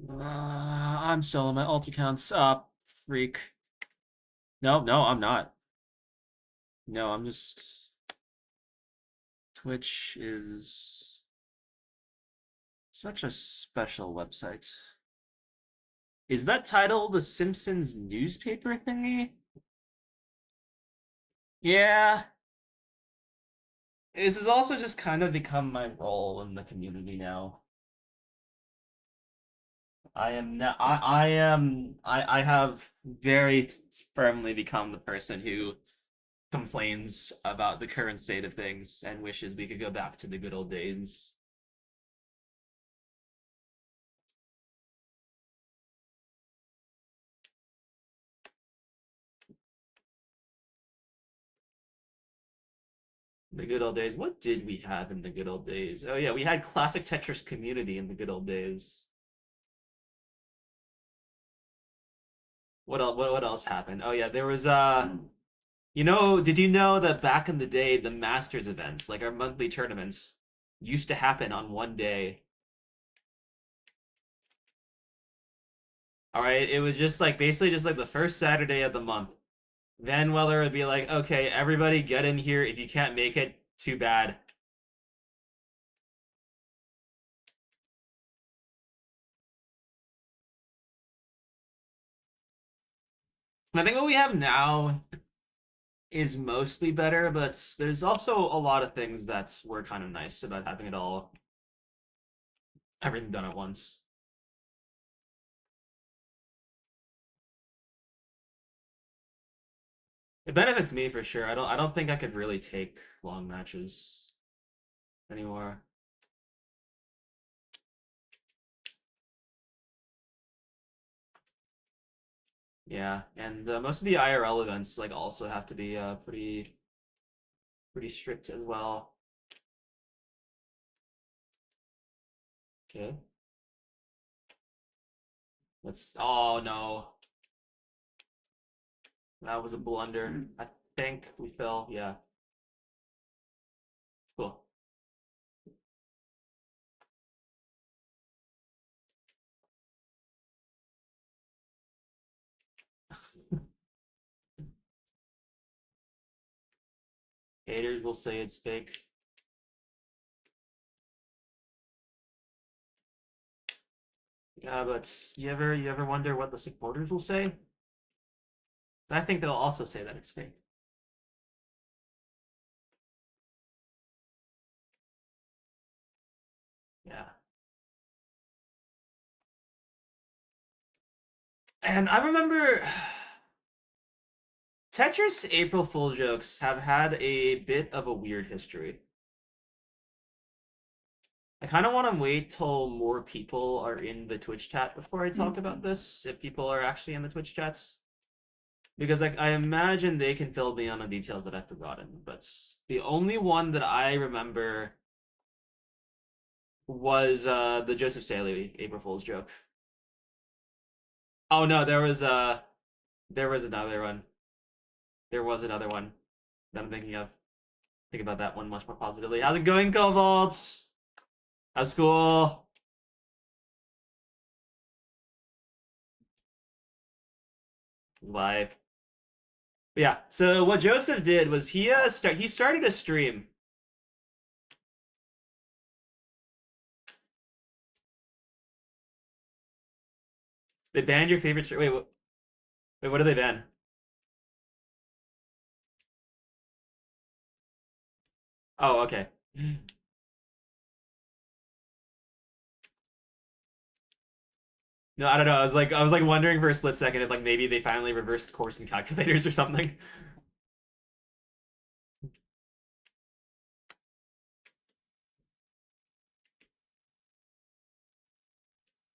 I'm still on my alt accounts. Freak. No, no, I'm not. No, I'm just. Twitch is such a special website. Is that title the Simpsons newspaper thingy? Yeah. This has also just kind of become my role in the community now. I am now. I have very firmly become the person who complains about the current state of things and wishes we could go back to the good old days. The good old days. What did we have in the good old days? Oh yeah, we had classic Tetris community in the good old days. What else happened? Oh yeah, there was did you know that back in the day the Masters events, like our monthly tournaments, used to happen on one day. All right, it was just like basically just like the first Saturday of the month. Van Weller would be like, "Okay, everybody get in here. If you can't make it, too bad." I think what we have now is mostly better, but there's also a lot of things that were kind of nice about having it all everything done at once. It benefits me for sure. I don't think I could really take long matches anymore. Yeah, and most of the IRL events like also have to be pretty strict as well. Okay. Let's. Oh no, that was a blunder. I think we fell. Yeah. Cool. Haters will say it's fake. Yeah, but you ever wonder what the supporters will say? I think they'll also say that it's fake. Yeah. And I remember Tetris April Fool jokes have had a bit of a weird history. I kind of want to wait till more people are in the Twitch chat before I talk about this, if people are actually in the Twitch chats. Because I imagine they can fill me on the details that I've forgotten. But the only one that I remember was the Joseph Saley April Fool's joke. Oh no, there was another one. There was another one that I'm thinking of. Think about that one much more positively. How's it going, Cobalt? How's school? Live. But yeah. So what Joseph did was he started a stream. They banned your favorite stream. Wait, what did they ban? Oh, okay. No, I don't know. I was like wondering for a split second if like maybe they finally reversed course and calculators or something.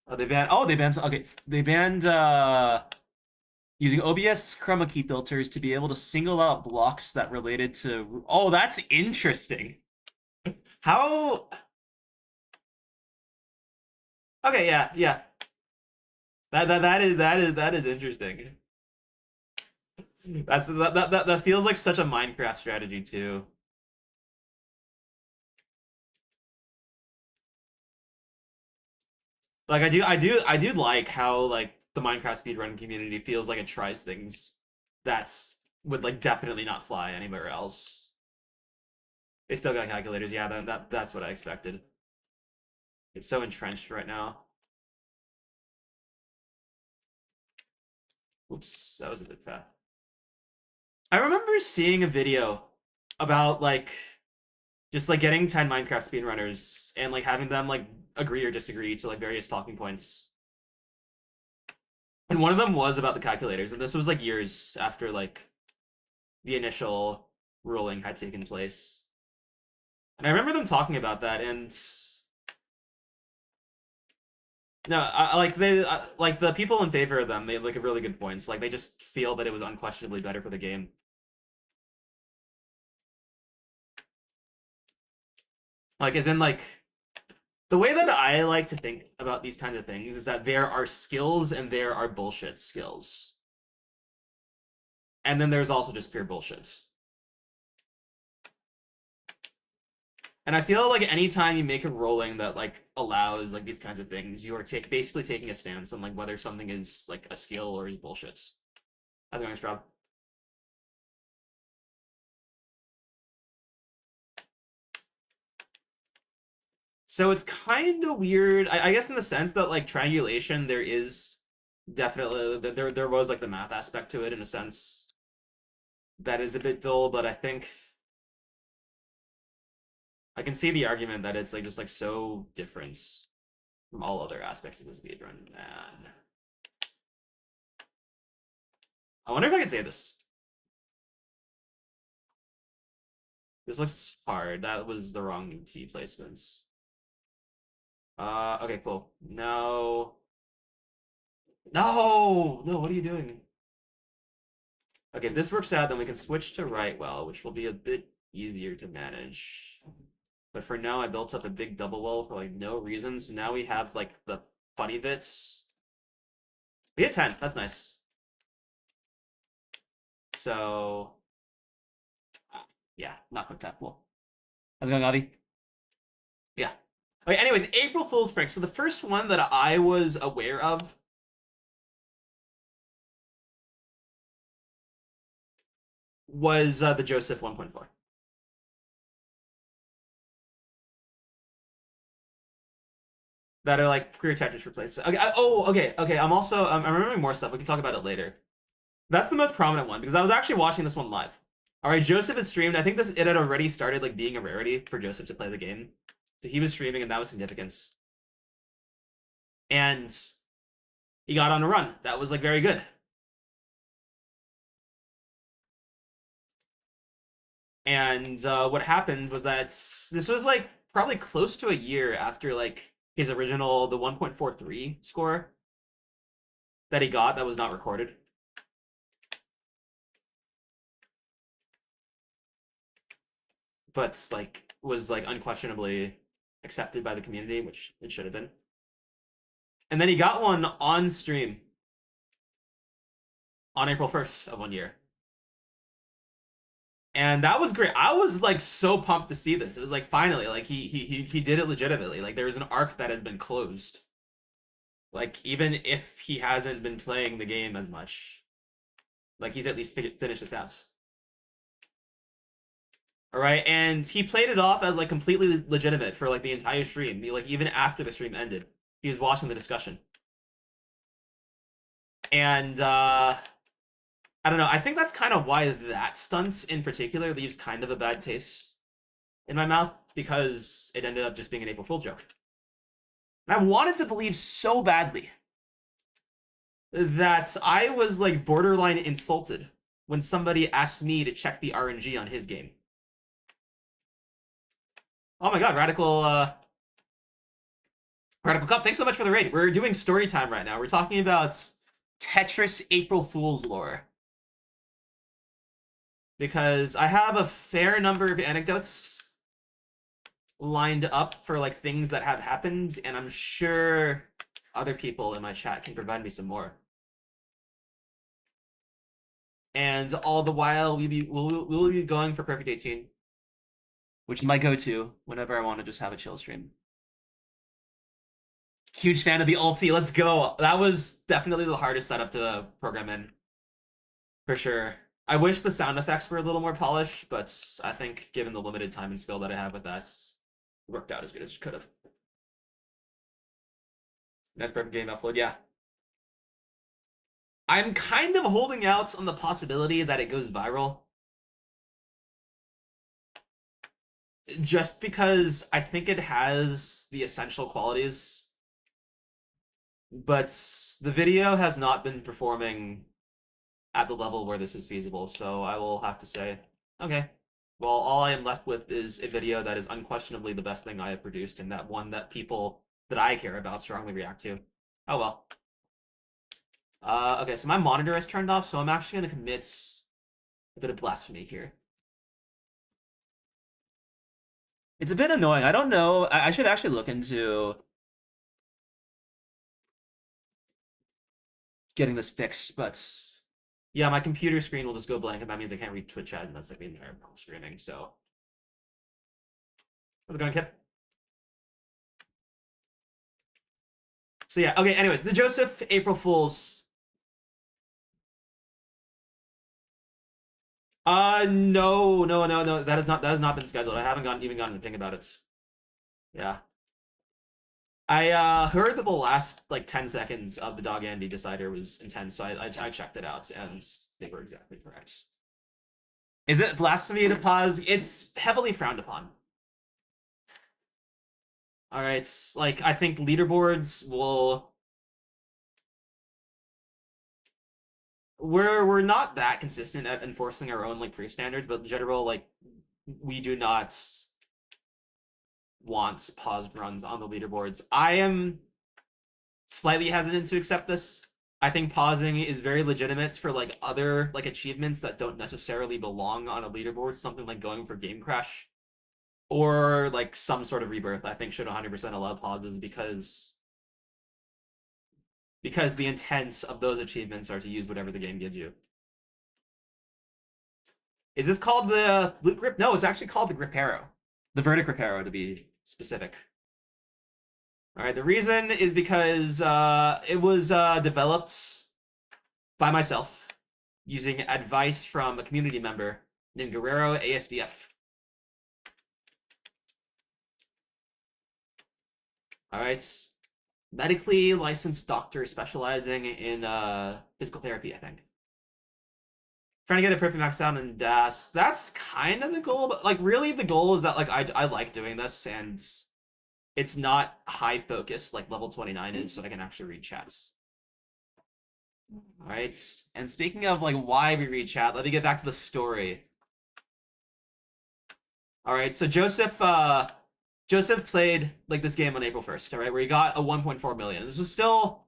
Oh, they banned. Oh, they banned. Okay, they banned using OBS chroma key filters to be able to single out blocks that related to. Oh, that's interesting. How? Okay, yeah, yeah. That is interesting. That feels like such a Minecraft strategy too. Like I do like how like the Minecraft speedrun community feels like it tries things that's would like definitely not fly anywhere else. They still got calculators, yeah. That's what I expected. It's so entrenched right now. Oops, that was a bit fat. I remember seeing a video about like just like getting 10 Minecraft speedrunners and like having them like agree or disagree to like various talking points. And one of them was about the calculators, and this was like years after like the initial ruling had taken place. And I remember them talking about that, and no, like the people in favor of them, they like really good points. Like they just feel that it was unquestionably better for the game. Like as in like the way that I like to think about these kinds of things is that there are skills and there are bullshit skills. And then there's also just pure bullshit. And I feel like anytime you make a ruling that like allows like these kinds of things, you are basically taking a stance on like whether something is like a skill or is bullshit. How's it going, Straub? So it's kind of weird. I guess in the sense that like triangulation, there is definitely there was like the math aspect to it in a sense that is a bit dull, but I think I can see the argument that it's like just like so different from all other aspects of the speedrun. And I wonder if I can say this. This looks hard. That was the wrong T placements. Okay, cool. No. No! No, what are you doing? Okay, if this works out, then we can switch to right well, which will be a bit easier to manage. But for now, I built up a big double well for like no reason, so now we have like the funny bits. We hit 10, that's nice. So, yeah, not quick tap. Cool. How's it going, Avi? Yeah. Okay, anyways, April Fool's prank. So the first one that I was aware of was the Joseph 1.4. That are like queer Tetris replace. Okay. Okay. I'm remembering more stuff. We can talk about it later. That's the most prominent one because I was actually watching this one live. All right, Joseph had streamed. I think it had already started like being a rarity for Joseph to play the game. So he was streaming, and that was significant. And he got on a run. That was like very good. And what happened was that this was like probably close to a year after like his original the 1.43 score that he got that was not recorded. But like was like unquestionably accepted by the community, which it should have been. And then he got one on stream on April 1st of one year. And that was great. I was like so pumped to see this. It was like finally, like he did it legitimately. Like there's an arc that has been closed. Like even if he hasn't been playing the game as much, like he's at least finished this out. All right, and he played it off as like completely legitimate for like the entire stream. Like even after the stream ended, he was watching the discussion. And I don't know. I think that's kind of why that stunt in particular leaves kind of a bad taste in my mouth because it ended up just being an April Fool's joke. And I wanted to believe so badly that I was like borderline insulted when somebody asked me to check the RNG on his game. Oh my god, Radical Radical Cup, thanks so much for the raid. We're doing story time right now. We're talking about Tetris April Fool's lore. Because I have a fair number of anecdotes lined up for like things that have happened, and I'm sure other people in my chat can provide me some more. And all the while, we'll be going for Perfect 18, which is my go-to whenever I want to just have a chill stream. Huge fan of the ulti. Let's go. That was definitely the hardest setup to program in, for sure. I wish the sound effects were a little more polished, but I think given the limited time and skill that I have with this, it worked out as good as it could have. Nice perfect game upload, yeah. I'm kind of holding out on the possibility that it goes viral. Just because I think it has the essential qualities. But the video has not been performing at the level where this is feasible, so I will have to say, okay, well, all I am left with is a video that is unquestionably the best thing I have produced, and that one that people that I care about strongly react to. Oh well. Okay, so my monitor is turned off, so I'm actually going to commit a bit of blasphemy here. It's a bit annoying. I don't know. I should actually look into getting this fixed, but yeah, my computer screen will just go blank, and that means I can't read Twitch chat, and that's like the entire streaming, so. How's it going, Kip? So yeah, okay, anyways, the Joseph April Fools. No. That has not been scheduled. I haven't even gotten to think about it. Yeah. I heard that the last like 10 seconds of the Dog Andy Decider was intense, so I checked it out, and they were exactly correct. Is it blasphemy to pause? It's heavily frowned upon. All right, like I think leaderboards will. We're not that consistent at enforcing our own like proof standards, but in general, like we do not want paused runs on the leaderboards. I am slightly hesitant to accept this. I think pausing is very legitimate for like other like achievements that don't necessarily belong on a leaderboard. Something like going for game crash or like some sort of rebirth. I think should 100% allow pauses because the intents of those achievements are to use whatever the game gives you. Is this called the loot grip? No, it's actually called the grip arrow. The verdict grip arrow, to be specific. All right, the reason is because it was developed by myself using advice from a community member named Guerrero ASDF. All right, medically licensed doctor specializing in physical therapy, I think. Trying to get a perfect max down in DAS. That's kind of the goal, but like really the goal is that like I like doing this, and it's not high focus like level 29 is, so I can actually read chats. All right, and speaking of like why we read chat, let me get back to the story. All right, so Joseph played like this game on April 1st, all right, where he got a 1.4 million. This was still,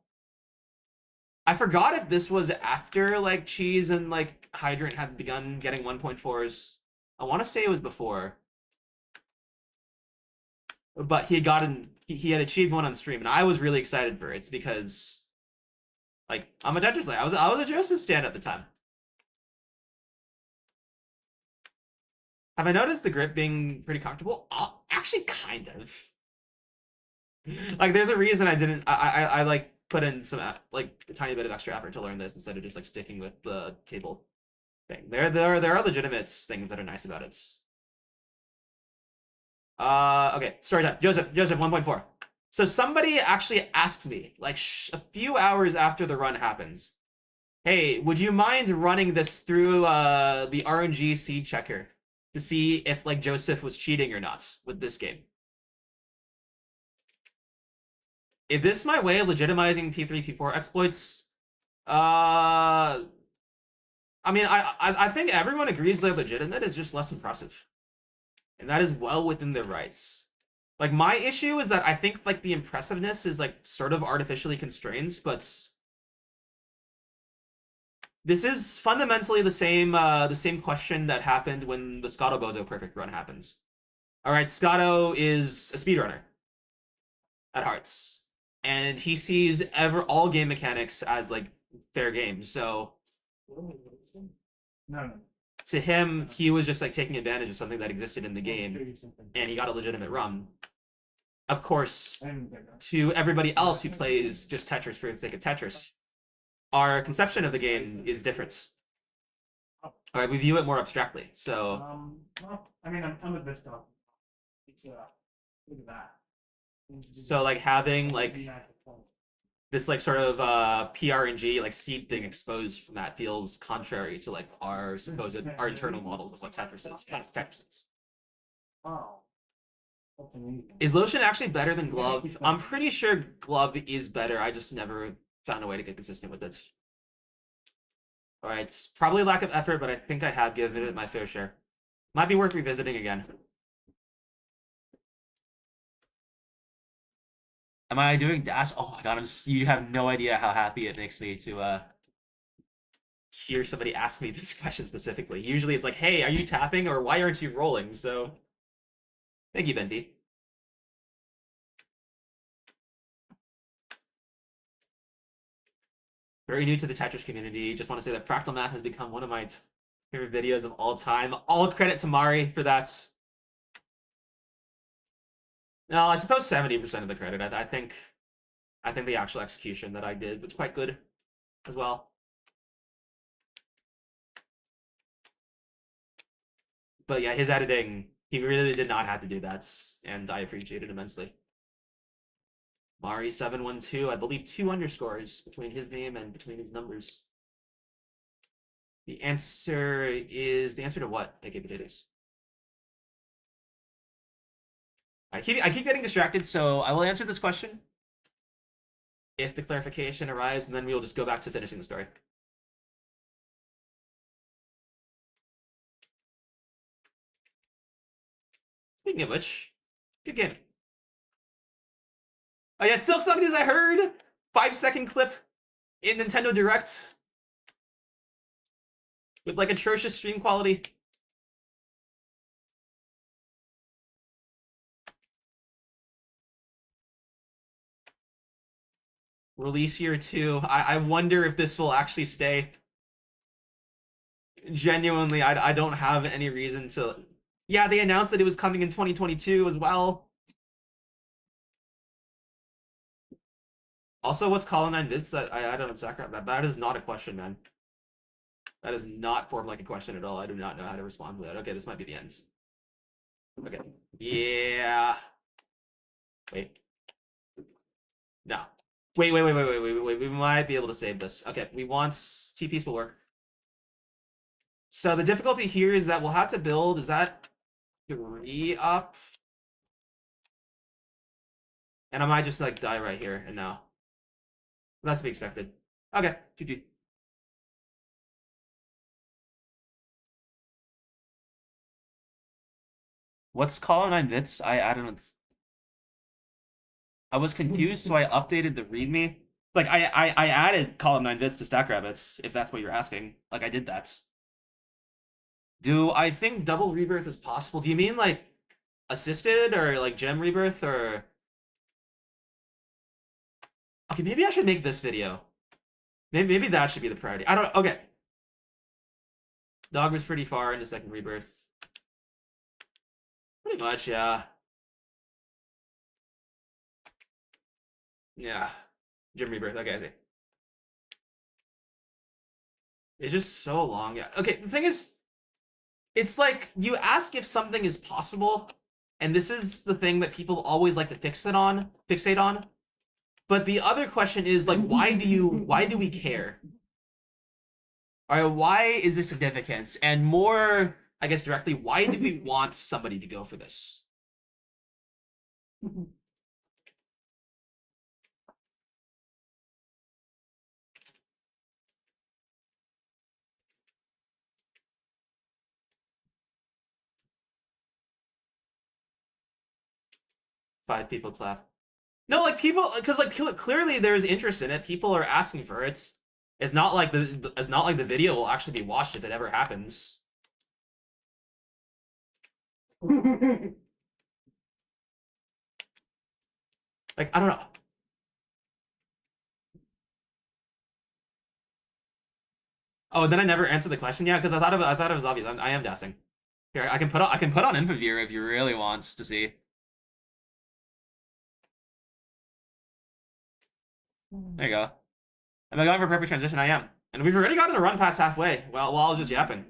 I forgot if this was after like Cheese and like Hydrant had begun getting 1.4s. I want to say it was before. But he had achieved one on stream, and I was really excited for it. It's because like I'm a Tetris player. I was a Joseph stan at the time. Have I noticed the grip being pretty comfortable? Actually, kind of. Like, there's a reason I didn't. I like put in some like a tiny bit of extra effort to learn this instead of just like sticking with the table thing. There are legitimate things that are nice about it. Okay, story time. Joseph 1.4. So somebody actually asked me like a few hours after the run happens, hey, would you mind running this through the RNG seed checker to see if like Joseph was cheating or not with this game? Is this my way of legitimizing P3, P4 exploits? I mean, I think everyone agrees they're legitimate. It's just less impressive, and that is well within their rights. Like my issue is that I think like the impressiveness is like sort of artificially constrained, but this is fundamentally the same question that happened when the Scotto Bozo perfect run happens. All right, Scotto is a speedrunner at hearts, and he sees all game mechanics as like fair game. So No. to him, he was just like taking advantage of something that existed in the game, and he got a legitimate run. Of course, to everybody else who plays just Tetris for the sake of Tetris, our conception of the game is different. All right, we view it more abstractly. So, Well, I mean, I'm with this stuff. It's look at that. so like having like this like sort of PRNG like seed thing exposed from that feels contrary to like our supposed our internal models of what Tetris is. Tetris is. Oh. Is Lotion actually better than Glove? I'm pretty sure Glove is better. I just never found a way to get consistent with it. All right, it's probably lack of effort, but I think I have given it my fair share. Might be worth revisiting again. Am I doing dash? Oh my god, you have no idea how happy it makes me to hear somebody ask me this question specifically. Usually it's like, hey, are you tapping or why aren't you rolling? So thank you, Bendy. Very new to the Tetris community. Just want to say that Fractal Math has become one of my favorite videos of all time. All credit to Mari for that. No, I suppose 70% of the credit. I think the actual execution that I did was quite good as well. But yeah, his editing, he really did not have to do that, and I appreciate it immensely. Mari712, I believe 2 underscores between his name and between his numbers. The answer to what, AK Potatoes? I keep getting distracted, so I will answer this question if the clarification arrives, and then we will just go back to finishing the story. Speaking of which, good game. Oh yeah, Silksong News, I heard! 5-second clip in Nintendo Direct with like atrocious stream quality. Release year 2. I wonder if this will actually stay. Genuinely, I don't have any reason to. Yeah, they announced that it was coming in 2022 as well. Also, what's Colin 9 bits? That I don't know, Sakura. That is not a question, man. That is not formed like a question at all. I do not know how to respond to that. Okay, this might be the end. Okay. Yeah. Wait. No. Wait. We might be able to save this. Okay, we want TPs will work. So the difficulty here is that we'll have to build. Is that 3 up? And I might just like die right here and now. That's to be expected. Okay, GG. What's column 9 bits? I don't know. I was confused, so I updated the README. Like I added column 9 bits to Stack Rabbits, if that's what you're asking. Like I did that. Do I think double rebirth is possible? Do you mean like assisted or like gem rebirth or? Okay, maybe I should make this video. Maybe that should be the priority. I don't know. Okay. Dog was pretty far into second rebirth. Pretty much, yeah. Yeah. Gem rebirth. Okay. It's just so long. Yeah. Okay, the thing is, it's like you ask if something is possible, and this is the thing that people always like to fixate on. But the other question is like, why do we care? All right, why is this significant? And more, I guess directly, why do we want somebody to go for this? 5 people clap. No, like people, because like clearly there's interest in it. People are asking for it. It's not like the video will actually be watched if it ever happens. Like I don't know. Oh, and then I never answered the question. Yeah, because I thought it was obvious. I am guessing. Here, I can put on Impavir if you really want to see. There you go. Am I going for perfect transition? I am. And we've already gotten a run past halfway while I was just yapping.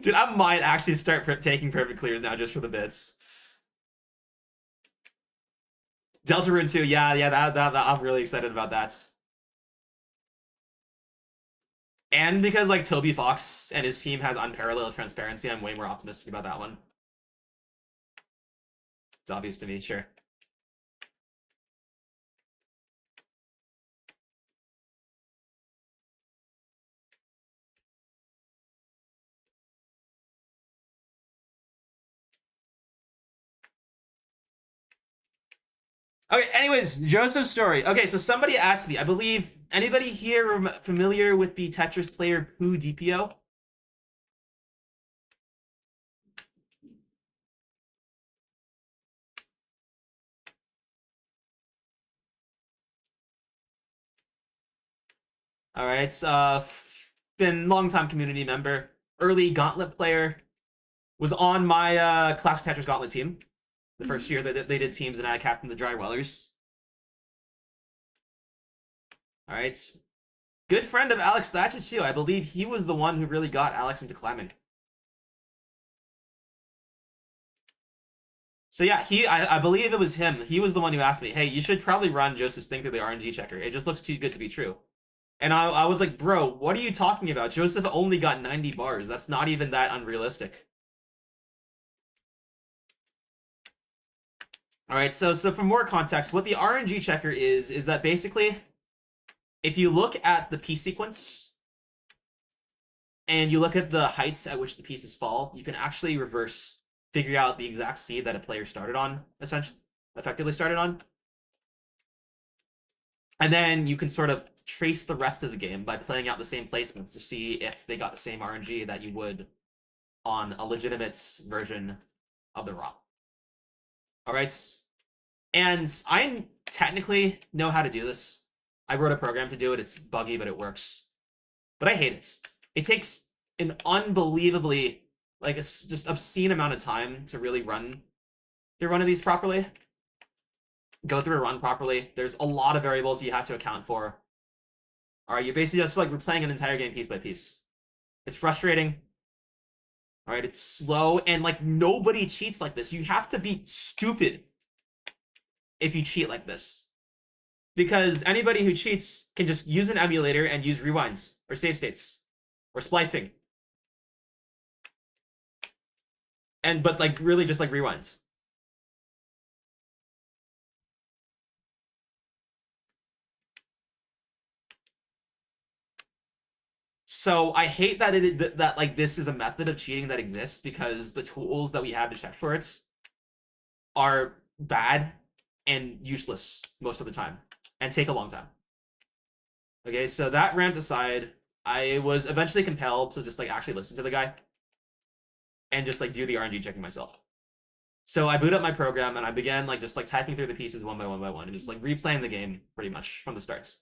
Dude, I might actually start taking perfect clears now just for the bits. Delta Rune 2, yeah, that I'm really excited about that. And because like Toby Fox and his team has unparalleled transparency, I'm way more optimistic about that one. It's obvious to me, sure. Okay, anyways, Joseph's story. Okay, so somebody asked me, I believe, anybody here familiar with the Tetris player Poo DPO? All right, been long-time community member, early Gauntlet player, was on my Classic Tetris Gauntlet team the first year that they did teams, and I captained the Dry Wellers. All right, good friend of Alex Thatcher too. I believe he was the one who really got Alex into climbing. So yeah, I believe it was him. He was the one who asked me, "Hey, you should probably run Joseph's thing through the RNG checker. It just looks too good to be true." And I was like, "Bro, what are you talking about? Joseph only got 90 bars. That's not even that unrealistic." All right, so for more context, what the RNG checker is that basically, if you look at the piece sequence and you look at the heights at which the pieces fall, you can actually figure out the exact seed that a player started on, effectively started on. And then you can sort of trace the rest of the game by playing out the same placements to see if they got the same RNG that you would on a legitimate version of the ROM. All right. And I technically know how to do this. I wrote a program to do it. It's buggy, but it works. But I hate it. It takes an unbelievably, like, just obscene amount of time to really run through one of these properly. Go through a run properly. There's a lot of variables you have to account for. All right, you're basically just like replaying an entire game piece by piece. It's frustrating. All right, it's slow, and like nobody cheats like this. You have to be stupid if you cheat like this, because anybody who cheats can just use an emulator and use rewinds or save states or splicing, but like really just like rewinds. So I hate that that like this is a method of cheating that exists, because the tools that we have to check for it are bad and useless most of the time and take a long time. Okay, so that rant aside, I was eventually compelled to just like actually listen to the guy and just like do the RNG checking myself. So I boot up my program and I began like just like typing through the pieces one by one and just like replaying the game pretty much from the starts.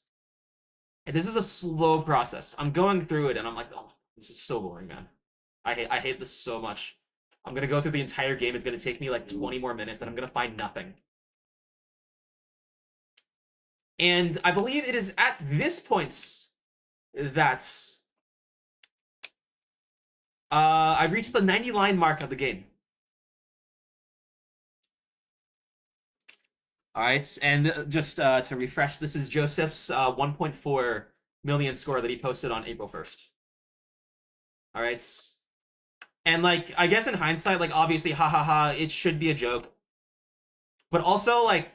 And this is a slow process. I'm going through it and I'm like, oh, this is so boring, man. I hate this so much. I'm gonna go through the entire game. It's gonna take me like 20 more minutes and I'm gonna find nothing. And I believe it is at this point that I've reached the 90 line mark of the game. All right, and just to refresh, this is Joseph's 1.4 million score that he posted on April 1st. All right, and like I guess in hindsight, like obviously, it should be a joke, but also like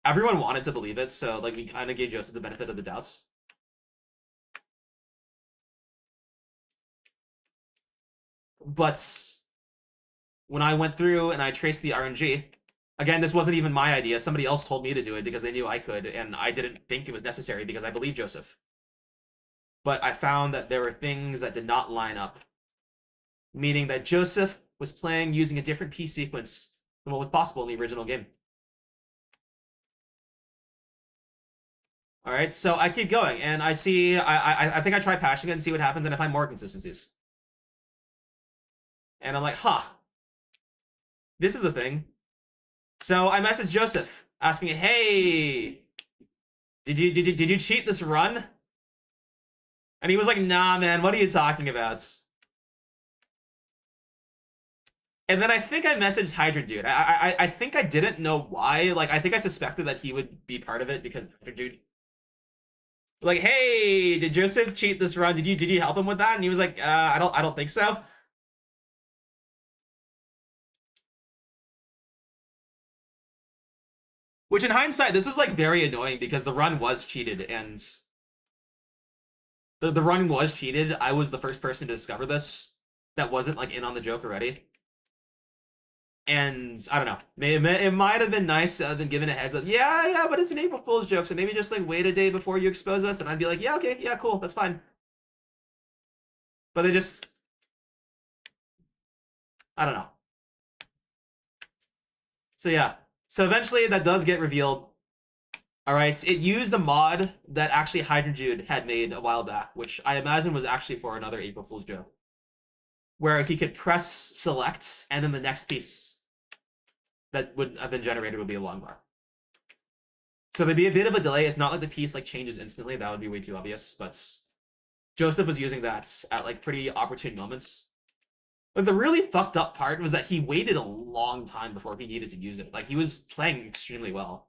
everyone wanted to believe it, so like we kind of gave Joseph the benefit of the doubts. But when I went through and I traced the RNG, again, this wasn't even my idea. Somebody else told me to do it because they knew I could, and I didn't think it was necessary because I believe Joseph. But I found that there were things that did not line up, meaning that Joseph was playing using a different piece sequence than what was possible in the original game. All right, so I keep going, and I see. I think I try patching it and see what happens, and I find more consistencies. And I'm like, huh, this is a thing. So I messaged Joseph asking, hey, did you cheat this run? And he was like, nah, man, what are you talking about? And then I think I messaged Hydrodude. I think I didn't know why. Like, I think I suspected that he would be part of it because Hydrodude. Like, hey, did Joseph cheat this run? Did you help him with that? And he was like, I don't think so. Which in hindsight, this was like very annoying because the run was cheated and the run was cheated. I was the first person to discover this that wasn't like in on the joke already. And I don't know. It might have been nice to have been given a heads up. Yeah, but it's an April Fool's joke, so maybe just like wait a day before you expose us, and I'd be like, yeah, okay, yeah, cool, that's fine. But they just, I don't know. So yeah. So eventually that does get revealed. All right, it used a mod that actually Hydrodude had made a while back, which I imagine was actually for another April Fool's joke, where he could press select and then the next piece that would have been generated would be a long bar. So there'd be a bit of a delay. It's not like the piece like changes instantly. That would be way too obvious. But Joseph was using that at like pretty opportune moments. But the really fucked up part was that he waited a long time before he needed to use it. Like he was playing extremely well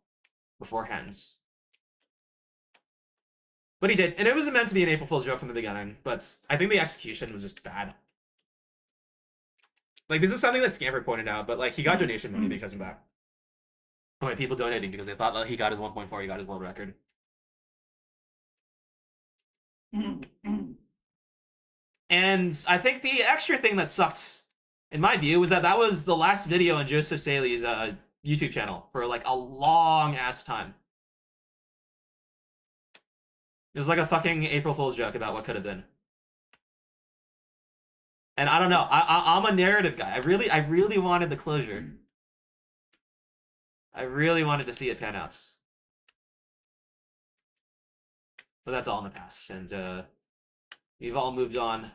beforehand. But he did. And it was meant to be an April Fool's joke from the beginning. But I think the execution was just bad. Like this is something that Scamper pointed out, but like he got donation money because of that. Oh, wait, people donating because they thought that he got his 1.4, he got his world record. And I think the extra thing that sucked, in my view, was that was the last video on Joseph Saley's YouTube channel for like a long ass time. It was like a fucking April Fool's joke about what could have been. And I don't know. I'm a narrative guy. I really wanted the closure. I really wanted to see it pan out. But that's all in the past, and we've all moved on.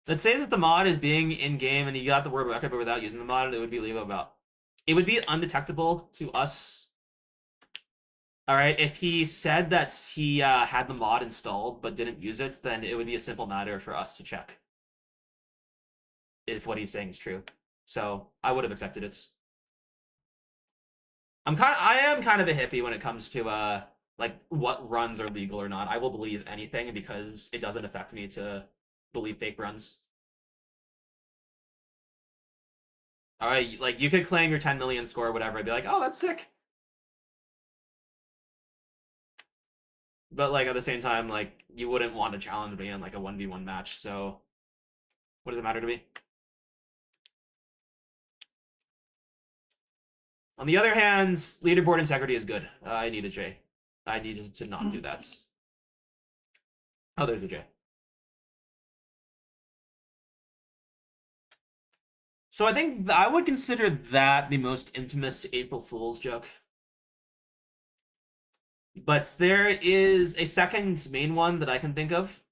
Let's say that the mod is being in-game and you got the world record, but without using the mod, it would be legal about. It would be undetectable to us. All right, if he said that he had the mod installed but didn't use it, then it would be a simple matter for us to check if what he's saying is true. So I would have accepted it. I am kind of a hippie when it comes to like what runs are legal or not. I will believe anything because it doesn't affect me to believe fake runs. All right, like you could claim your 10 million score or whatever. I'd be like, oh, that's sick. But like at the same time, like you wouldn't want to challenge me in like a 1v1 match. So what does it matter to me? On the other hand, leaderboard integrity is good. I need a J. I needed to not do that. Oh, there's a J. So I think I would consider that the most infamous April Fool's joke. But there is a second main one that I can think of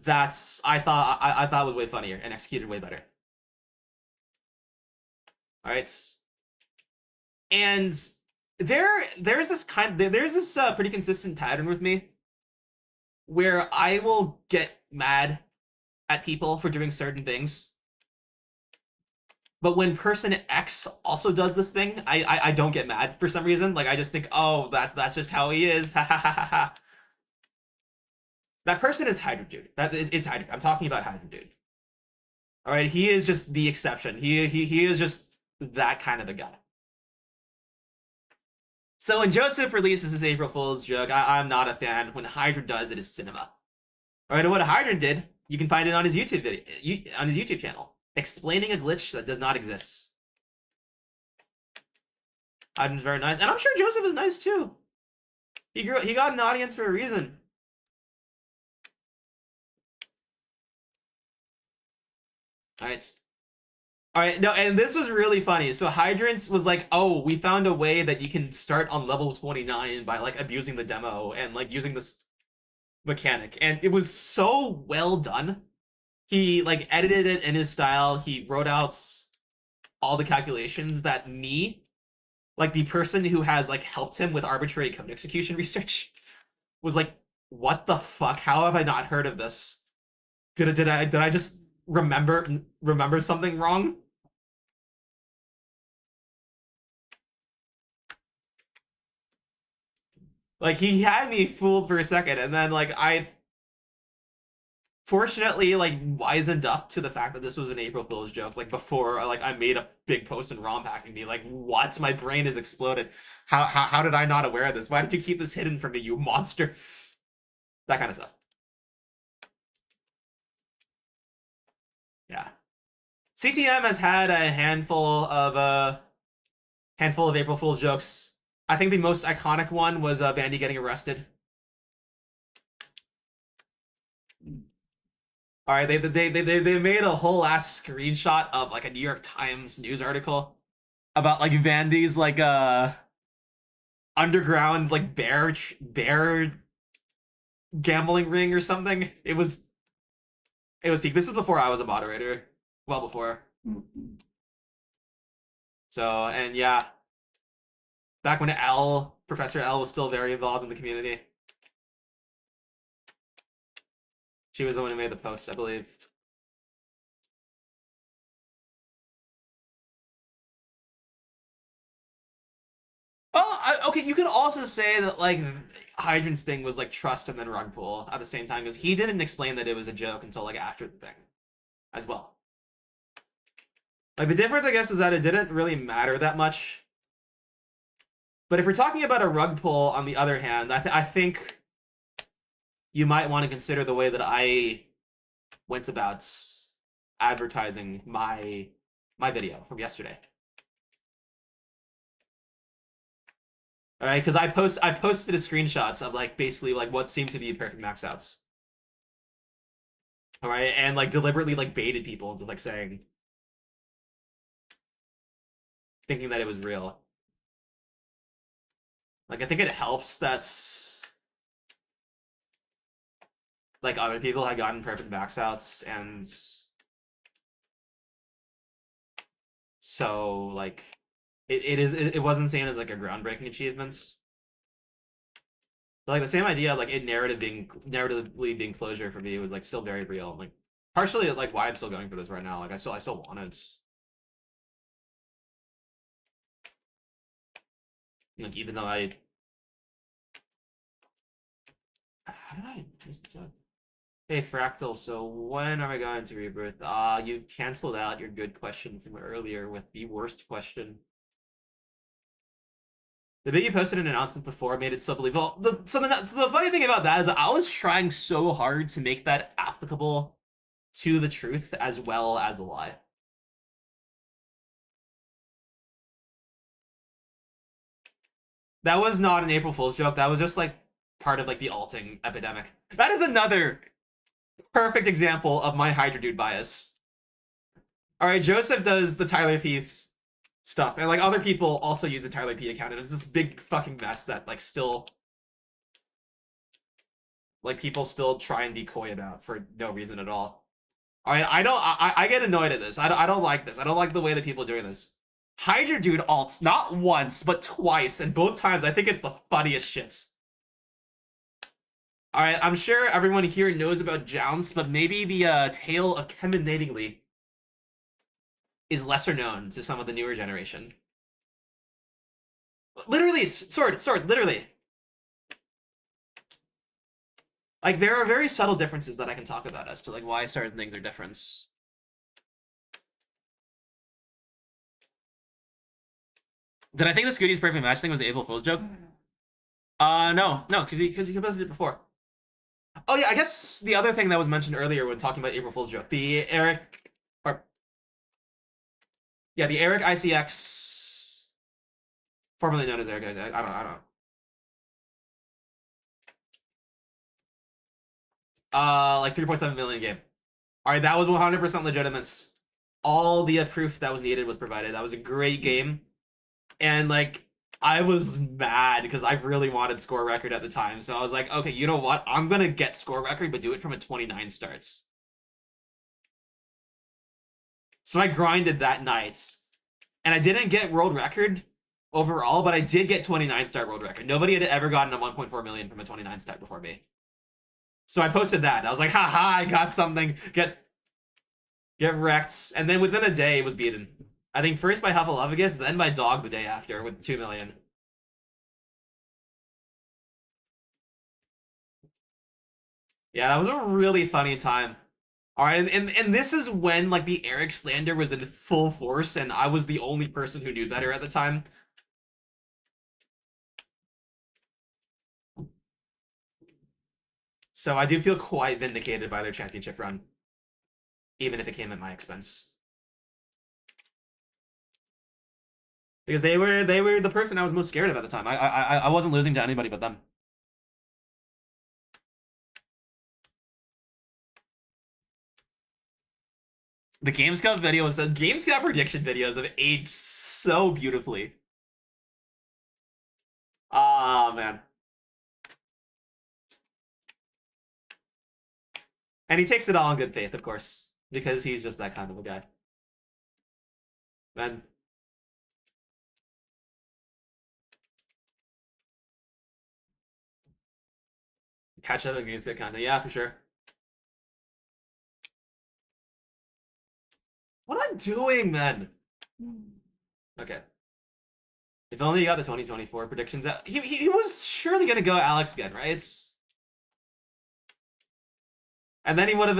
that's I thought was way funnier and executed way better. All right. And there's this pretty consistent pattern with me where I will get mad at people for doing certain things. But when person X also does this thing, I don't get mad for some reason. Like I just think, oh, that's just how he is. Ha ha ha ha ha. That person is Hydrodude. It's Hydrodude. I'm talking about Hydrodude. All right, he is just the exception. He is just that kind of a guy. So when Joseph releases his April Fool's joke, I'm not a fan. When Hydra does, it is cinema. All right, what Hydra did, you can find it on his YouTube video, on his YouTube channel, explaining a glitch that does not exist. Hydra's very nice, and I'm sure Joseph is nice too. He got an audience for a reason. All right, no, and this was really funny. So Hydrants was like, "Oh, we found a way that you can start on level 29 by like abusing the demo and like using this mechanic," and it was so well done. He like edited it in his style. He wrote out all the calculations that me, like the person who has like helped him with arbitrary code execution research, was like, "What the fuck? How have I not heard of this? Did I just remember something wrong?" Like he had me fooled for a second, and then like I fortunately like wisened up to the fact that this was an April Fool's joke. Like before, like I made a big post in ROM hacking me like, "What? My brain has exploded. How did I not aware of this? Why did you keep this hidden from me, you monster?" That kind of stuff. Yeah. CTM has had a handful of April Fool's jokes. I think the most iconic one was Vandy getting arrested. All right, they made a whole ass screenshot of like a New York Times news article about like Vandy's like underground like bear gambling ring or something. It was peak. This is before I was a moderator, well before. So and yeah, back when Professor L was still very involved in the community. She was the one who made the post, I believe. Oh, okay. You could also say that like Hydrant's thing was like trust and then rug pull at the same time because he didn't explain that it was a joke until like after the thing, as well. Like the difference, I guess, is that it didn't really matter that much. But if we're talking about a rug pull, on the other hand, I think you might want to consider the way that I went about advertising my video from yesterday. All right, because I posted a screenshots of like basically like what seemed to be perfect max outs. All right, and like deliberately like baited people into like saying, thinking that it was real. Like I think it helps that like other people had gotten perfect max outs, and so like it wasn't seen as like a groundbreaking achievement. But, like the same idea of like it narratively being closure for me was like still very real. Like partially like why I'm still going for this right now. Like I still want it. Like even though how did I miss the joke? Hey Fractal, so when are we going to rebirth? You canceled out your good question from earlier with the worst question. The Biggie posted an announcement before made it so believable. The funny thing about that is I was trying so hard to make that applicable to the truth as well as the lie. That was not an April Fool's joke. That was just like part of like the alting epidemic. That is another perfect example of my Hydrodude bias. All right, Joseph does the Tyler Peace stuff, and like other people also use the Tyler P account, and it's this big fucking mess that like still like people still try and be coy about for no reason at all. All right, I get annoyed at this. I don't like this. I don't like the way that people are doing this. Hydrodude alts not once but twice, and both times I think it's the funniest shits. All right, I'm sure everyone here knows about Jounce, but maybe the tale of Chemminatingly is lesser known to some of the newer generation. Literally, sword, literally. Like, there are very subtle differences that I can talk about as to, like, why certain things are different. Did I think the Scooty's perfect match thing was the April Fool's joke? No, because he posted it before. Oh yeah, I guess the other thing that was mentioned earlier when talking about April Fool's joke, the Eric ICX, formerly known as Eric. I don't know. Like 3.7 million game. All right, that was 100% legitimate. All the proof that was needed was provided. That was a great game, and like I was mad because I really wanted score record at the time. So I was like, okay, you know what? I'm gonna get score record, but do it from a 29 starts. So I grinded that night, and I didn't get world record overall, but I did get 29 star world record. Nobody had ever gotten a 1.4 million from a 29 star before me. So I posted that. I was like, haha, I got something. Get wrecked. And then within a day, it was beaten. I think first by Hufflepuffus, then by Dog the day after with 2 million. Yeah, that was a really funny time. All right, and this is when like the Eric slander was in full force, and I was the only person who knew better at the time. So I do feel quite vindicated by their championship run, even if it came at my expense. Because they were the person I was most scared of at the time. I wasn't losing to anybody but them. The Gamescom videos, the Gamescom prediction videos have aged so beautifully. Ah, man. And he takes it all in good faith, of course, because he's just that kind of a guy. Man. Catch up against it, kind of. Yeah, for sure. What am I doing, then? Okay. If only you got the 2024 predictions out. He was surely gonna go Alex again, right? And then he would have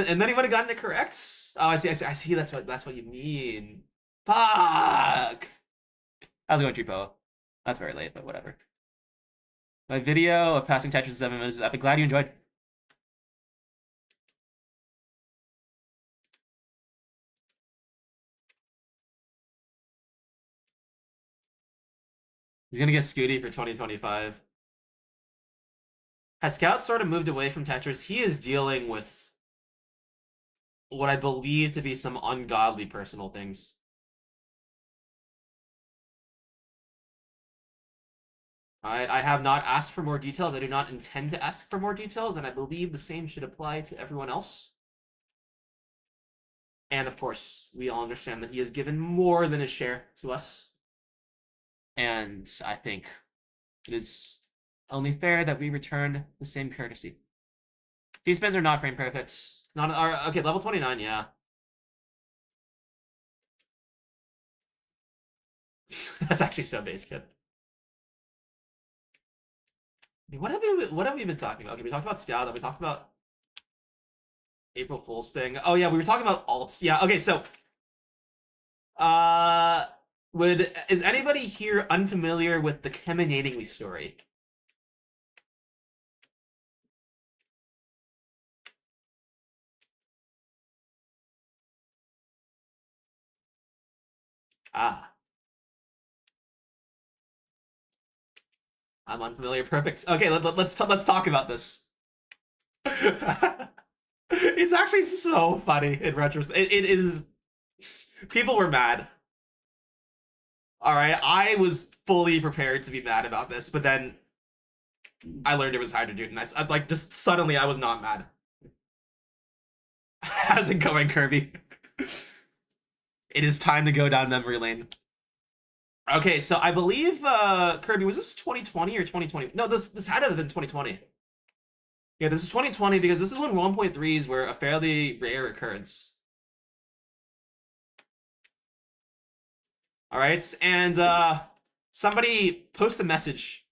gotten it correct. Oh, I see. That's what you mean. Fuck. I was going Tripo. That's very late, but whatever. My video of passing Tetris in 7 minutes. I've been glad you enjoyed. He's gonna get Scooty for 2025. Has Scout sort of moved away from Tetris? He is dealing with what I believe to be some ungodly personal things. I have not asked for more details. I do not intend to ask for more details, and I believe the same should apply to everyone else. And of course, we all understand that he has given more than his share to us. And I think it is only fair that we return the same courtesy. These spins are not frame perfect. Not are okay, level 29, yeah. That's actually so base, kid. What have we been talking about? Okay, we talked about Scout, then we talked about April Fool's thing. Oh yeah, we were talking about alts. Yeah, okay, so is anybody here unfamiliar with the Chemminatingly story? Ah. I'm unfamiliar. Perfect. Okay, let's talk about this. It's actually so funny in retrospect. It is. People were mad. All right, I was fully prepared to be mad about this, but then I learned it was Hydrodude, and I like just suddenly I was not mad. How's it going, Kirby? It is time to go down memory lane. Okay, so I believe Kirby, was this 2020 or 2020? No, this had to have been 2020. Yeah, this is 2020 because this is when 1.3s were a fairly rare occurrence. All right, and somebody post a message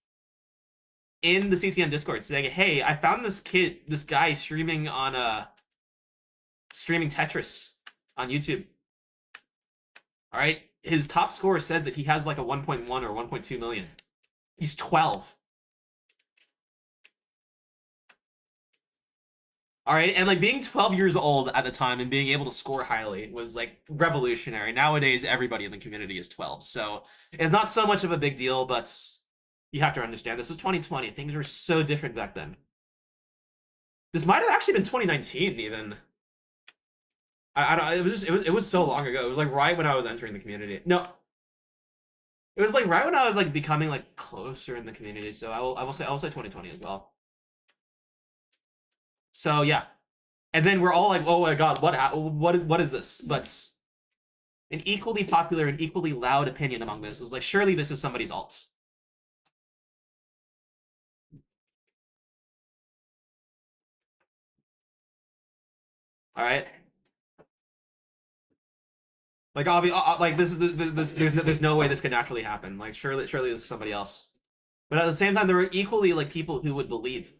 in the CTM Discord saying, "Hey, I found this guy streaming on streaming Tetris on YouTube. All right, his top score says that he has like a 1.1 or 1.2 million. He's 12. All right, and like being 12 years old at the time and being able to score highly was like revolutionary. Nowadays, everybody in the community is 12, so it's not so much of a big deal. But you have to understand, this was 2020. Things were so different back then. This might have actually been 2019, even. It was so long ago. It was like right when I was entering the community. No, it was like right when I was like becoming like closer in the community. So I will say 2020 as well. So yeah, and then we're all like, oh my god, what is this? But an equally popular and equally loud opinion among this was like, surely this is somebody's alt. All right. Like like this there's no way this could naturally happen. Like surely this is somebody else. But at the same time, there were equally like people who would believe.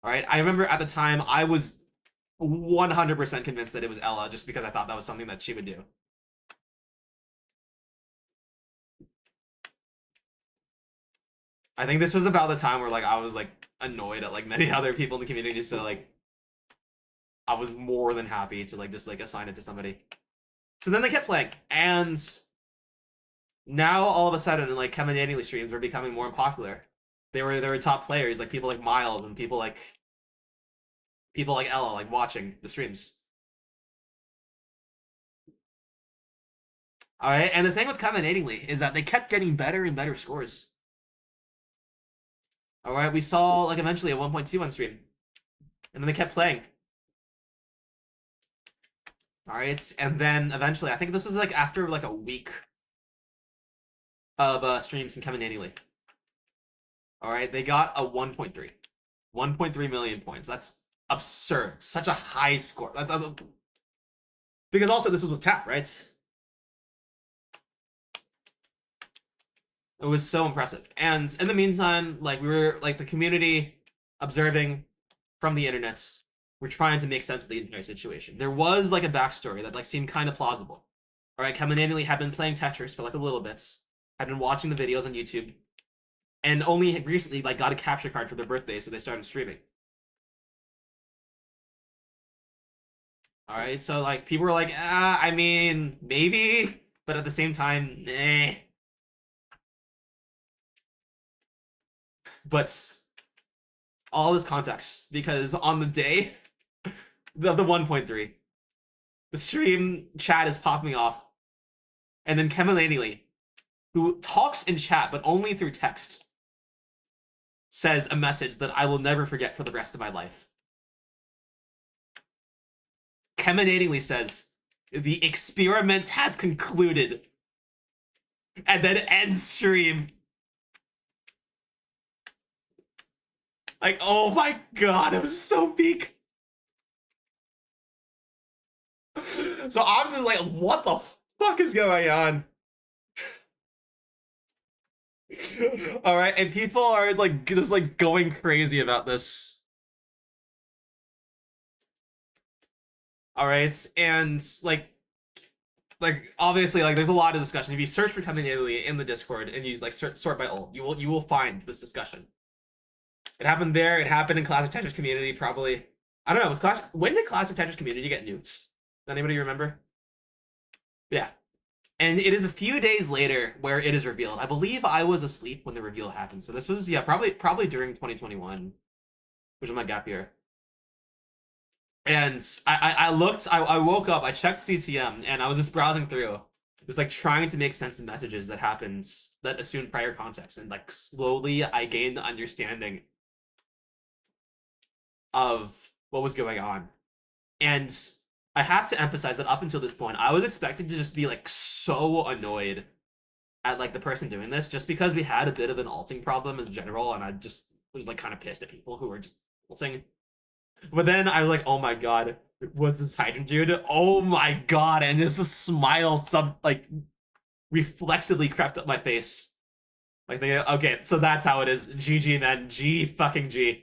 All right. I remember at the time I was 100% convinced that it was Ella, just because I thought that was something that she would do. I think this was about the time where like I was like annoyed at like many other people in the community, so like I was more than happy to like just like assign it to somebody. So then they kept playing, and now all of a sudden, like Chemminatingly streams were becoming more popular. They were top players, like people like Miles and people like Ella, like watching the streams. All right, and the thing with Chemminatingly is that they kept getting better and better scores. All right, we saw like eventually a 1.2 on stream, and then they kept playing. All right, and then eventually, I think this was like after like a week of streams from Chemminatingly. All right, they got a 1.3, 1.3 million points. That's absurd. Such a high score. Because also this was with Cap, right? It was so impressive. And in the meantime, like we were like the community observing from the internet. We're trying to make sense of the entire situation. There was like a backstory that like seemed kind of plausible. All right, Chemminatingly had been playing Tetris for like a little bit. Had been watching the videos on YouTube, and only recently like got a capture card for their birthday, so they started streaming. All right, so like people were like, I mean, maybe, but at the same time, eh. But all this context, because on the day of the 1.3, the stream chat is popping off, and then Chemminatingly, who talks in chat but only through text, says a message that I will never forget for the rest of my life. Chemminatingly says, "The experiment has concluded," and then ends stream. Like, oh my god, it was so peak. So I'm just like, what the fuck is going on? All right, and people are like just like going crazy about this. All right, and like obviously like there's a lot of discussion. If you search for Chemminatingly in the Discord and use like sort by alt, you will find this discussion. It happened there. It happened in Classic Tetris community probably. I don't know. When did Classic Tetris community get nuked? Does anybody remember? Yeah. And it is a few days later where it is revealed. I believe I was asleep when the reveal happened. So this was, yeah, probably during 2021, which was my gap year. And I looked, I woke up, I checked CTM, and I was just browsing through, just like trying to make sense of messages that happened that assumed prior context. And like slowly I gained the understanding of what was going on. And I have to emphasize that up until this point, I was expecting to just be like so annoyed at like the person doing this, just because we had a bit of an alting problem as general, and I just was like kind of pissed at people who were just alting. But then I was like, oh my god, was this Hydrodude? Oh my god, and just a smile like reflexively crept up my face. Like, okay, so that's how it is. GG, man. G fucking G.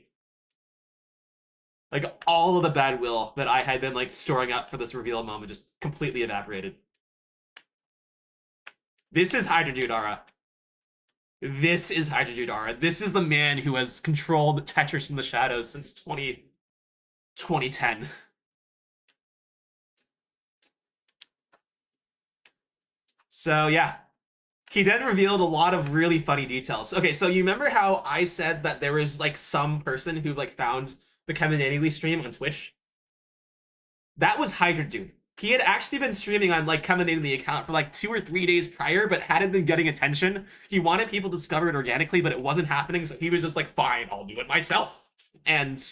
Like, all of the bad will that I had been, like, storing up for this reveal moment just completely evaporated. This is Hydrodude Aura. This is Hydrodude Aura. This is the man who has controlled Tetris from the shadows since 2010. So yeah, he then revealed a lot of really funny details. Okay, so you remember how I said that there was like some person who like found the Chemminatingly stream on Twitch? That was Hydrodude. He had actually been streaming on like Chemminatingly account for like 2 or 3 days prior, but hadn't been getting attention. He wanted people to discover it organically, but it wasn't happening, so he was just like, fine, I'll do it myself. And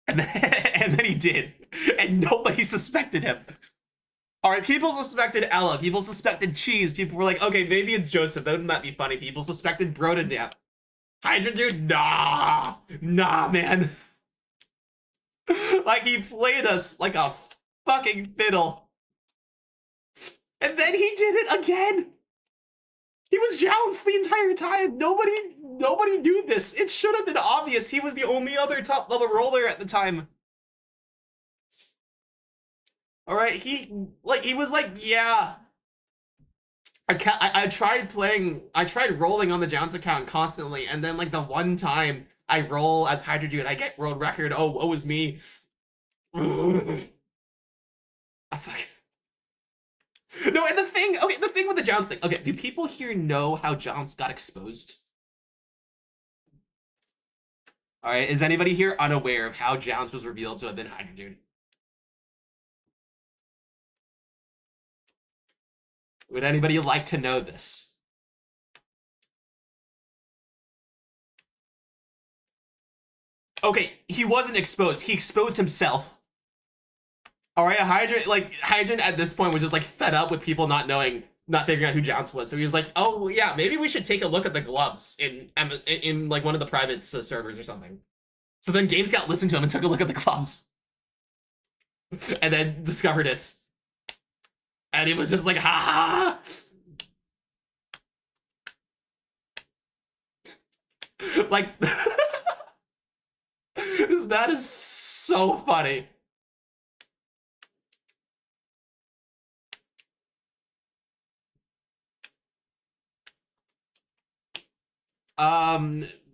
then, and then he did. And nobody suspected him. All right, people suspected Ella. People suspected Cheese. People were like, okay, maybe it's Joseph. That wouldn't that be funny? People suspected Brodendamp. Hydrodude, nah, man. Like he played us like a fucking fiddle. And then he did it again. He was jounced the entire time. Nobody knew this. It should have been obvious. He was the only other top level roller at the time. All right, he was like, yeah. I tried rolling on the Jounce account constantly, and then like the one time I roll as Hydrodude, I get world record. Oh, woe is me. I fuck. No, and the thing with the Jounce thing. Okay, do people here know how Jounce got exposed? All right, is anybody here unaware of how Jounce was revealed to have been Hydrodude? Would anybody like to know this? Okay, he wasn't exposed. He exposed himself. All right, Hydrogen at this point was just like fed up with people not figuring out who Jounce was. So he was like, "Oh yeah, maybe we should take a look at the gloves in like one of the private servers or something." So then GameScout listened to him and took a look at the gloves, and then discovered it. And it was just like, ha ha! Like, that is so funny.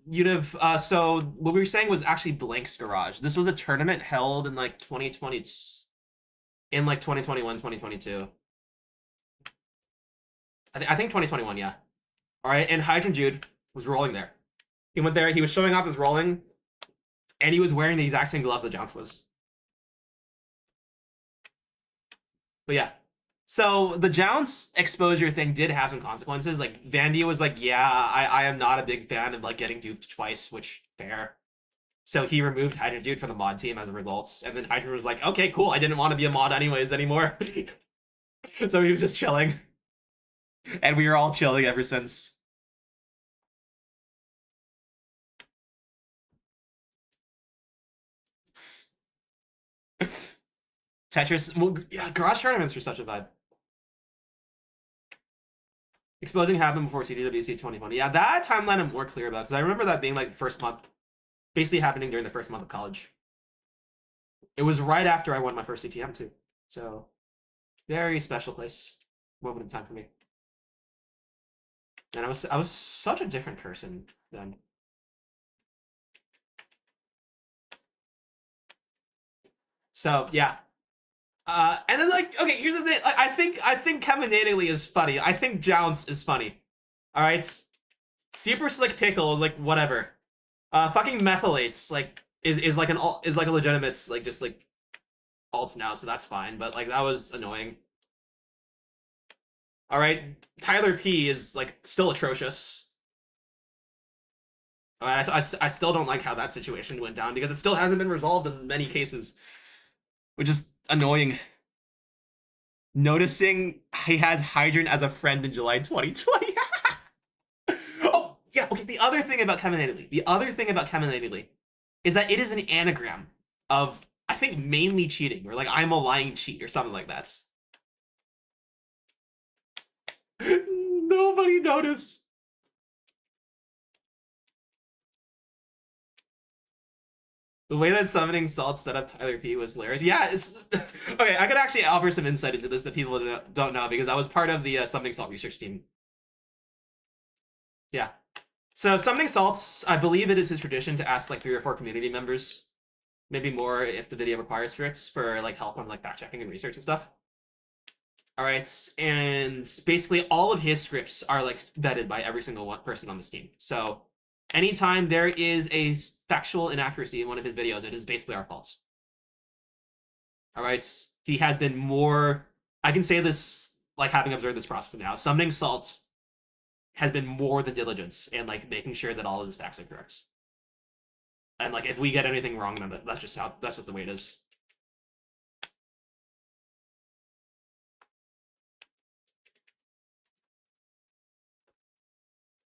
You'd have so what we were saying was actually Blank's Garage. This was a tournament held in like 2020, in like 2021, 2022. I think 2021, yeah. All right, and Hydrodude was rolling there. He went there. He was showing off his rolling, and he was wearing the exact same gloves that Jounce was. But yeah, so the Jounce exposure thing did have some consequences. Like Vandia was like, "Yeah, I am not a big fan of like getting duped twice," which fair. So he removed Hydrodude from the mod team as a result, and then Hydrodude was like, "Okay, cool. I didn't want to be a mod anyways anymore." So he was just chilling, and we were all chilling ever since. Tetris, well, yeah, garage tournaments are such a vibe. Exposing happened before CDWC 2020. Yeah, that timeline I'm more clear about because I remember that being like first month, basically happening during the first month of college. It was right after I won my first CTM too, so very special place, moment in time for me. And I was such a different person then. So yeah, and then like, okay, here's the thing. I think Chemminatingly is funny. I think Jounce is funny. All right, Super Slick Pickle is like whatever. Fucking methylates like is like is like a legitimate like just like alt now, so that's fine. But like that was annoying. All right, Tyler P is like still atrocious. I still don't like how that situation went down because it still hasn't been resolved in many cases, which is annoying. Noticing he has Hydrant as a friend in July 2020. Oh, yeah, okay, the other thing about Chemminatingly is that it is an anagram of, I think, mainly cheating, or like, I'm a lying cheat, or something like that. Nobody noticed. The way that summoning salt set up Tyler P was hilarious. Yeah, it's okay. I could actually offer some insight into this that people don't know because I was part of the summoning salt research team. Yeah. So summoning salts, I believe it is his tradition to ask like 3 or 4 community members, maybe more if the video requires for like help on like fact checking and research and stuff. All right, and basically all of his scripts are like vetted by every single one person on this team. So anytime there is a factual inaccuracy in one of his videos, it is basically our fault. All right, he has been more. I can say this like having observed this process now. Summoning salts has been more than diligence and like making sure that all of his facts are correct. And like if we get anything wrong, then that's just the way it is.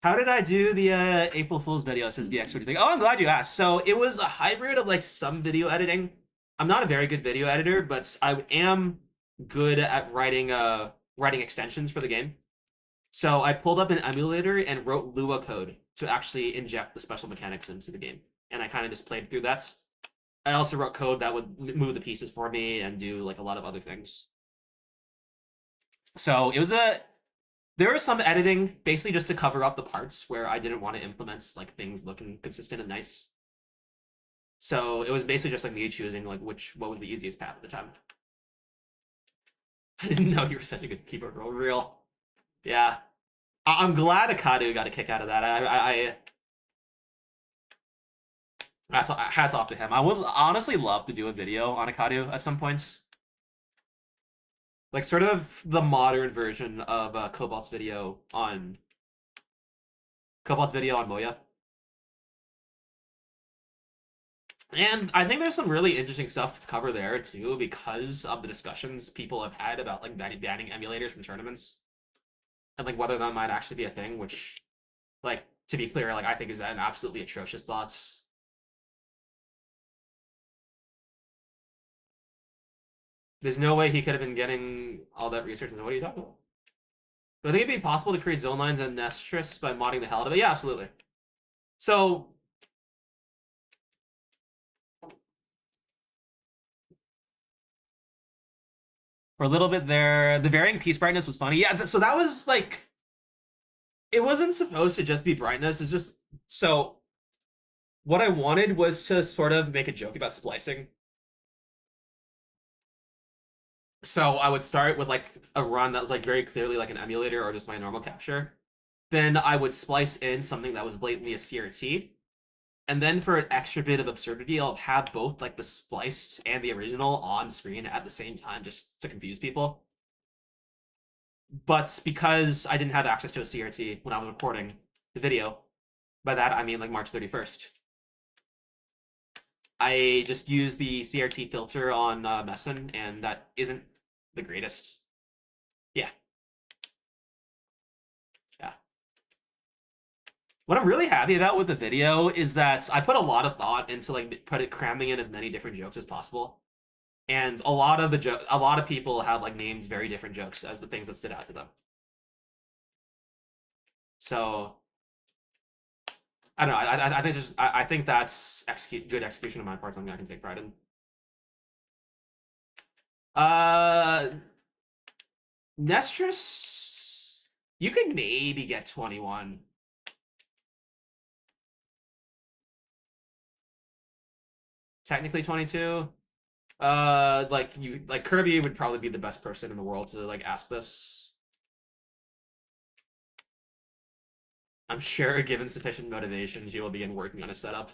How did I do the April Fool's video? Says DX. What do you think? Oh, I'm glad you asked. So it was a hybrid of like some video editing. I'm not a very good video editor, but I am good at writing extensions for the game. So I pulled up an emulator and wrote Lua code to actually inject the special mechanics into the game, and I kind of just played through that. I also wrote code that would move the pieces for me and do like a lot of other things. So it was there was some editing basically just to cover up the parts where I didn't want to implement like things looking consistent and nice. So it was basically just like me choosing like what was the easiest path at the time. I didn't know you were such a good keyboard roll. Real, yeah. I'm glad Akadu got a kick out of that. Hats off to him. I would honestly love to do a video on Akadu at some point, like sort of the modern version of Cobalt's video on Moya. And I think there's some really interesting stuff to cover there too, because of the discussions people have had about like banning emulators from tournaments, and like whether that might actually be a thing. Which, like, to be clear, like I think is an absolutely atrocious thought. There's no way he could have been getting all that research. What are you talking about? Do I think it'd be possible to create zone lines and Nestris by modding the hell out of it? Yeah, absolutely. So for a little bit there, the varying piece brightness was funny. Yeah, so that was like it wasn't supposed to just be brightness. It's just so what I wanted was to sort of make a joke about splicing. So I would start with like a run that was like very clearly like an emulator or just my normal capture. Then I would splice in something that was blatantly a CRT. And then for an extra bit of absurdity, I'll have both like the spliced and the original on screen at the same time just to confuse people. But because I didn't have access to a CRT when I was recording the video, by that I mean like March 31st, I just used the CRT filter on Messon, and that isn't the greatest. Yeah. Yeah. What I'm really happy about with the video is that I put a lot of thought into like cramming in as many different jokes as possible. And a lot of people have like named very different jokes as the things that stood out to them. So I don't know. I think I think that's good execution on my part. Something I can take pride in. Uh, Nestris, you could maybe get 21. Technically 22. Like Kirby would probably be the best person in the world to like ask this. I'm sure, given sufficient motivation, she will begin working on a setup.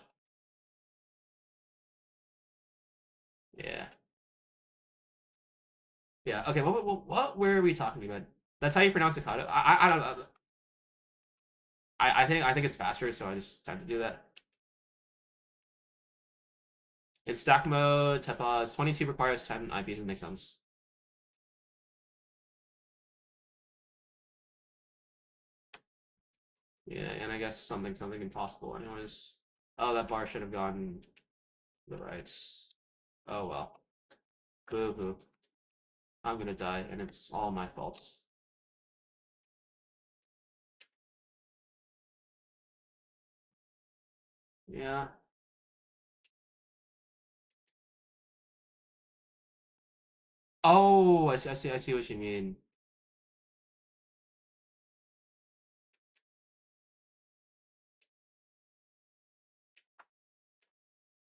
Yeah. Yeah. Okay. What? Where are we talking about? That's how you pronounce Akado. I don't know. I think it's faster, so I just tend to do that. In stack mode, Tepaz 22 requires 10 IPs. It makes sense. Yeah, and I guess something impossible. Anyways. Oh, that bar should have gone the right. Oh well. Boo hoo. I'm gonna die, and it's all my fault. Yeah. Oh, I see what you mean.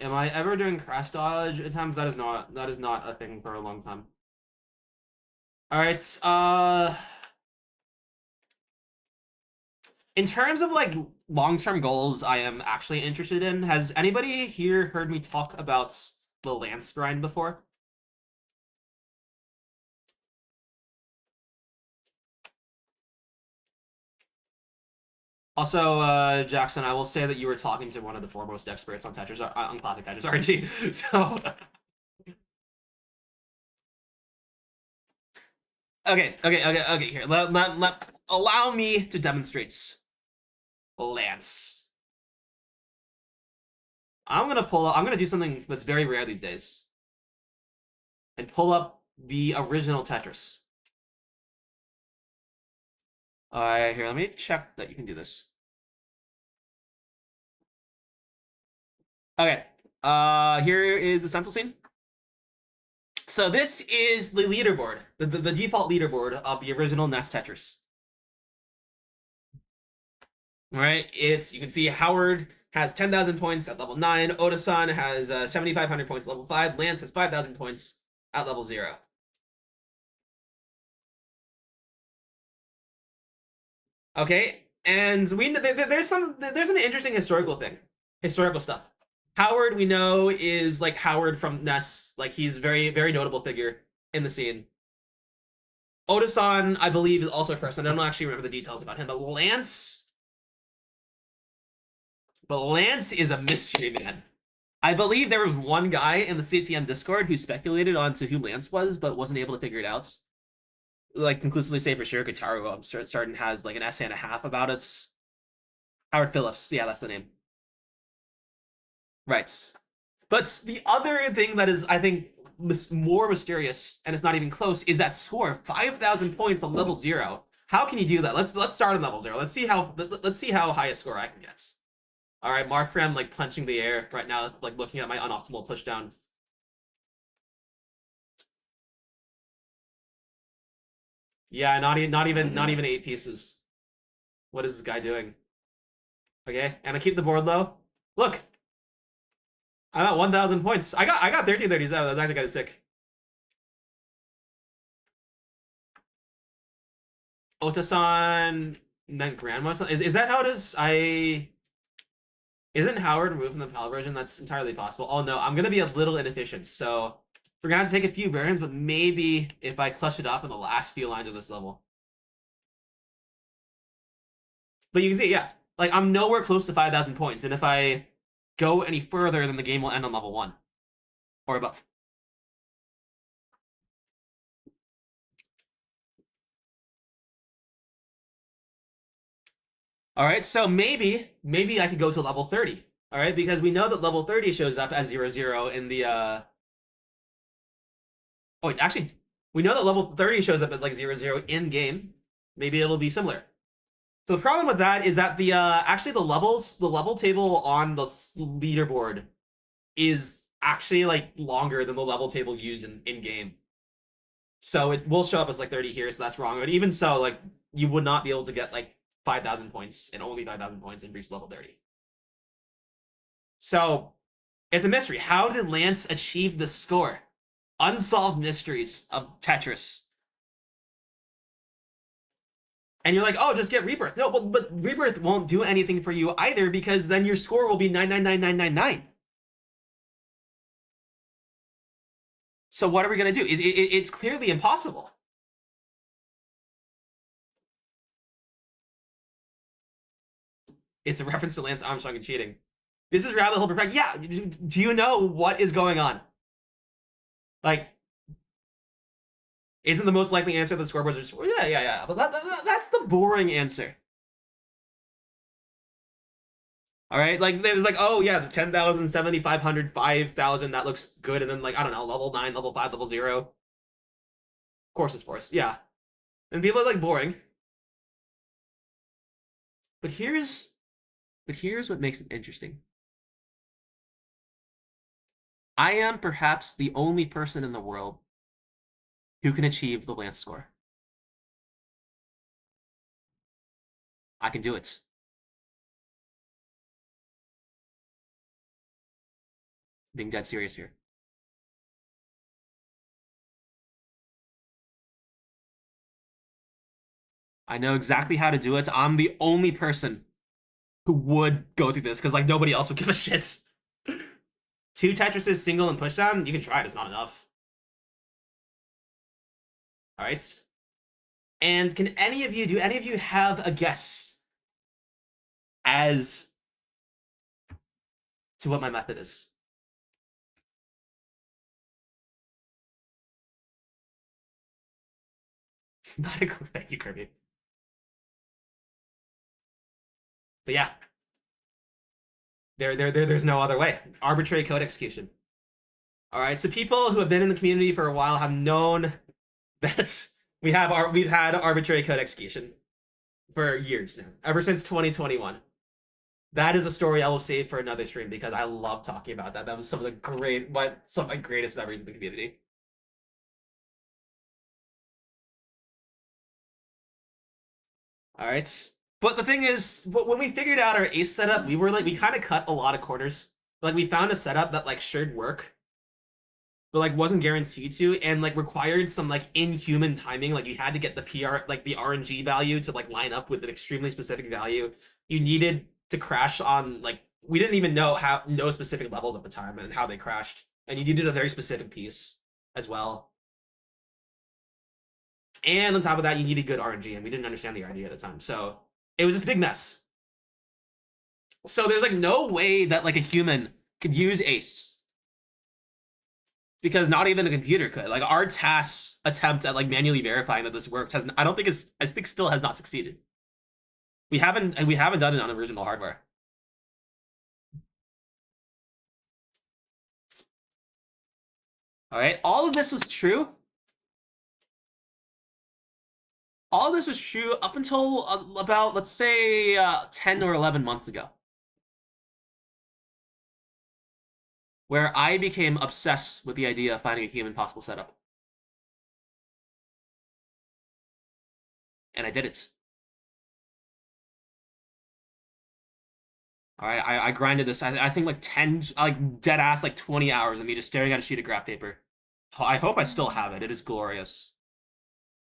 Am I ever doing crash dodge attempts? That is not a thing for a long time. All right. In terms of like long-term goals, I am actually interested in. Has anybody here heard me talk about the Lance grind before? Also, Jackson, I will say that you were talking to one of the foremost experts on Tetris, on classic Tetris RNG. So, okay. Here, allow me to demonstrate Lance. I'm gonna do something that's very rare these days, and pull up the original Tetris. All right, here, let me check that you can do this. Okay, here is the central scene. So this is the leaderboard, the default leaderboard of the original NES Tetris. All right, you can see Howard has 10,000 points at level 9. Oda-san has 7,500 points at level 5. Lance has 5,000 points at level 0. Okay, and there's some interesting historical stuff. Howard, we know, is like Howard from NES. Like, he's very notable figure in the scene. Oda-san, I believe, is also a person. I don't actually remember the details about him, but Lance is a mystery man. I believe there was one guy in the CTM Discord who speculated onto who Lance was, but wasn't able to figure it out. Like, conclusively say for sure, Guitaru, I'm certain, has like an essay and a half about it. Howard Phillips, yeah, that's the name. Right. But the other thing that is, I think, more mysterious, and it's not even close, is that score: 5,000 points on level 0. How can you do that? Let's start on level 0. Let's see how high a score I can get. All right, Marfram like punching the air right now, like looking at my unoptimal pushdown. Yeah, not even 8 pieces. What is this guy doing? Okay, and I keep the board low. Look, I'm at 1,000 points. I got 1337. That's actually kind of sick. Otasan, then Grandma. Is that how it is? Isn't Howard removed from the PAL version? That's entirely possible. Oh no, I'm gonna be a little inefficient, so we're gonna have to take a few burns, but maybe if I clutch it up in the last few lines of this level. But you can see, yeah, like I'm nowhere close to 5,000 points, and if I go any further, then the game will end on level 1 or above. All right, so maybe I could go to level 30. All right, because we know that level 30 shows up as 00 in the Oh, wait, actually, we know that level 30 shows up at like 00 in game. Maybe it'll be similar. So the problem with that is that the level table on the leaderboard is actually like longer than the level table used in game. So it will show up as like 30 here, so that's wrong. But even so, like you would not be able to get like 5,000 points and only 5,000 points and reach level 30. So it's a mystery. How did Lance achieve this score? Unsolved mysteries of Tetris. And you're like, oh, just get Rebirth. No, but Rebirth won't do anything for you either because then your score will be 9999999. So what are we gonna do? It's clearly impossible. It's a reference to Lance Armstrong and cheating. This is Rabbit Hole Perfect. Yeah, do you know what is going on? Like, isn't the most likely answer the scoreboards are just, yeah. But that's the boring answer. All right, like there's like, oh yeah, the 10,000, 7,500, 5,000, that looks good, and then like I don't know, level 9, level 5, level 0. Of course it's forced, yeah. And people are like boring. But here's what makes it interesting. I am perhaps the only person in the world Who can achieve the Lance score? I can do it. Being dead serious here. I know exactly how to do it. I'm the only person who would go through this because like nobody else would give a shit. Two Tetrises, single and pushdown. You can try it. It's not enough. All right. And do any of you have a guess as to what my method is? Not a clue. Thank you, Kirby. But yeah, there's no other way. Arbitrary code execution. All right. So people who have been in the community for a while have known that we've had arbitrary code execution for years now, ever since 2021. That is a story I will save for another stream because I love talking about that. That was some of my greatest memories of the community. All right. But the thing is, when we figured out our ace setup, we kind of cut a lot of corners. Like we found a setup that like should work, but like wasn't guaranteed to, and like required some like inhuman timing. Like you had to get the the RNG value to like line up with an extremely specific value. You needed to crash on like we didn't even know specific levels at the time and how they crashed, and you needed a very specific piece as well. And on top of that, you needed good RNG, and we didn't understand the RNG at the time, so it was this big mess. So there's like no way that like a human could use Ace because not even a computer could. Like our TAS attempt at like manually verifying that this worked I think still has not succeeded. We haven't done it on original hardware. All right, all of this was true. All of this was true up until about let's say 10 or 11 months ago, where I became obsessed with the idea of finding a human possible setup. And I did it. All right, I grinded this. I think like 10, like dead ass, like 20 hours of me just staring at a sheet of graph paper. I hope I still have it. It is glorious.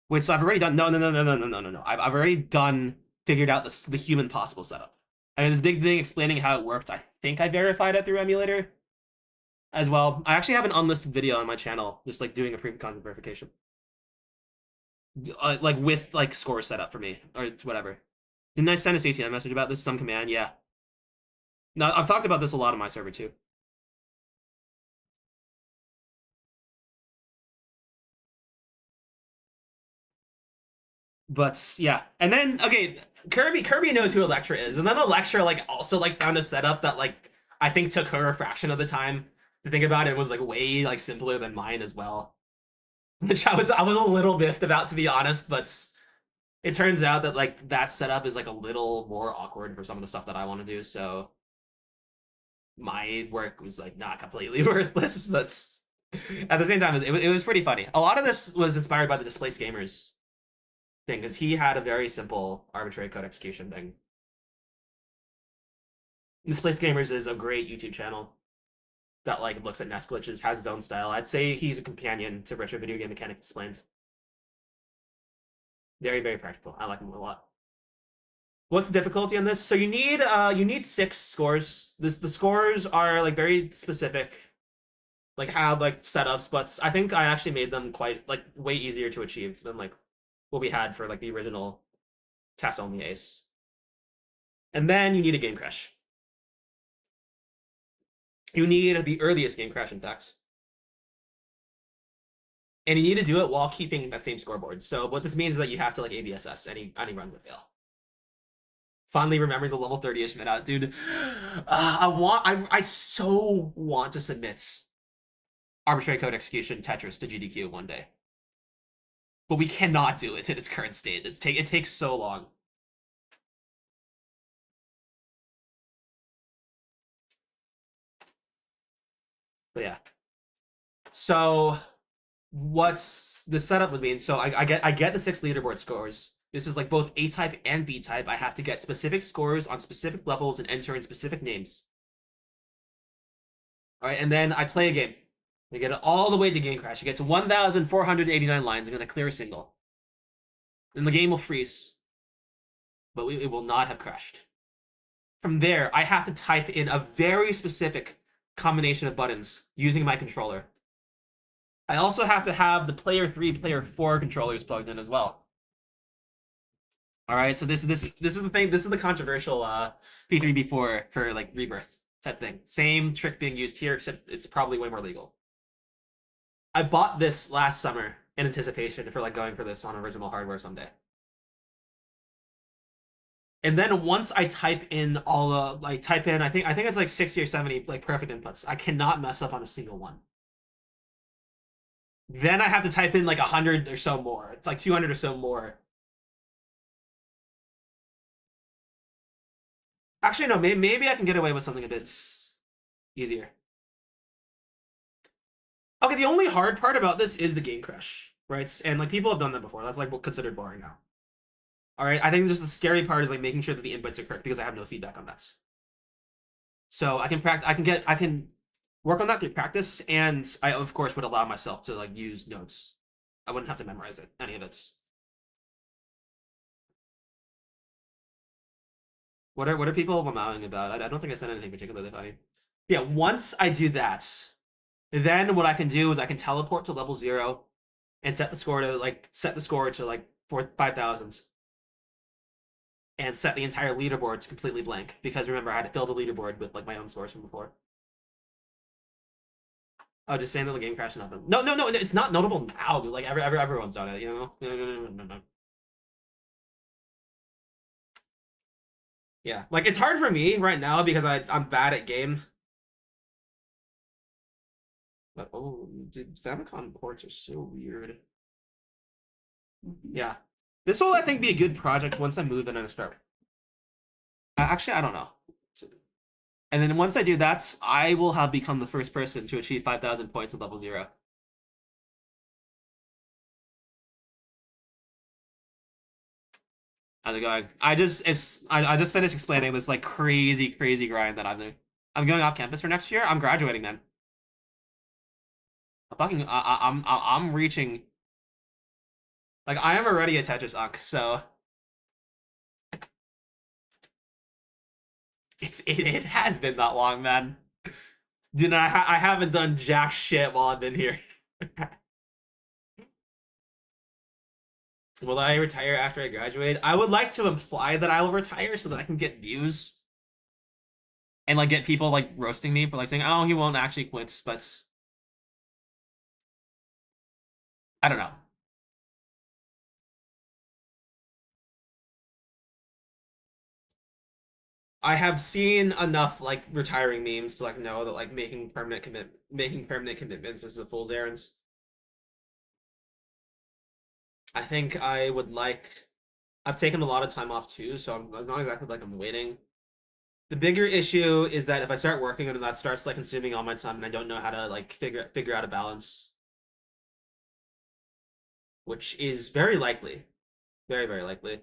Wait, so I've already done no. I've already figured out the human possible setup. I mean, this big thing explaining how it worked. I think I verified it through emulator as well. I actually have an unlisted video on my channel, just like doing a proof of concept verification, like with like score setup for me or whatever. Didn't I send a CTM message about this? Some command, yeah. No, I've talked about this a lot on my server too. But yeah, and then okay, Kirby knows who Electra is, and then Electra like also like found a setup that like I think took her a fraction of the time to think about it. Was like way like simpler than mine as well, which I was a little biffed about, to be honest. But it turns out that like that setup is like a little more awkward for some of the stuff that I want to do. So my work was like not completely worthless, but at the same time, it was pretty funny. A lot of this was inspired by the Displaced Gamers thing because he had a very simple arbitrary code execution thing. Displaced Gamers is a great YouTube channel that like looks at nest glitches, has its own style. I'd say he's a companion to Retro Video Game Mechanic Explained. Very, very practical. I like him a lot. What's the difficulty on this? So you need 6 scores. The scores are like very specific, like have like setups, but I think I actually made them quite like way easier to achieve than like what we had for like the original TAS only Ace. And then you need a game crash. You need the earliest game crash, in fact. And you need to do it while keeping that same scoreboard. So what this means is that you have to like ABSS any run would fail. Finally remembering the level 30-ish mid out, dude. I so want to submit arbitrary code execution Tetris to GDQ one day. But we cannot do it in its current state. It takes so long. But yeah. So what's the setup would mean? So I get the 6 leaderboard scores. This is like both A type and B type. I have to get specific scores on specific levels and enter in specific names. All right, and then I play a game. I get it all the way to game crash. You get to 1,489 lines. I'm gonna clear a single, and the game will freeze, but it will not have crashed. From there, I have to type in a very specific combination of buttons using my controller. I also have to have the player 3, player 4 controllers plugged in as well. All right, so this is the thing. This is the controversial P3 B4 for like rebirth type thing. Same trick being used here, except it's probably way more legal. I bought this last summer in anticipation for like going for this on original hardware someday. And then once I type in all the I think it's like 60 or 70 like perfect inputs. I cannot mess up on a single one. Then I have to type in like 100 or so more. It's like 200 or so more. Actually, no. Maybe I can get away with something a bit easier. Okay, the only hard part about this is the game crash, right? And like people have done that before. That's like considered boring now. All right, I think just the scary part is like making sure that the inputs are correct because I have no feedback on that. So I can I can work on that through practice, and I of course would allow myself to like use notes. I wouldn't have to memorize any of it. What are people mowing about? I don't think I said anything particularly funny. Yeah, once I do that, then what I can do is I can teleport to level 0 and set the score to like 5,000 and set the entire leaderboard to completely blank because remember I had to fill the leaderboard with like my own scores from before. Oh, just saying that the game crashed nothing. No, it's not notable now, dude. Like everyone's done it, you know? No. Yeah, like it's hard for me right now because I'm bad at game. But oh, dude, Famicom ports are so weird. Yeah, this will I think be a good project once I move in and start. Actually, I don't know. And then once I do that, I will have become the first person to achieve 5,000 points at level 0. How's it going? I just finished explaining this like crazy grind that I'm doing. I'm going off campus for next year. I'm graduating then. I'm reaching. Like I am already a Tetris unk, so it has been that long, man. Dude, I haven't done jack shit while I've been here. Will I retire after I graduate? I would like to imply that I will retire so that I can get views and like get people like roasting me for like saying, "Oh, he won't actually quit," but I don't know. I have seen enough like retiring memes to like know that like making permanent commitments is a fool's errands. I think I would like. I've taken a lot of time off too, so it's not exactly like I'm waiting. The bigger issue is that if I start working and that starts like consuming all my time and I don't know how to like figure out a balance, which is very likely, very likely,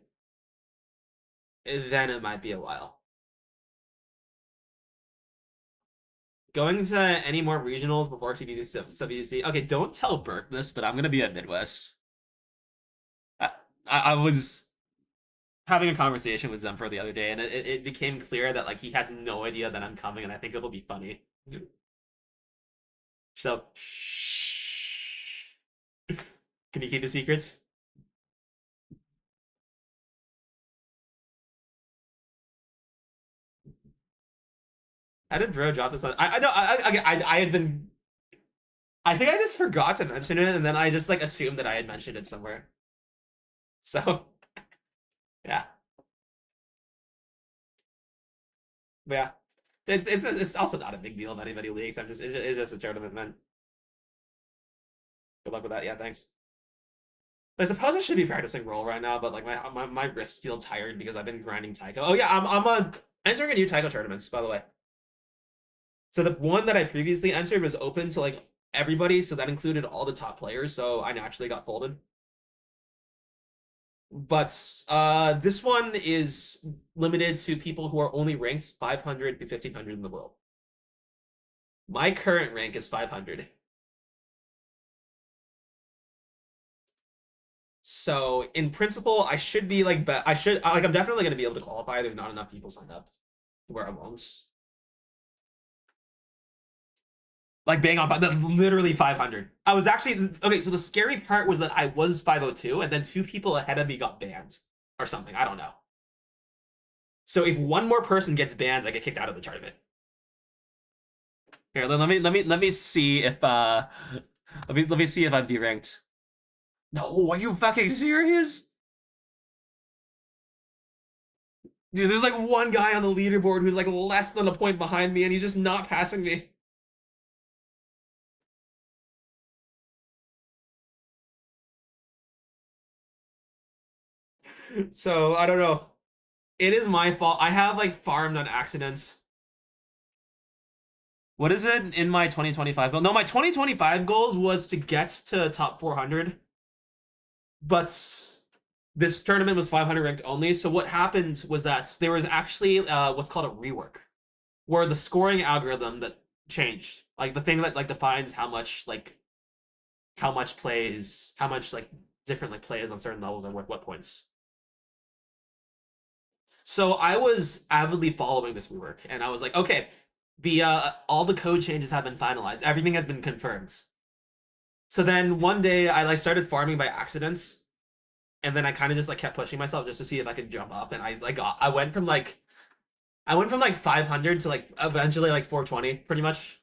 then it might be a while. Going to any more regionals before TBC? Okay, don't tell Burke this, but I'm gonna be at Midwest. I was having a conversation with Zemfer the other day, and it became clear that like he has no idea that I'm coming, and I think it'll be funny. So, shh. Can you keep the secrets? How did Bro drop this on? I know I had been. I think I just forgot to mention it, and then I just like assumed that I had mentioned it somewhere. So, yeah. But yeah, it's also not a big deal if anybody leaks. It's just a tournament, man. Good luck with that. Yeah, thanks. I suppose I should be practicing roll right now, but like my wrists feel tired because I've been grinding Taiko. Oh yeah, I'm entering a new Taiko tournaments, by the way. So the one that I previously entered was open to like everybody, so that included all the top players. So I naturally got folded. But this one is limited to people who are only ranked 500 to 1500 in the world. My current rank is 500. So in principle, I should be like, I'm definitely gonna be able to qualify. There's not enough people signed up where I won't. Like bang on, but literally 500. I was actually okay. So the scary part was that I was 502, and then two people ahead of me got banned or something. I don't know. So if one more person gets banned, I get kicked out of the tournament. Here, let me see if let me see if I'm deranked. No, are you fucking serious? Dude, there's like one guy on the leaderboard who's like less than a point behind me, and he's just not passing me. So I don't know. It is my fault. I have like farmed on accident. What is it in my 2025 goal? No, my 2025 goals was to get to top 400, but this tournament was 500 ranked only. So what happened was that there was actually what's called a rework, where the scoring algorithm that changed, like the thing that like defines how much plays, how much like different like plays on certain levels and what points. So I was avidly following this rework, and I was like, okay, the all the code changes have been finalized. Everything has been confirmed. So then one day I like started farming by accident, and then I kind of just like kept pushing myself just to see if I could jump up. And I went from like 500 to like eventually like 420 pretty much.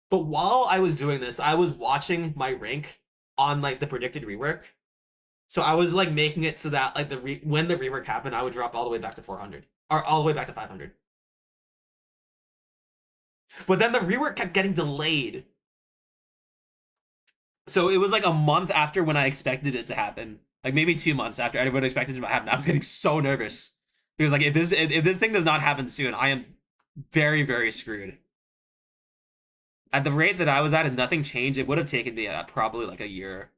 But while I was doing this, I was watching my rank on like the predicted rework. So I was like making it so that like when the rework happened, I would drop all the way back to 400 or all the way back to 500. But then the rework kept getting delayed. So it was like a month after when I expected it to happen. Like maybe 2 months after everyone expected it to happen. I was getting so nervous. Because like if this thing does not happen soon, I am very, very screwed. At the rate that I was at, if nothing changed, it would have taken me probably like a year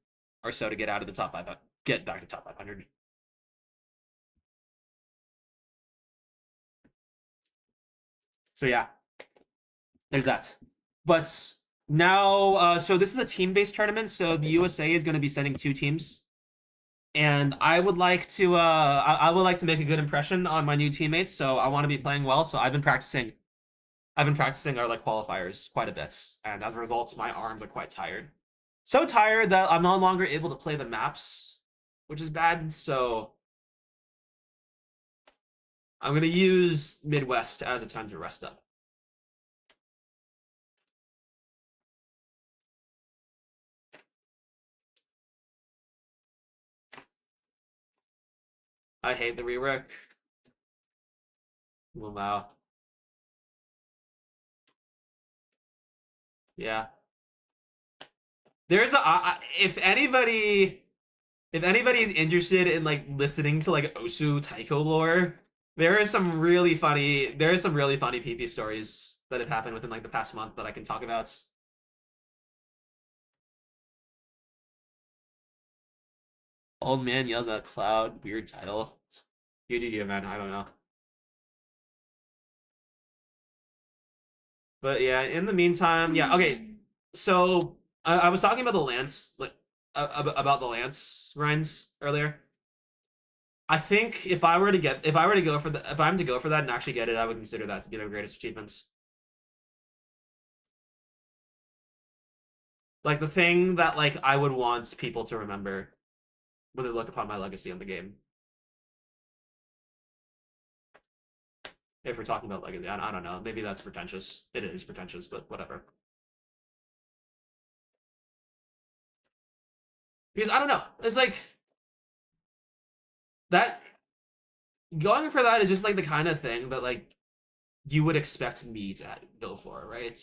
or so to get out of the top 500, get back to top 500. So yeah, there's that. But now, so this is a team-based tournament. So the USA is going to be sending 2 teams, and I would like to, I would like to make a good impression on my new teammates. So I want to be playing well. So I've been practicing. I've been practicing our like qualifiers quite a bit, and as a result, my arms are quite tired. So tired that I'm no longer able to play the maps, which is bad. So I'm gonna use Midwest as a time to rest up. I hate the rework. Wow. Yeah. There's if anybody's interested in like listening to like Osu Taiko lore, there are some really funny PP stories that have happened within like the past month that I can talk about. Old man yells at cloud, weird title. You do you, man. I don't know. But yeah, in the meantime, yeah, okay. So I was talking about the Lance, like about the Lance grinds earlier. I think if I were to go for the if I'm to go for that and actually get it, I would consider that to be the greatest achievements. Like the thing that like I would want people to remember when they look upon my legacy in the game. If we're talking about legacy, I don't know. Maybe that's pretentious. It is pretentious, but whatever. Because I don't know. It's like that going for that is just like the kind of thing that like you would expect me to go for, right?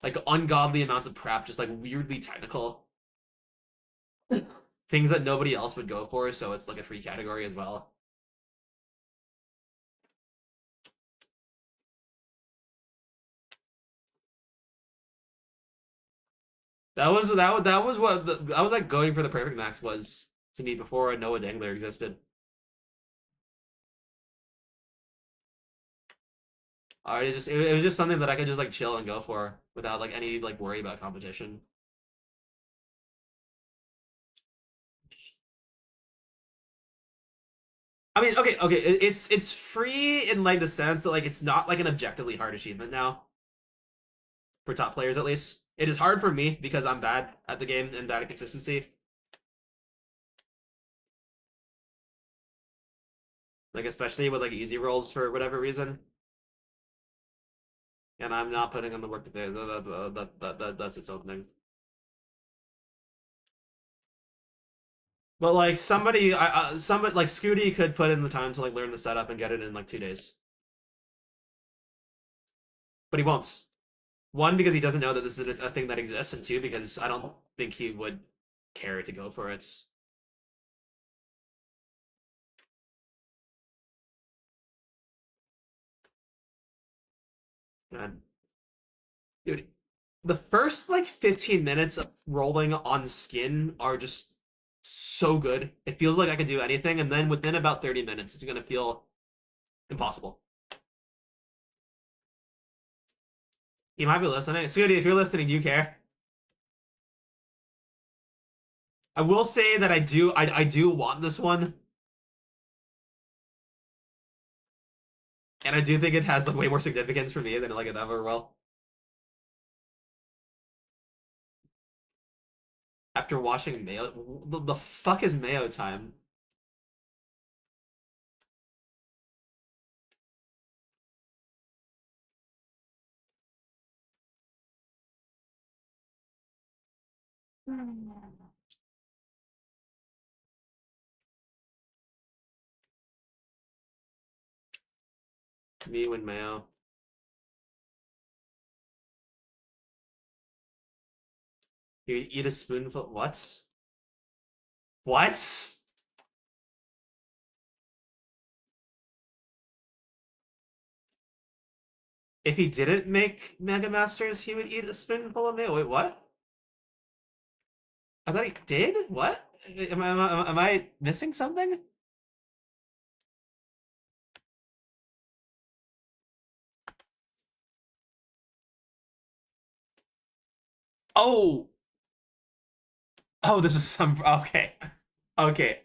Like ungodly amounts of prep, just like weirdly technical things that nobody else would go for, so it's like a free category as well. That was what that was like going for the perfect max was to me before Noah Dangler existed. It was just something that I could just like chill and go for without like any like worry about competition. I mean, okay, it's free in like the sense that like it's not like an objectively hard achievement now for top players at least. It is hard for me because I'm bad at the game and bad at consistency. Like especially with like easy rolls for whatever reason, and I'm not putting in the work to do that's its own thing. But like somebody like Scooty could put in the time to like learn the setup and get it in like 2 days, but he won't. One, because he doesn't know that this is a thing that exists, and two, because I don't think he would care to go for it. And dude, the first like 15 minutes of rolling on skin are just so good. It feels like I could do anything, and then within about 30 minutes, it's gonna feel impossible. He might be listening. Scooty, if you're listening, do you care? I will say that I do want this one, and I do think it has like way more significance for me than like it ever will. After watching Mayo, the fuck is Mayo time? Me when Mayo. You eat a spoonful. What? What? If he didn't make Mega Masters, he would eat a spoonful of Mayo. Wait, what? I thought he did? What? Am I missing something? Oh! Oh, this is some. Okay. Okay.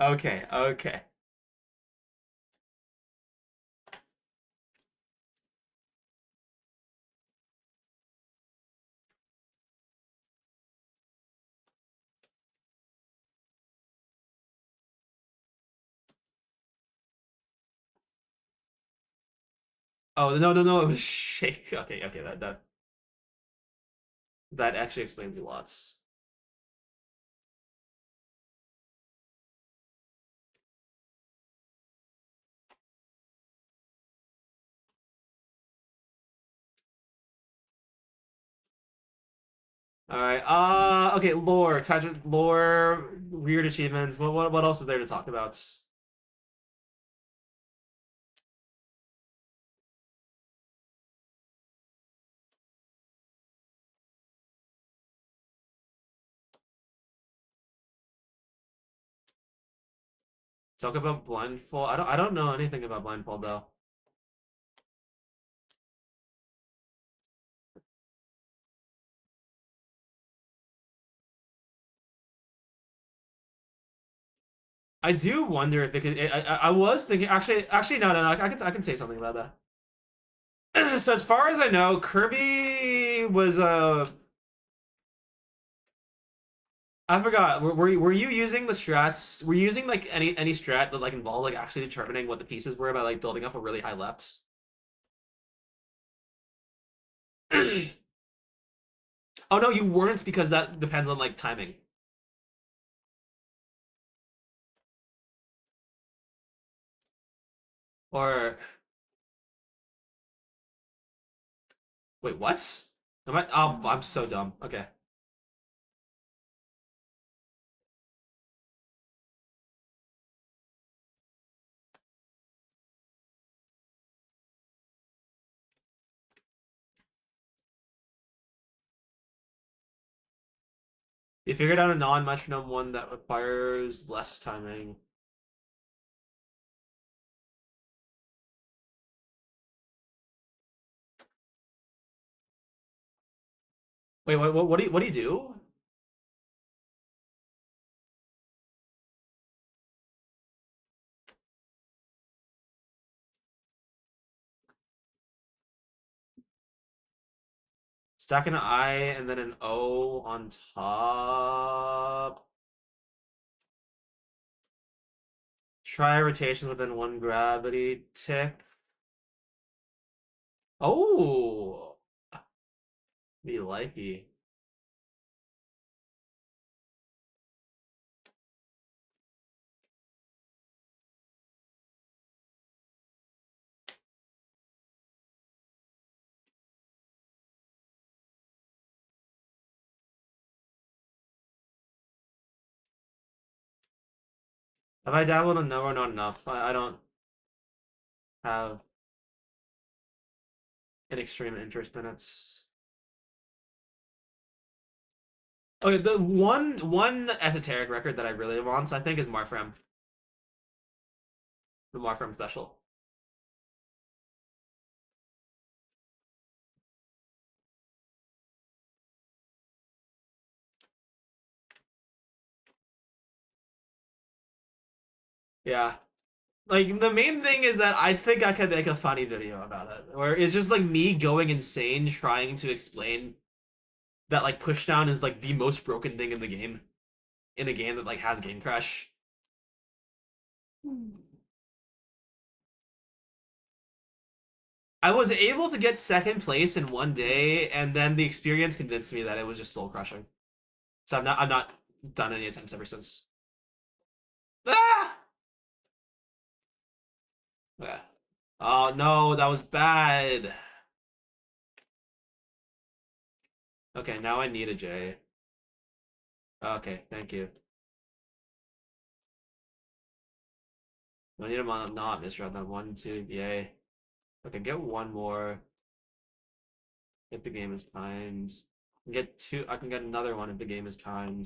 Oh, no, it was shake. Okay, that actually explains a lot. All right. Okay. Lore, weird achievements. What else is there to talk about? Talk about blindfold. I don't know anything about blindfold though. I do wonder if it could. I was thinking actually no. I can say something about that. So as far as I know, Kirby was I forgot. Were you using the strats? Were you using like any strat that like involved like actually determining what the pieces were by like building up a really high left? Oh no, you weren't because that depends on like timing. Or wait, what? Am I? Oh, I'm so dumb. Okay. You figured out a non-metronome one that requires less timing. Wait, what do you do? Stack an I and then an O on top. Try rotation within one gravity tick. Oh, be likey. Have I dabbled in no or not enough? I don't have an extreme interest in it. Okay, the one esoteric record that I really want, I think, is Marfram. The Marfram special. Yeah. Like the main thing is that I think I could make a funny video about it, where it's just like me going insane trying to explain that like pushdown is like the most broken thing in the game, in a game that like has game crash. I was able to get second place in one day, and then the experience convinced me that it was just soul crushing. So I'm not done any attempts ever since. Ah! Yeah. Oh no, that was bad. Okay, now I need a J. Okay, thank you. I need a not misdrop that one, two, yay. Okay, get one more if the game is kind. Get two. I can get another one if the game is kind.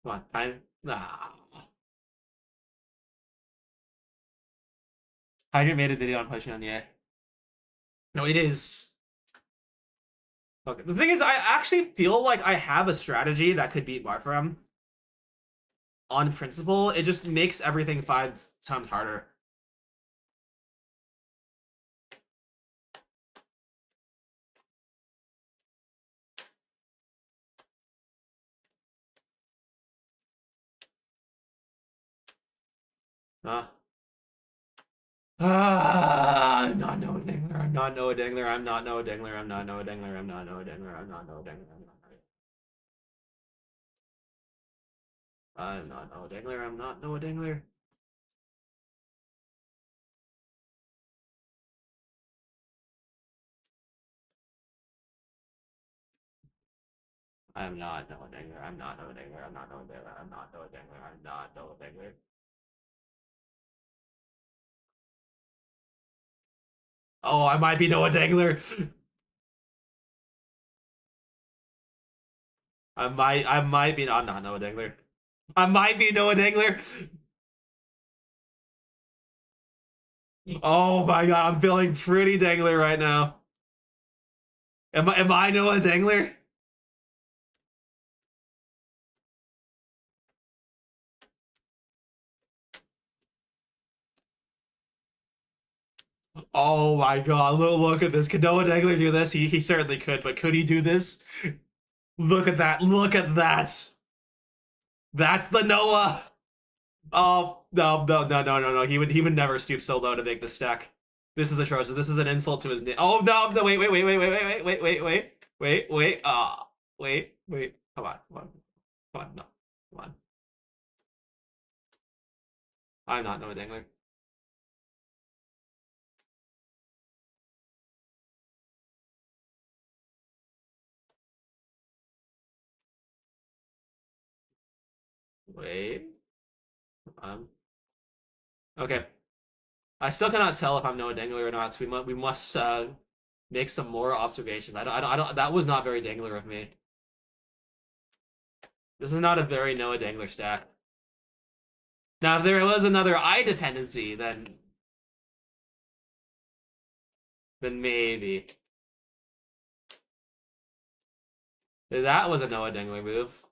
Come on, kind. Ah. Hydra made a video on pushing on yeah. No, it is. Okay. The thing is, I actually feel like I have a strategy that could beat Marfram on principle. It just makes everything 5 times harder. Huh? Ah, I'm not Noah Dingler. I'm not Noah Dingler. I'm not Noah Dingler. I'm not Noah Dingler. I'm not Noah Dingler. I'm not Noah Dingler. I'm not Noah Dingler. I'm not Noah Dingler. I'm not Noah Dingler. I'm not Noah Dingler. I'm not Noah Dingler. I'm not Noah Dingler. I'm not Noah Dingler. Oh, I might be Noah Dingler. I might be. I'm not Noah Dingler. I might be Noah Dingler. Oh my god, I'm feeling pretty Dangler right now. Am I Noah Dangler? Oh my god, look at this. Could Noah Dangler do this? He certainly could, but could he do this? Look at that. Look at that. That's the Noah. Oh no. He would never stoop so low to make this stack. This is atrocious. This is an insult to his name. Oh no, wait. Wait. Come on, no. Come on. I'm not Noah Dangler. Wait. Okay. I still cannot tell if I'm Noah Dangler or not. So we must Make some more observations. I don't. That was not very Dangler of me. This is not a very Noah Dangler stack. Now, if there was another eye dependency, then maybe. That was a Noah Dangler move.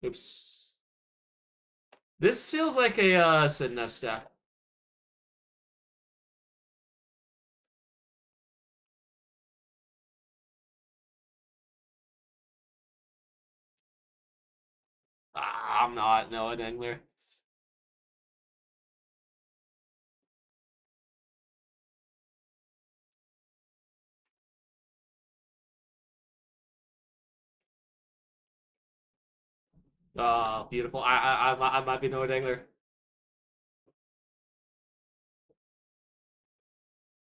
Oops. This feels like a Sidnev stack. I'm not Noah Dangler. Beautiful. I might be Noah Dangler.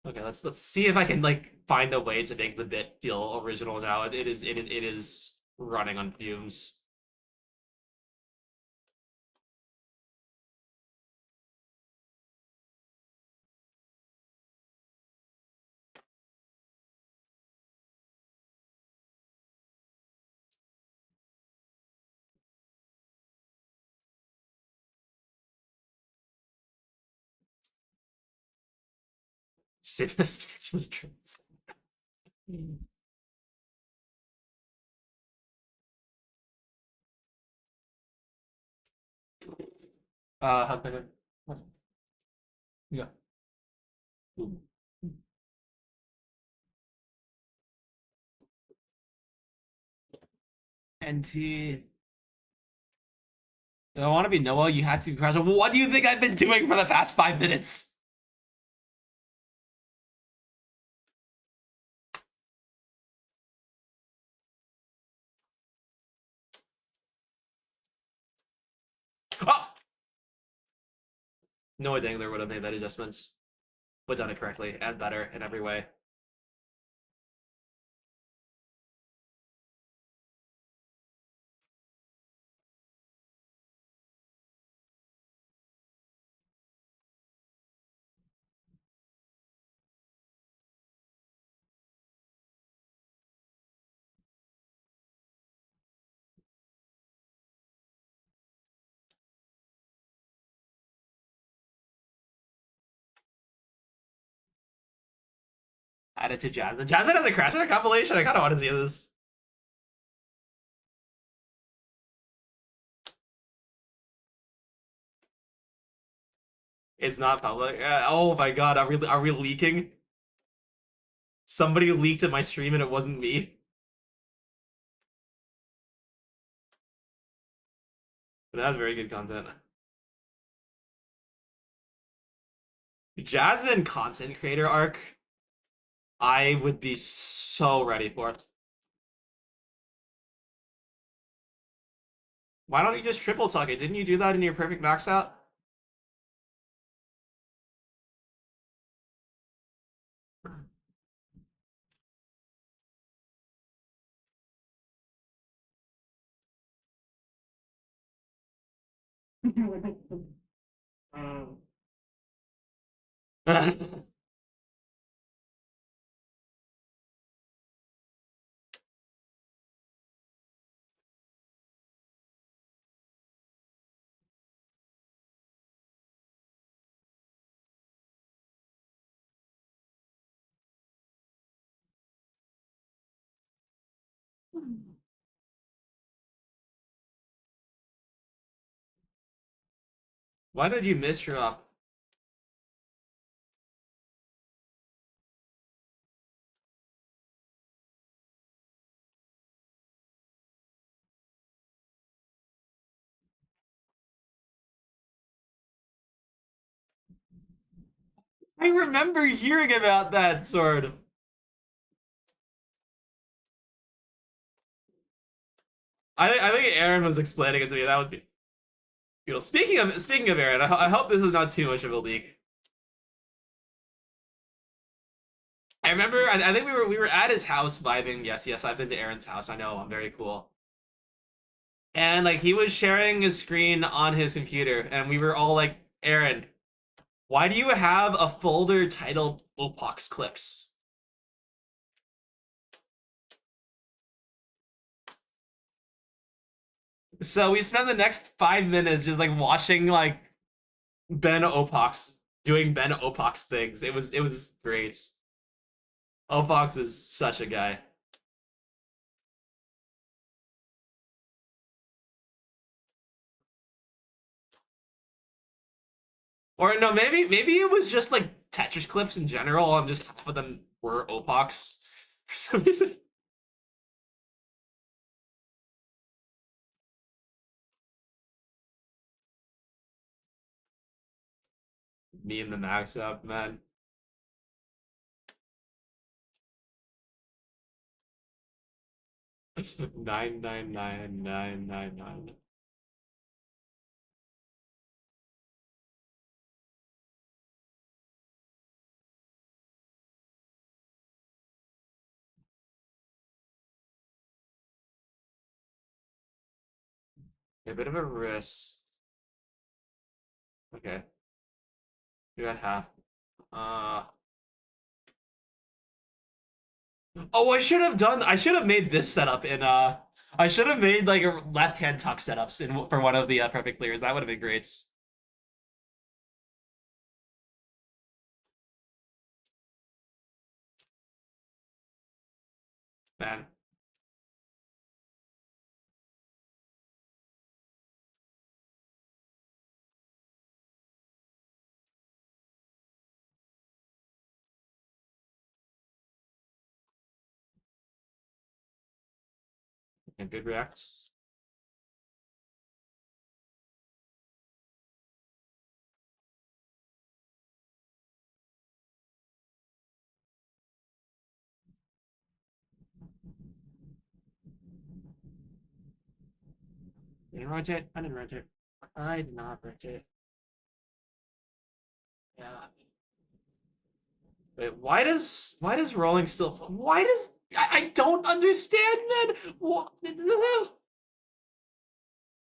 Okay, let's see if I can like find a way to make the bit feel original now. It is running on fumes. Sidnev traits. How can I? Yeah. NT. I want to be Noah. You had to be present. What do you think I've been doing for the past 5 minutes? Oh! Noah Dangler would have made that adjustments, but done it correctly and better in every way. Add it to Jasmine. Jasmine has a crash on compilation. I kind of want to see this. It's not public. Oh my god, are we leaking? Somebody leaked in my stream and it wasn't me. But that's very good content. Jasmine content creator arc, I would be so ready for it. Why don't you just triple tuck it? Didn't you do that in your perfect max out? Um, Why did you miss your up? I remember hearing about that sword. I think Aaron was explaining it to me. That was beautiful. Speaking of Aaron, I hope this is not too much of a leak. I remember I think we were at his house vibing. Yes, I've been to Aaron's house. I know, I'm very cool. And like he was sharing his screen on his computer, and we were all like Aaron, why do you have a folder titled Opox Clips? So we spent the next 5 minutes just like watching like Ben Opox doing Ben Opox things. It was great. Opox is such a guy. Or no, maybe it was just like Tetris clips in general, and just half of them were Opox for some reason. Me and the max up, man. Nine nine nine nine nine nine. A bit of a risk. Okay, we got half. Uh oh, I should have made this setup in I should have made like a left hand tuck setups in for one of the perfect clears. That would have been great. Man. And good reacts. Didn't rotate. I didn't rotate. I did not rotate. Yeah. Wait, why does rolling still why does I don't understand, man. What,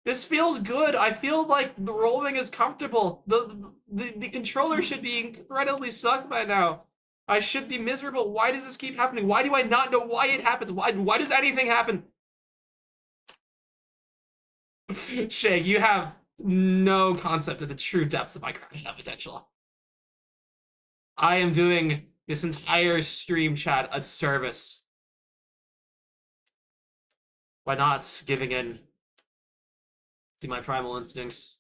this feels good. I feel like the rolling is comfortable. The controller should be incredibly sucked by now. I should be miserable. Why does this keep happening? Why do I not know why it happens? Why does anything happen? Shake, you have no concept of the true depths of my crash out potential. I am doing this entire stream chat a service by not giving in to my primal instincts.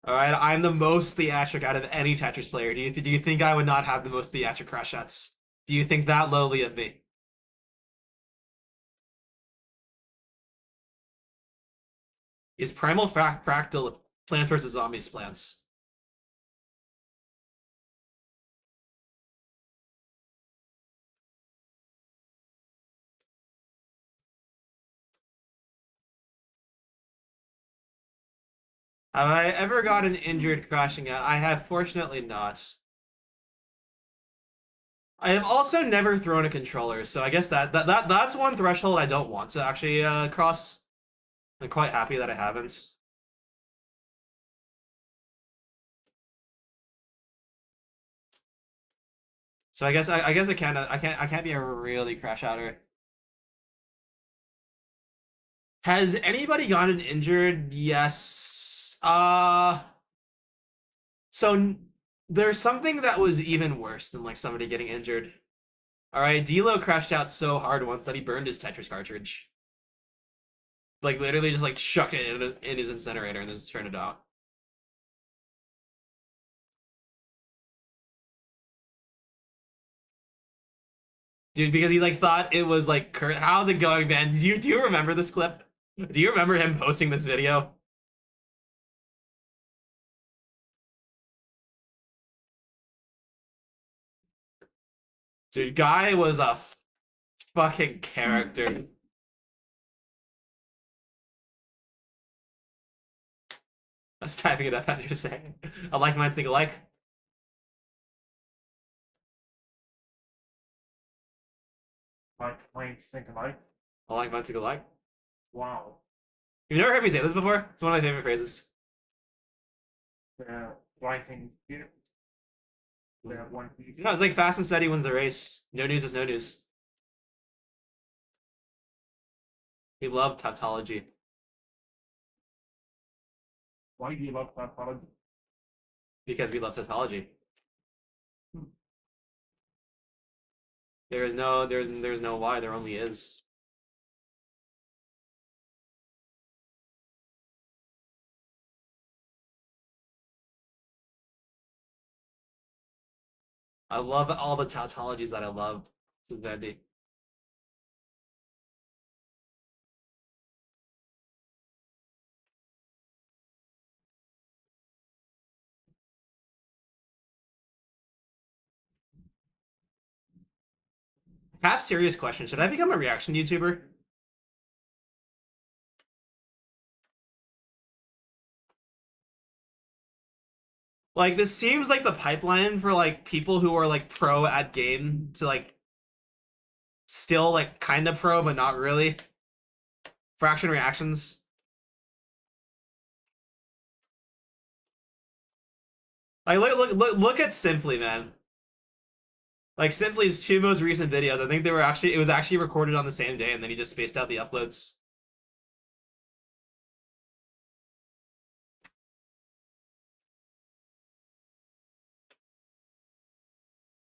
All right, I'm the most theatric out of any Tetris player. Do you think I would not have the most theatric crash shots? Do you think that lowly of me? Is Primal Fractal Plants vs Zombies plants? Have I ever gotten injured crashing out? I have fortunately not. I have also never thrown a controller, so I guess that's one threshold I don't want to actually cross. I'm quite happy that I haven't. So I guess I can't be a really crash outer. Has anybody gotten injured? Yes. So there's something that was even worse than like somebody getting injured. All right, D'Lo crashed out so hard once that he burned his Tetris cartridge. Like literally just like shucked it in his incinerator and then just turned it out. Dude, because he like thought it was like, how's it going, man? Do you remember this clip? Do you remember him posting this video? Dude, guy was a fucking character. I was typing it up as you're saying. I like minds think alike. Like, planes think alike. I like minds think alike. Wow. You've never heard me say this before? It's one of my favorite phrases. The writing here. The one piece. No, it's like fast and steady wins the race. No news is no news. We love tautology. Why do you love that product? Because we love tautology. Hmm. There's no why, there only is. I love all the tautologies that I love. This is Vandy. I have serious questions. Should I become a reaction YouTuber? Like, this seems like the pipeline for like people who are like pro at game to like still like kind of pro but not really. Fraction reactions. Like look at Simply, man. Like Simply's two most recent videos, I think it was actually recorded on the same day, and then he just spaced out the uploads.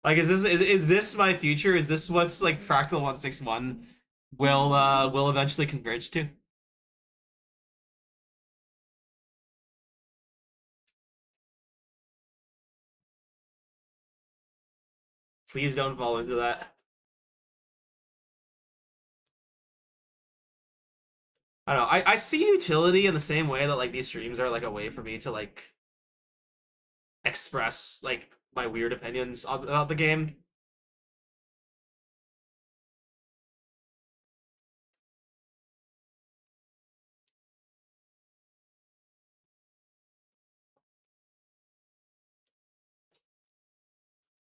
Like, is this my future? Is this what's like Fractal 161 will eventually converge to? Please don't fall into that. I don't know. I see utility in the same way that like these streams are like a way for me to like express like my weird opinions about the game.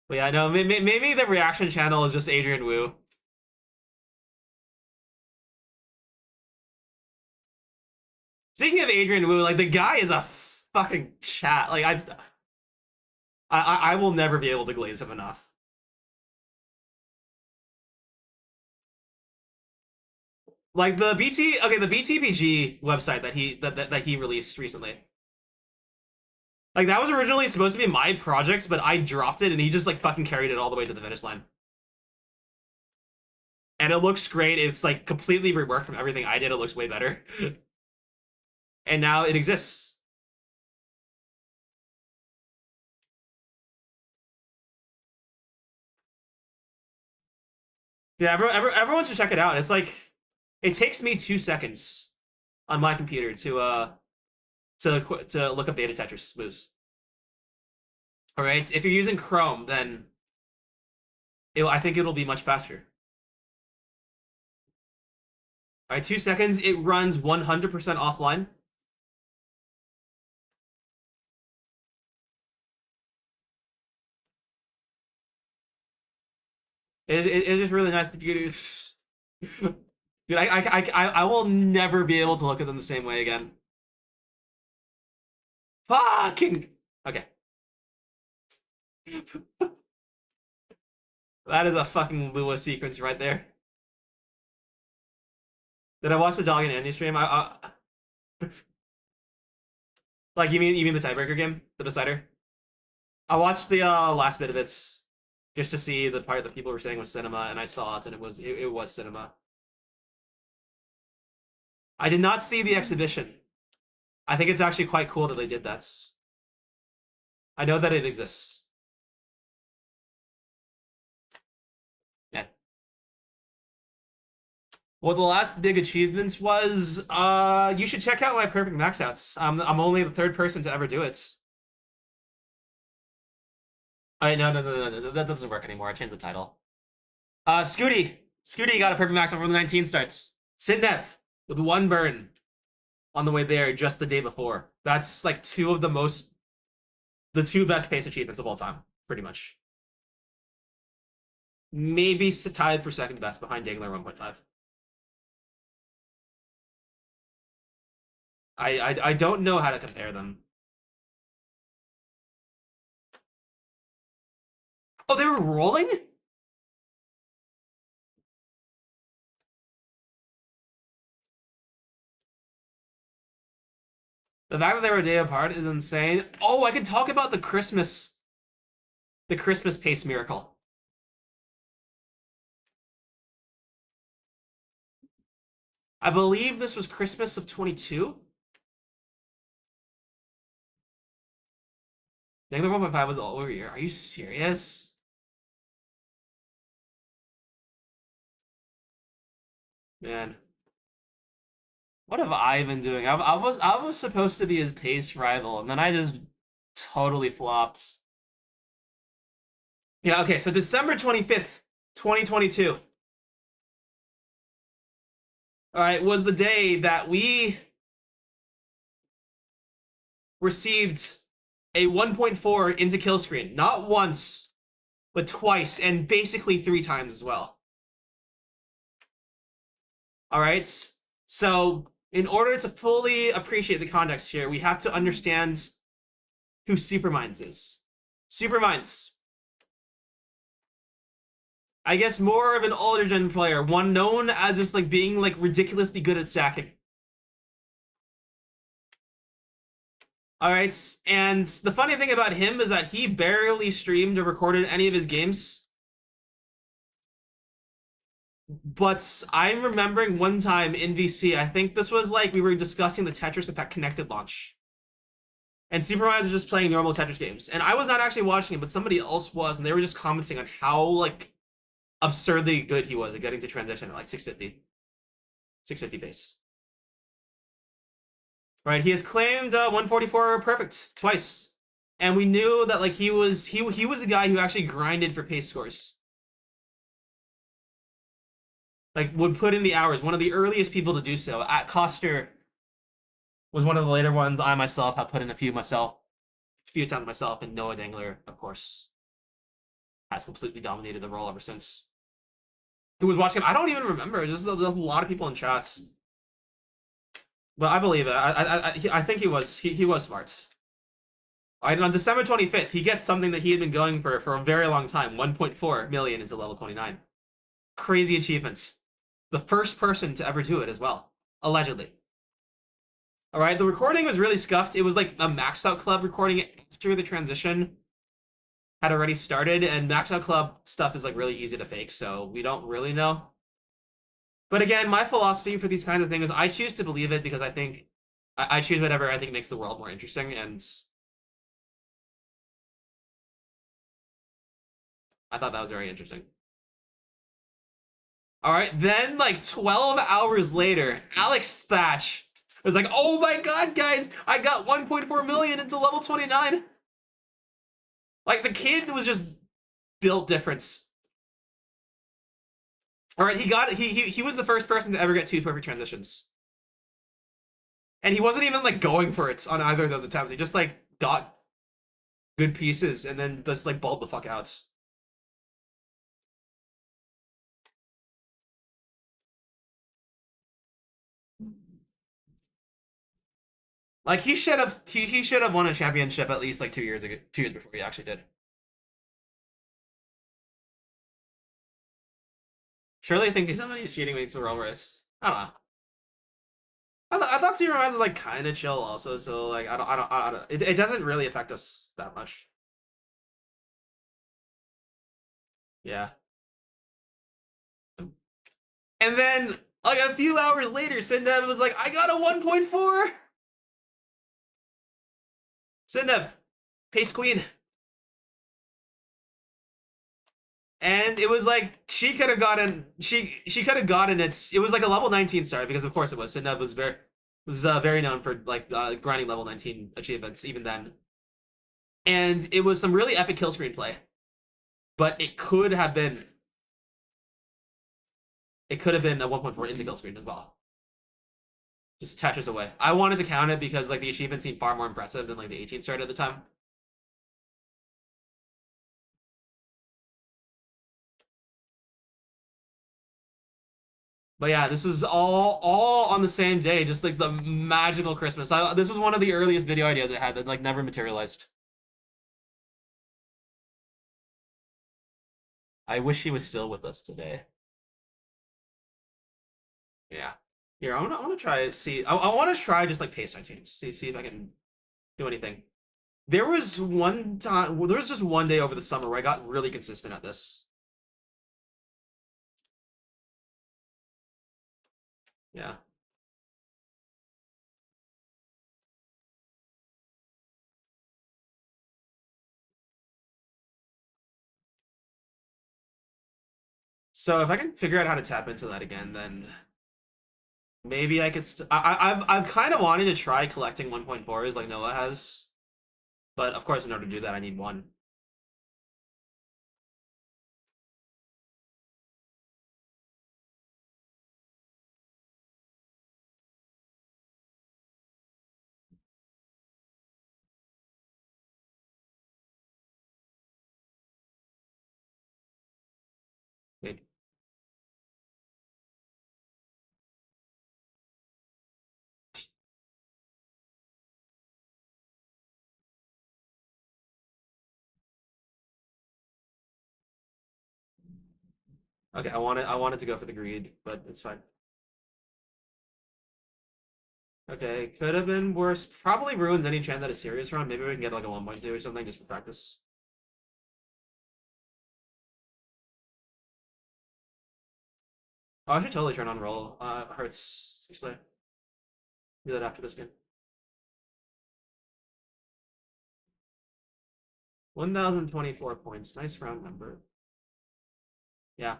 But yeah, no, maybe the reaction channel is just Adrian Wu. Speaking of Adrian Wu, like the guy is a fucking chat. Like I will never be able to glaze him enough. Like the BTPG website that he released recently. Like that was originally supposed to be my project, but I dropped it and he just like fucking carried it all the way to the finish line. And it looks great. It's like completely reworked from everything I did. It looks way better. And now it exists. Yeah, everyone should check it out. It's like it takes me 2 seconds on my computer to look up data Tetris moves. All right, if you're using Chrome, then I think it'll be much faster. All right, 2 seconds. It runs 100% offline. It is really nice to use. Dude, I will never be able to look at them the same way again. Fucking okay. That is a fucking Lua sequence right there. Did I watch the Dog and Andy stream? Like you mean the tiebreaker game, the decider? I watched the last bit of it just to see the part that people were saying was cinema, and I saw it, and it was cinema. I did not see the exhibition. I think it's actually quite cool that they did that. I know that it exists. Yeah. Well, the last big achievements was you should check out my perfect max outs. I'm only the third person to ever do it. No, that doesn't work anymore. I changed the title. Scooty got a perfect max out when the 19 starts. Sidnev with one burn on the way there just the day before. That's like the two best pace achievements of all time, pretty much. Maybe tied for second best behind Dangler 1.5. I don't know how to compare them. Oh, they were rolling? The fact that they were a day apart is insane. Oh, I could talk about the Christmas pace miracle. I believe this was Christmas of 22. Negative 1.5 was all over here. Are you serious? Man. What have I been doing? I was supposed to be his pace rival, and then I just totally flopped. Yeah, okay, so December 25th, 2022. Alright, was the day that we received a 1.4 into kill screen. Not once, but twice, and basically 3 times as well. Alright? So, in order to fully appreciate the context here, we have to understand who Supermines is. Supermines. I guess more of an older gen player, one known as just like being like ridiculously good at stacking. Alright, and the funny thing about him is that he barely streamed or recorded any of his games. But I'm remembering one time in VC, I think this was like we were discussing the Tetris Effect Connected launch. And Supermines was just playing normal Tetris games. And I was not actually watching it, but somebody else was, and they were just commenting on how like absurdly good he was at getting to transition at like 650 pace. Right, he has claimed 144 perfect twice, and we knew that like he was the guy who actually grinded for pace scores. Like would put in the hours. One of the earliest people to do so. At Coster was one of the later ones. I myself have put in a few times myself, and Noah Dangler, of course, has completely dominated the role ever since. Who was watching him? I don't even remember. There's a lot of people in chats. But I believe it. I think he was smart. Right, on December 25th, he gets something that he had been going for a very long time, 1.4 million into level 29. Crazy achievements. The first person to ever do it as well, allegedly. All right, the recording was really scuffed. It was like a Max Out Club recording after the transition had already started, and Max Out Club stuff is like really easy to fake, so we don't really know. But again, my philosophy for these kinds of things is I choose to believe it because I think I choose whatever I think makes the world more interesting, and I thought that was very interesting. All right, then like 12 hours later, Alex Thatch was like, "Oh my god, guys, I got 1.4 million into level 29." Like the kid was just built different. All right, he was the first person to ever get 2 perfect transitions. And he wasn't even like going for it on either of those attempts. He just like got good pieces and then just like balled the fuck out. Like he should have won a championship at least like 2 years ago, 2 years before he actually did. Surely I think somebody's cheating when it's a real race. I don't know. I thought Supermines was like kind of chill also, so like I don't it doesn't really affect us that much. Yeah. And then like a few hours later, Sindev was like, I got a 1.4. Sindev, pace queen. And it was like she could have gotten it was like a level 19 start because of course it was. Sindev was very known for like grinding level 19 achievements even then. And it was some really epic kill screen play. But it could have been a 1.4 into kill screen as well. Just Tetris away. I wanted to count it because like the achievement seemed far more impressive than like the 18 start at the time. But yeah, this was all on the same day, just like the magical Christmas. This was one of the earliest video ideas I had that like never materialized. I wish he was still with us today. Yeah. Here, I want to try see. I want to try just like pace my teams. See if I can do anything. There was one time. Well, there was just one day over the summer where I got really consistent at this. Yeah. So if I can figure out how to tap into that again, then maybe I could. I've kind of wanted to try collecting 1.4s like Noah has, but of course, in order to do that, I need one. Maybe. Okay, I wanted to go for the greed, but it's fine. Okay, could have been worse. Probably ruins any chance at a serious run. Maybe we can get like a 1.2 or something just for practice. Oh, I should totally turn on roll. Hurts. Explain. Do that after this game. 1,024 points. Nice round number. Yeah.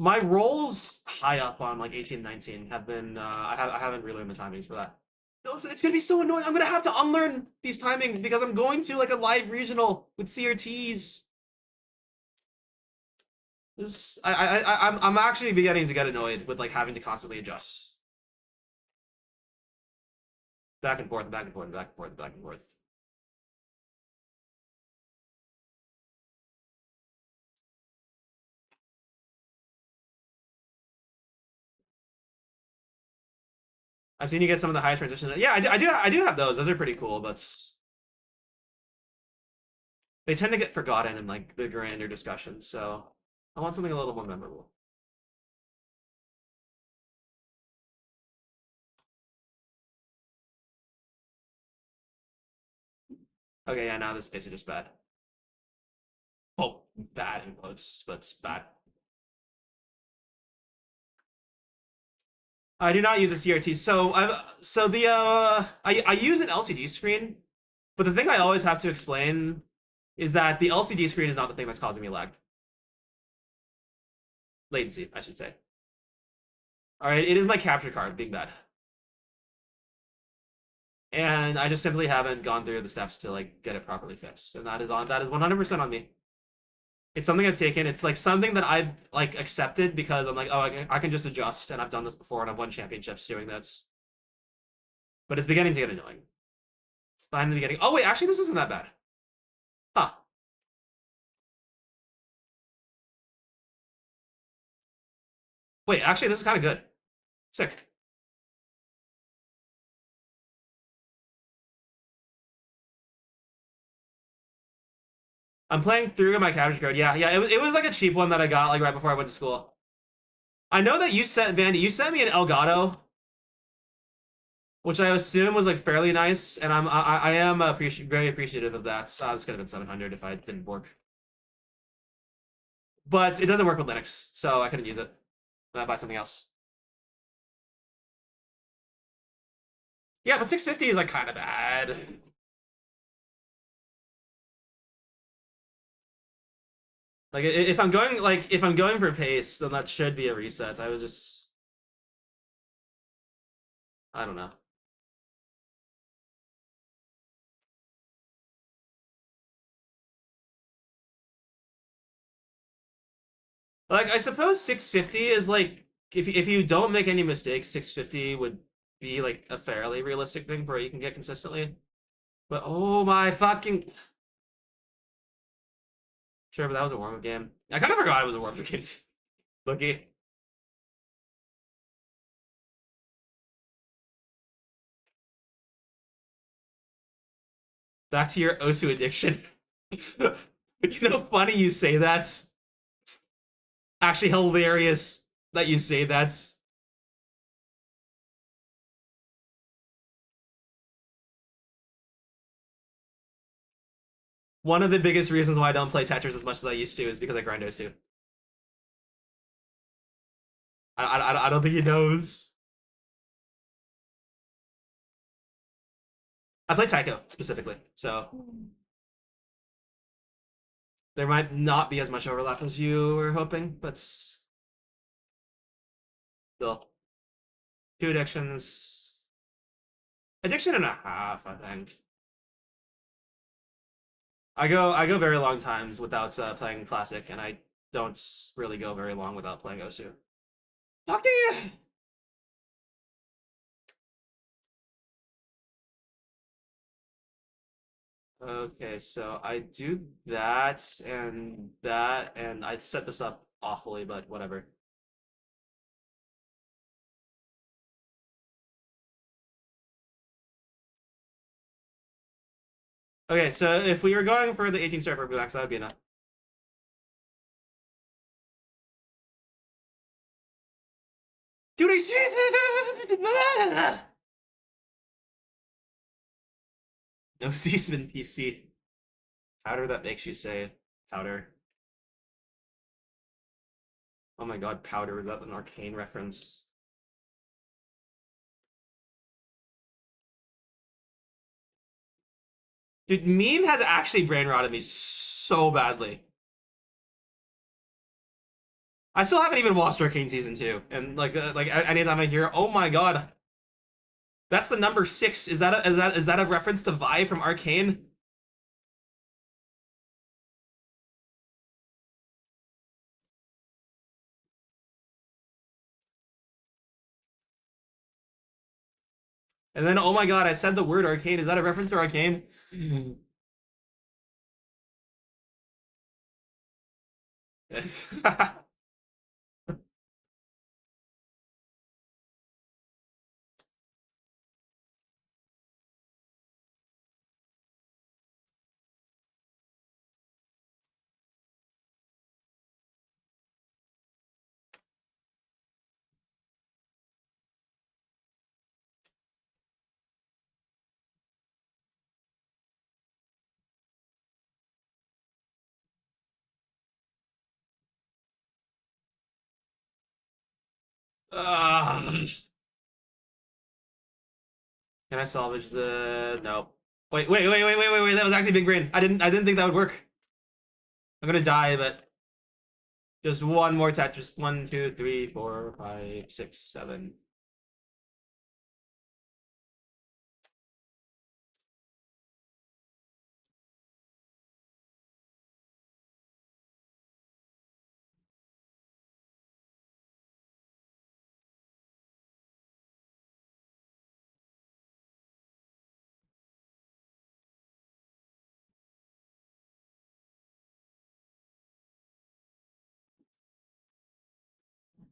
My rolls high up on like 18, 19 have been I haven't really learned the timings for that. No, it's gonna be so annoying. I'm gonna have to unlearn these timings because I'm going to like a live regional with CRTs. This I'm actually beginning to get annoyed with like having to constantly adjust. Back and forth, back and forth, back and forth, back and forth. I've seen you get some of the high transitions. Yeah, I do have those. Those are pretty cool, but they tend to get forgotten in like the grander discussions. So I want something a little more memorable. Okay, yeah, now this is basically just bad. Oh, bad in quotes, but it's bad. I do not use a CRT. I use an LCD screen, but the thing I always have to explain is that the LCD screen is not the thing that's causing me lag. Latency, I should say. All right, it is my capture card being bad. And I just simply haven't gone through the steps to like get it properly fixed. And that is 100% on me. It's something I've taken. It's like something that I've like accepted because I'm like, oh, I can just adjust, and I've done this before, and I've won championships doing this. But it's beginning to get annoying. It's finally getting. Oh wait, actually, this isn't that bad. Huh. Wait, actually, this is kind of good. Sick. I'm playing through my capture card. Yeah, yeah. It was like a cheap one that I got like right before I went to school. I know that you sent Vandy. You sent me an Elgato, which I assume was like fairly nice, and I am very appreciative of that. This could have been 700 if I didn't work, but it doesn't work with Linux, so I couldn't use it. I buy something else. Yeah, but 650 is like kind of bad. Like if I'm going for pace, then that should be a reset. I was just I don't know. Like I suppose 650 is like if you don't make any mistakes, 650 would be like a fairly realistic thing for you can get consistently. But oh my fucking sure, but that was a warm-up game. I kind of forgot it was a warm-up game. Lucky. Back to your Osu addiction. You know, funny you say that. Actually, hilarious that you say that. One of the biggest reasons why I don't play Tetris as much as I used to is because I grind Osu. I don't think he knows. I play Taiko specifically, so there might not be as much overlap as you were hoping, but still, two addictions, addiction and a half, I think. I go very long times without playing classic, and I don't really go very long without playing Osu. Okay. Okay, so I do that, and I set this up awfully, but whatever. Okay, so if we were going for the 18 star purple max, that would be enough. Dude, I seriously. No Seasman PC. Powder that makes you say powder. Oh my god, powder, is that an arcane reference? Dude, meme has actually brain rotted me so badly. I still haven't even watched Arcane season 2, and like anytime I hear, oh my god, that's the number 6. Is that a reference to Vi from Arcane? And then, oh my god, I said the word Arcane. Is that a reference to Arcane? Yes. Ugh. Can I salvage the? No. Wait. That was actually big brain. I didn't think that would work. I'm gonna die, but just one more Tetris. 1, 2, 3, 4, 5, 6, 7.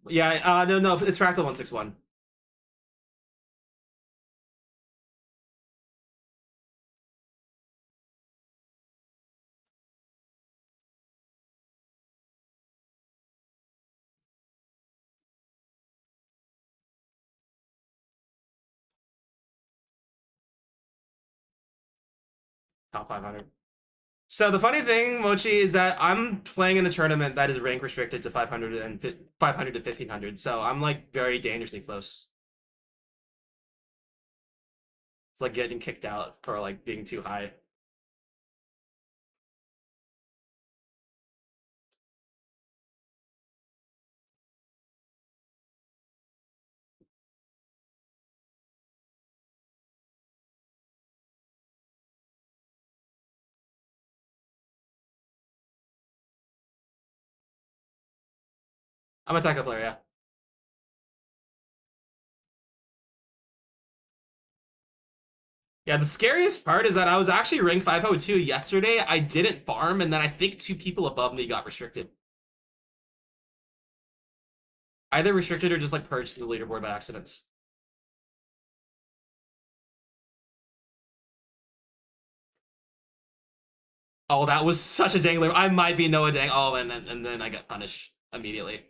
Yeah, no, it's Fractal 161. Top 500. So the funny thing, Mochi, is that I'm playing in a tournament that is rank restricted to 500 and 500 to 1500. So I'm like very dangerously close. It's like getting kicked out for like being too high. I'm a Taiko player, yeah. Yeah, the scariest part is that I was actually rank 502 yesterday. I didn't farm, and then I think 2 people above me got restricted. Either restricted or just like purged the leaderboard by accident. Oh, that was such a dangler. I might be Noah Dang. Oh, and then I got punished immediately.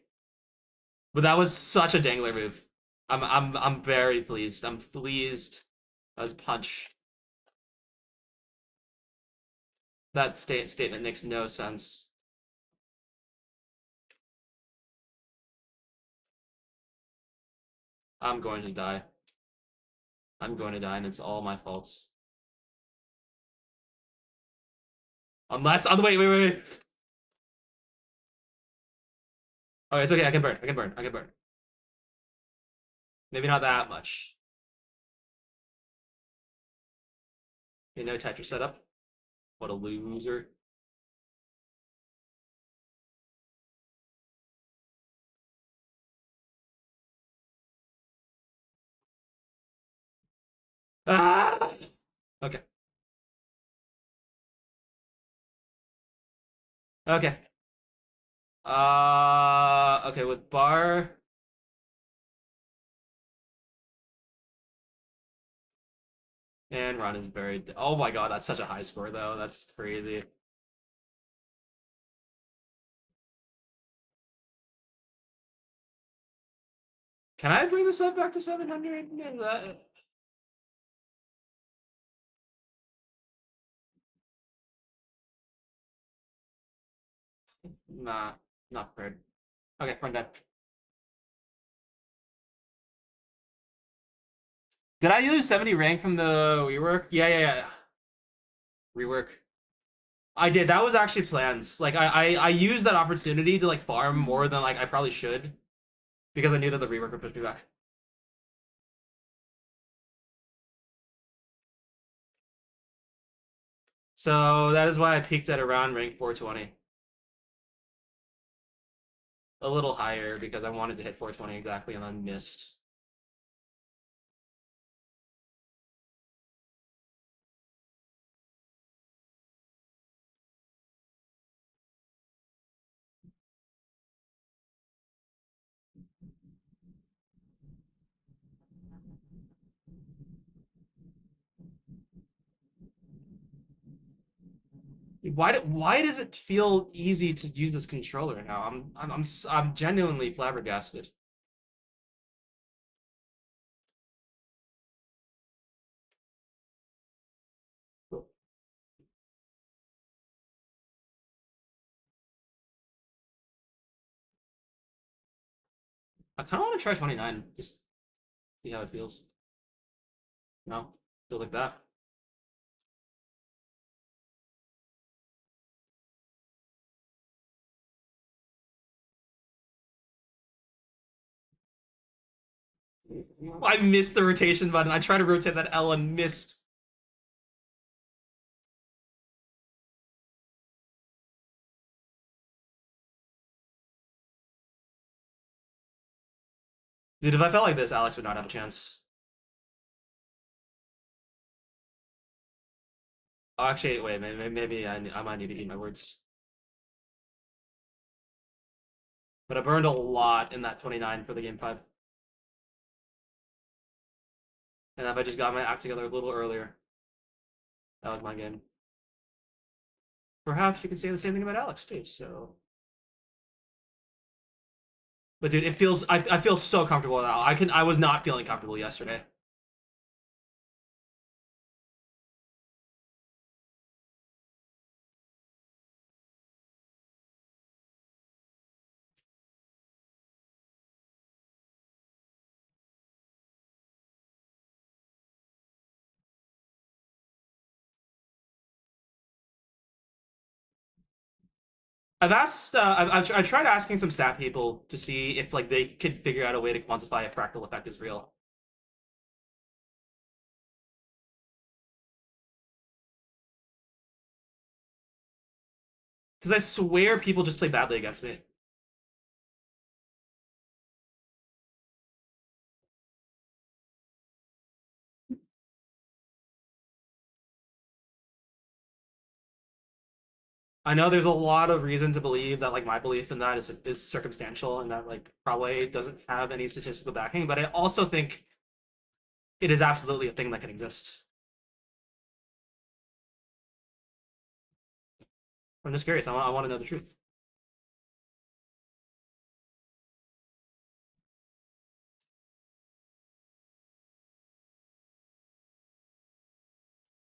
But that was such a dangler move. I'm very pleased. I'm pleased. That was punch. That statement makes no sense. I'm going to die. I'm going to die, and it's all my faults. Unless, oh wait. Oh, it's okay. I can burn. I can burn. I can burn. Maybe not that much. Okay, no Tetris setup. What a loser. Ah! Okay. Okay. Okay, with bar. And run is buried. Oh my god, that's such a high score though. That's crazy. Can I bring this up back to 700? Nah, not fair. Okay, front deck. Did I use 70 rank from the rework? Yeah. Rework. I did. That was actually plans. Like I used that opportunity to like farm more than like I probably should because I knew that the rework would push me back. So that is why I peaked at around rank 420. A little higher because I wanted to hit 420 exactly and then missed. Why does it feel easy to use this controller now? I'm genuinely flabbergasted. I kind of want to try 29, just see how it feels. No, feel like that. I missed the rotation button. I tried to rotate that L and missed. Dude, if I felt like this, Alex would not have a chance. Oh, actually, wait, maybe I might need to eat my words. But I burned a lot in that 29 for the game 5. And if I just got my act together a little earlier, that was my game. Perhaps you can say the same thing about Alex too, so. But dude, it feels I feel so comfortable now. I was not feeling comfortable yesterday. I've asked I tried asking some stat people to see if like they could figure out a way to quantify if fractal effect is real. Because I swear people just play badly against me. I know there's a lot of reason to believe that like my belief in that is circumstantial and that like probably doesn't have any statistical backing, but I also think it is absolutely a thing that can exist. I'm just curious. I want to know the truth.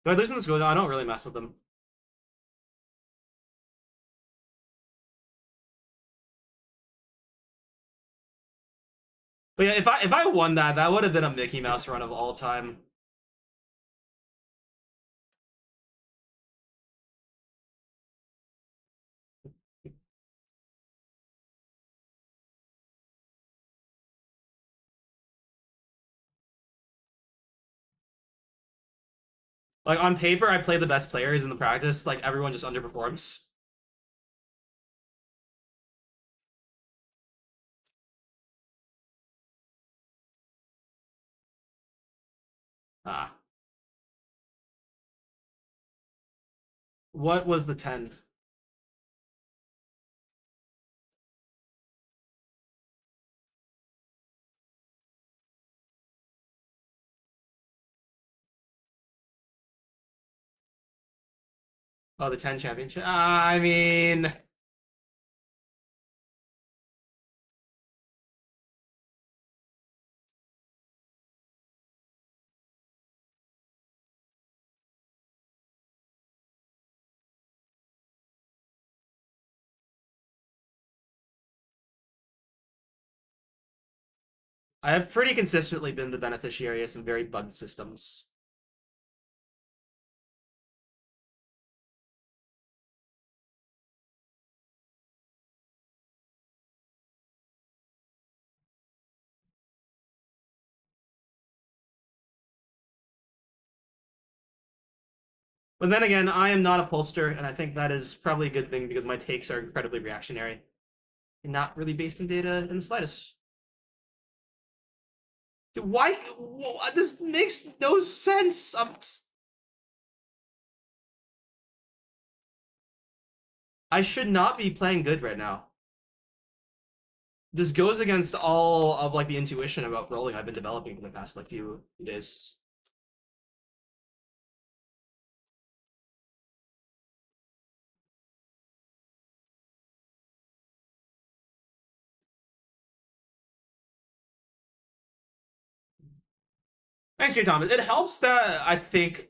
Do I listen to this go? No, I don't really mess with them. But yeah, if I won that, that would have been a Mickey Mouse run of all time. Like on paper, I play the best players in the practice. Like everyone just underperforms. Ah, what was the 10? Oh, the 10 championship. I mean, I have pretty consistently been the beneficiary of some very bugged systems. But then again, I am not a pollster, and I think that is probably a good thing because my takes are incredibly reactionary and not really based in data in the slightest. Dude, why? This makes no sense. I should not be playing good right now. This goes against all of like the intuition about rolling I've been developing for the past like few days. Thanks, Jay Thomas. It helps that I think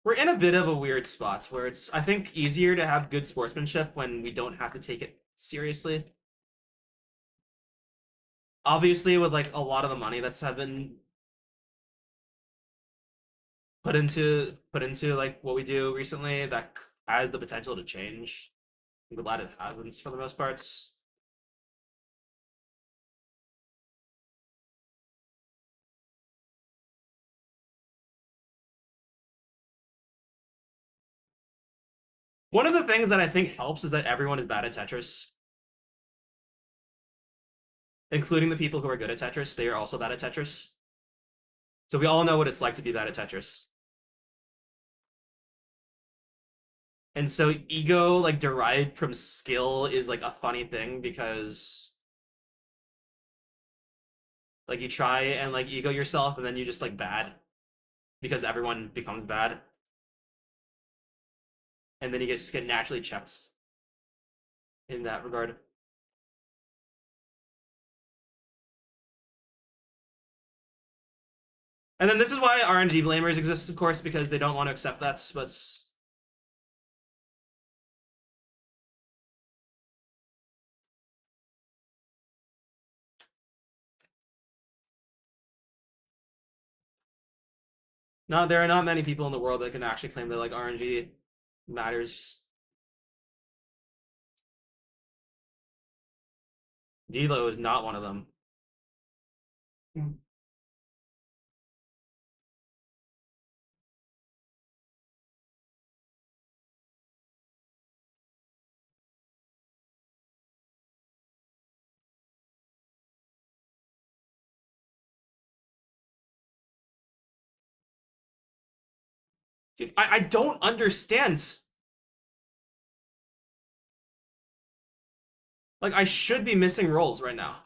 we're in a bit of a weird spot where it's I think easier to have good sportsmanship when we don't have to take it seriously. Obviously, with like a lot of the money that's have been put into like what we do recently, that has the potential to change. I'm glad it hasn't for the most parts. One of the things that I think helps is that everyone is bad at Tetris, including the people who are good at Tetris. They are also bad at Tetris. So we all know what it's like to be bad at Tetris. And so ego, like derived from skill, is like a funny thing because like you try and like ego yourself and then you just like bad because everyone becomes bad. And then you just get naturally checked in that regard. And then this is why RNG blamers exist, of course, because they don't want to accept that. But no, there are not many people in the world that can actually claim that like RNG matters. Dilo is not one of them. Dude, I don't understand. Like I should be missing rolls right now.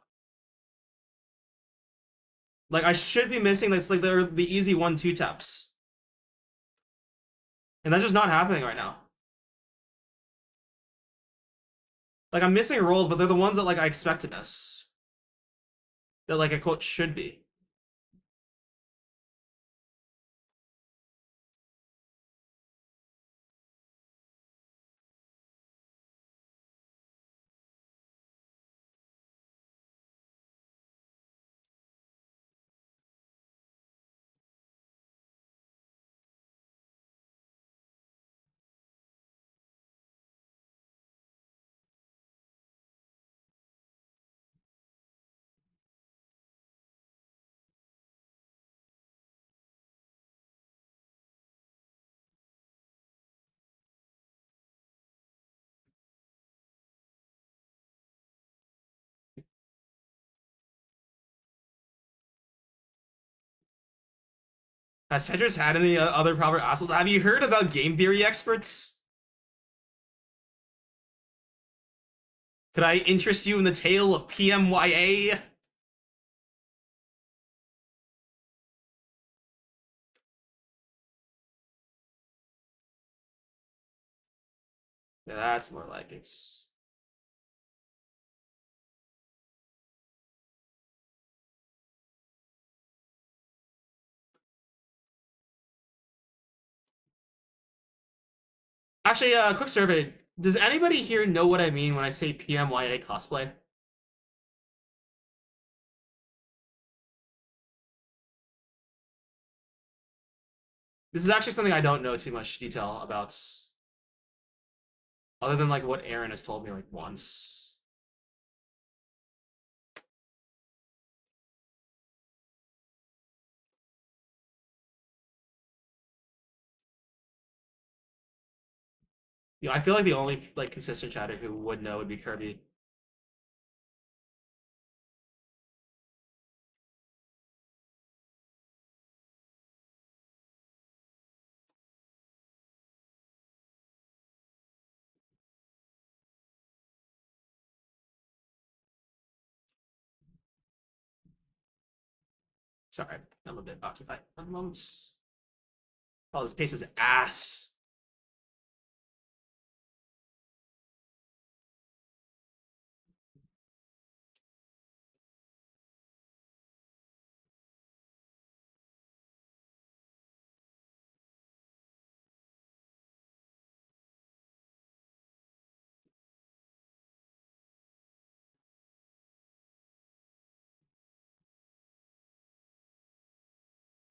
Like I should be missing that's like the easy 1-2 taps. And that's just not happening right now. Like I'm missing roles, but they're the ones that like I expect to miss. That like a quote should be. Has Tetris had any other proper assholes? Have you heard about game theory experts? Could I interest you in the tale of PMYA? Yeah, that's more like it's. Actually, quick survey. Does anybody here know what I mean when I say PMYA cosplay? This is actually something I don't know too much detail about, other than like what Aaron has told me like once. You know, I feel like the only like consistent chatter who would know would be Kirby. Sorry, I'm a bit occupied at the moment. Oh, this pace is ass.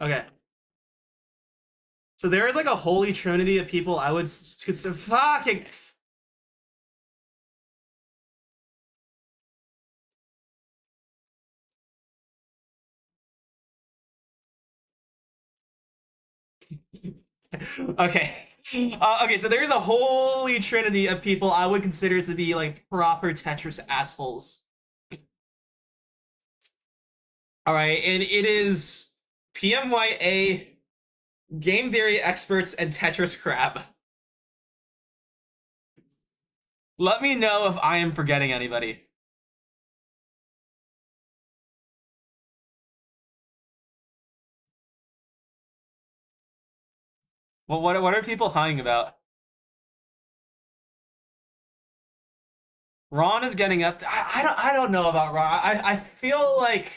Okay. So there is like a holy trinity of people I would consider fucking. Okay. Okay, so there's a holy trinity of people I would consider to be like proper Tetris assholes. All right, and it is PMYA, game theory experts, and Tetris crab. Let me know if I am forgetting anybody. Well, what are people humming about? Ron is getting up. I don't know about Ron. I feel like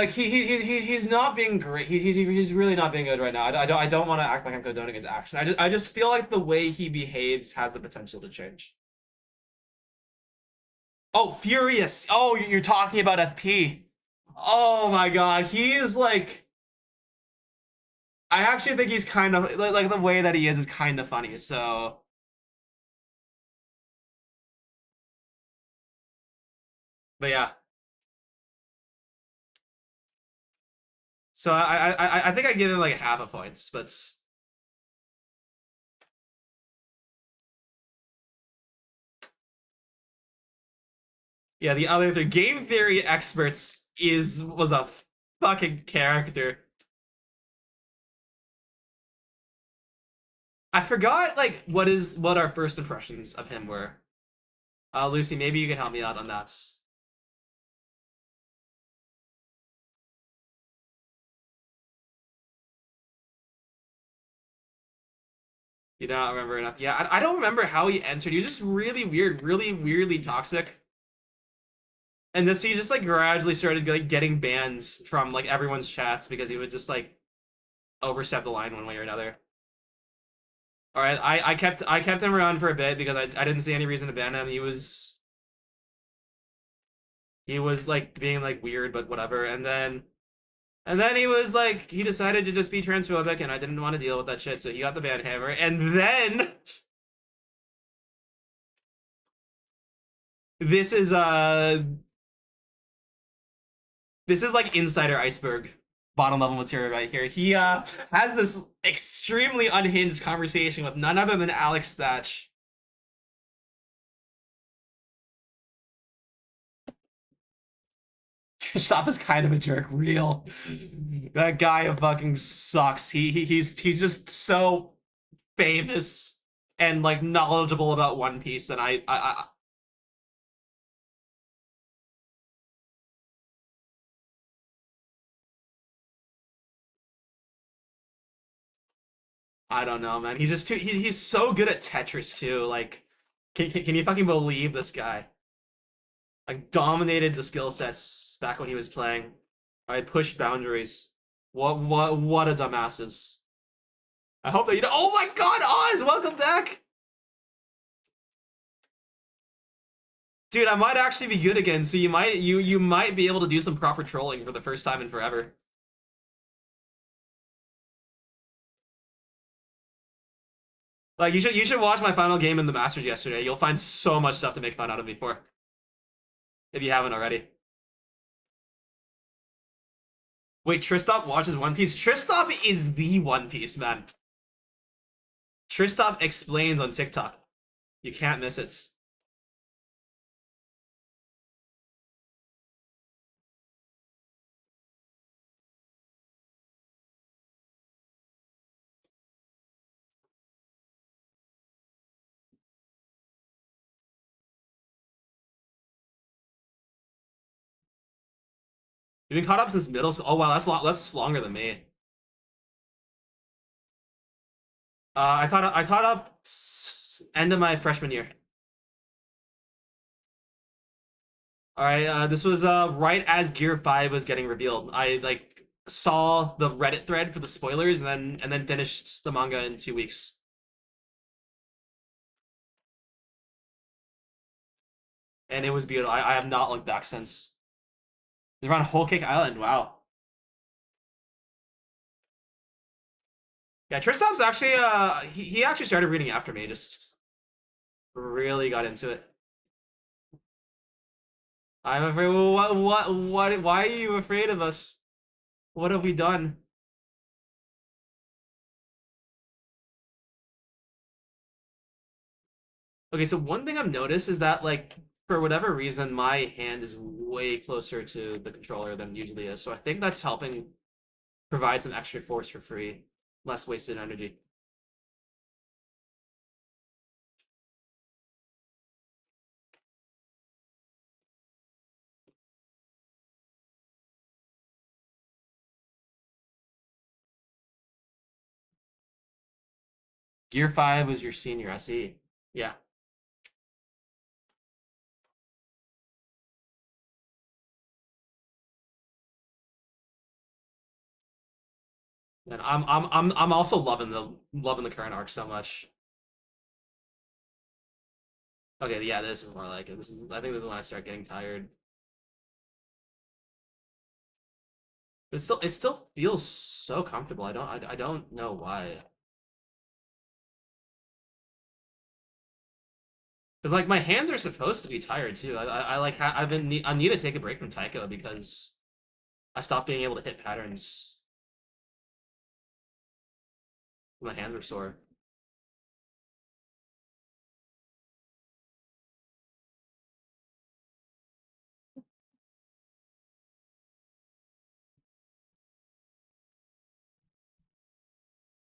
he's not being great. He's really not being good right now. I don't want to act like I'm condoning his action. I just feel like the way he behaves has the potential to change. Oh, Furious. Oh, you're talking about FP. Oh my God, he is like. I actually think he's kind of like the way that he is kind of funny. So, but yeah. So I think I give him like half a points, but yeah, the other three game theory experts was a fucking character. I forgot like what our first impressions of him were. Lucy, maybe you can help me out on that. You don't remember enough. Yeah, I don't remember how he entered. He was just really weird, really weirdly toxic. And this he just like gradually started like getting bans from like everyone's chats because he would just like overstep the line one way or another. All right, I kept him around for a bit because I didn't see any reason to ban him. He was like being like weird, but whatever. And then he was like he decided to just be transphobic, and I didn't want to deal with that shit, so he got the ban hammer. And then this is this is like insider iceberg bottom level material right here. He has this extremely unhinged conversation with none other than Alex Thatch. Stop is kind of a jerk, real. That guy fucking sucks. He's just so famous and like knowledgeable about One Piece, and I don't know, man. He's just too he's so good at Tetris too. Like, can you fucking believe this guy? Like dominated the skill sets back when he was playing. I pushed boundaries. What a dumbasses. I hope that you know. Oh my God, Oz, welcome back, dude. I might actually be good again, so you might be able to do some proper trolling for the first time in forever. Like you should watch my final game in the Masters yesterday. You'll find so much stuff to make fun out of me for if you haven't already. Wait, Tristop watches One Piece. Tristop is the One Piece man. Tristop explains on TikTok. You can't miss it. You've been caught up since middle school. Oh wow, that's longer than me. I caught up end of my freshman year. All right, this was right as Gear 5 was getting revealed. I like saw the Reddit thread for the spoilers and then finished the manga in 2 weeks. And it was beautiful. I have not looked back since. They're on Whole Cake Island. Wow. Yeah, Tristop's actually he actually started reading after me. Just really got into it. I'm afraid. What? Why are you afraid of us? What have we done? Okay, so one thing I've noticed is that like for whatever reason, my hand is way closer to the controller than it usually is. So I think that's helping provide some extra force for free, less wasted energy. Gear 5 was your senior SE. Yeah. And I'm also loving the current arc so much. Okay, yeah, this is more like it. I think this is when I start getting tired. But it still feels so comfortable. I don't know why. Because like my hands are supposed to be tired too. I like I need to take a break from Taiko because I stopped being able to hit patterns. My hands are sore.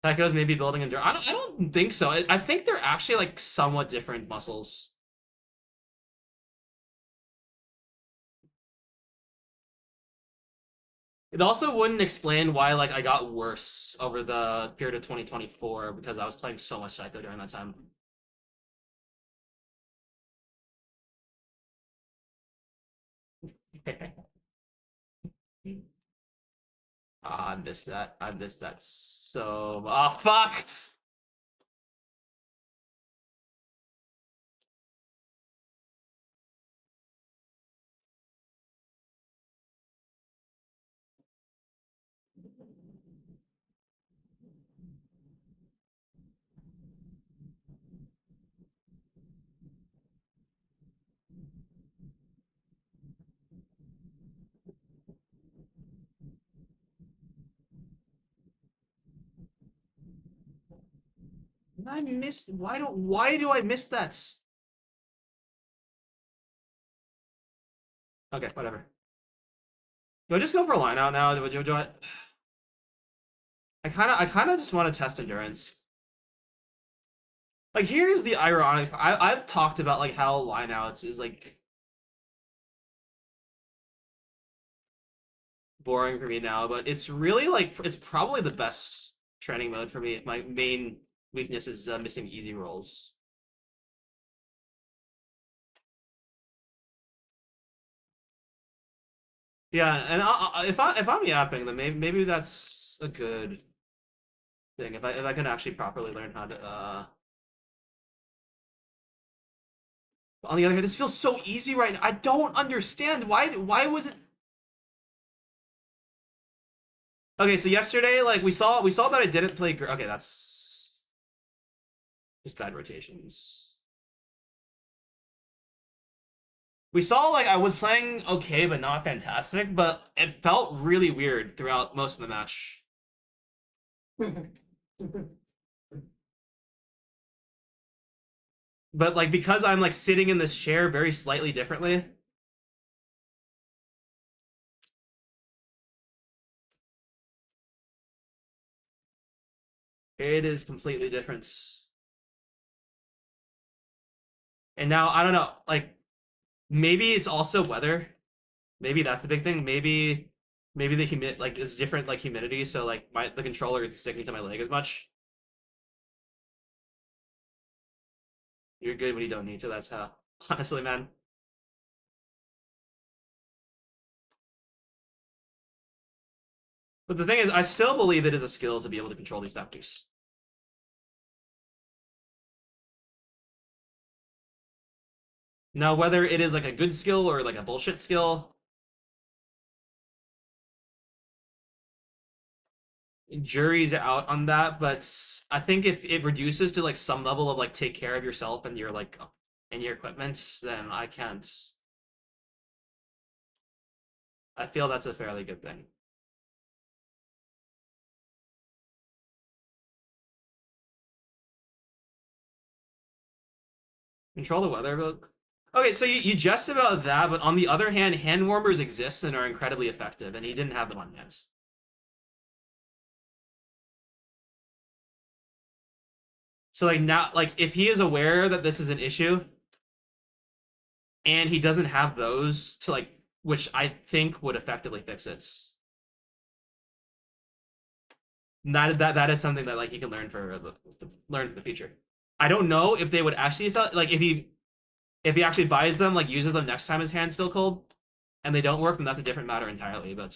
Taiko's maybe building endurance. I don't think so. I think they're actually like somewhat different muscles. It also wouldn't explain why like I got worse over the period of 2024 because I was playing so much Psycho during that time. Ah, I missed that. I missed that so. Oh fuck! I missed. Why do I miss that? Okay, whatever. Do I just go for a line out now? Do I? I kind of just want to test endurance. Like here's the ironic. I've talked about like how lineouts is like boring for me now, but it's really like it's probably the best training mode for me. My main weakness is missing easy rolls. Yeah, and if I'm yapping, then maybe that's a good thing. If I can actually properly learn how to. On the other hand, this feels so easy right now. I don't understand why was it. Okay, so yesterday, like we saw that I didn't play. Okay, that's just bad rotations. We saw like I was playing okay, but not fantastic. But it felt really weird throughout most of the match. But like because I'm like sitting in this chair very slightly differently. It is completely different. And now I don't know, like maybe it's also weather. Maybe that's the big thing. Maybe the humid like it's different like humidity, so like the controller is sticking to my leg as much. You're good when you don't need to. That's how. Honestly, man. But the thing is, I still believe it is a skill to be able to control these factors. Now, whether it is like a good skill or like a bullshit skill, jury's out on that. But I think if it reduces to like some level of like take care of yourself and your like and your equipment, then I can't. I feel that's a fairly good thing. Control the weather, but okay, so you jest about that, but on the other hand, hand warmers exist and are incredibly effective, and he didn't have them on hands. So like now, like if he is aware that this is an issue, and he doesn't have those to like, which I think would effectively fix it. That is something that like he can learn for the future. I don't know if they would actually like if he actually buys them, like uses them next time his hands feel cold, and they don't work, then that's a different matter entirely. But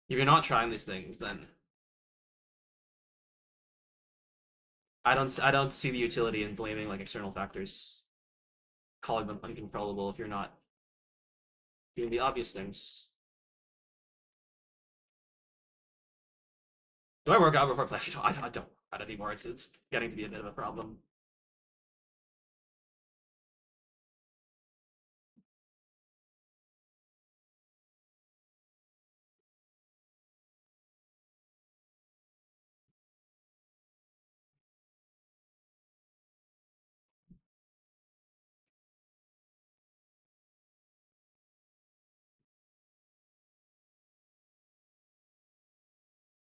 if you're not trying these things, then I don't see the utility in blaming like external factors, calling them uncontrollable if you're not doing the obvious things. Do I work out before I play? I don't work out anymore. It's getting to be a bit of a problem.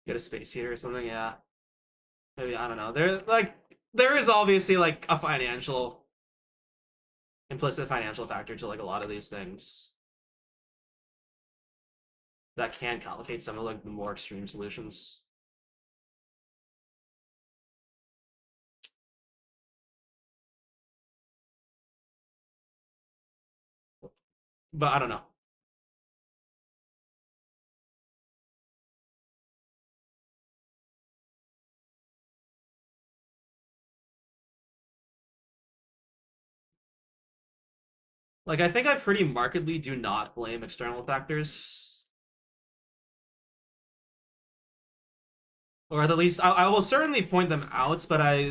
Get a space heater or something. Yeah, maybe I don't know. There is obviously like a implicit financial factor to like a lot of these things. that can complicate some of like the more extreme solutions. But I don't know. Like, I think I pretty markedly do not blame external factors. Or at the least, I will certainly point them out, but I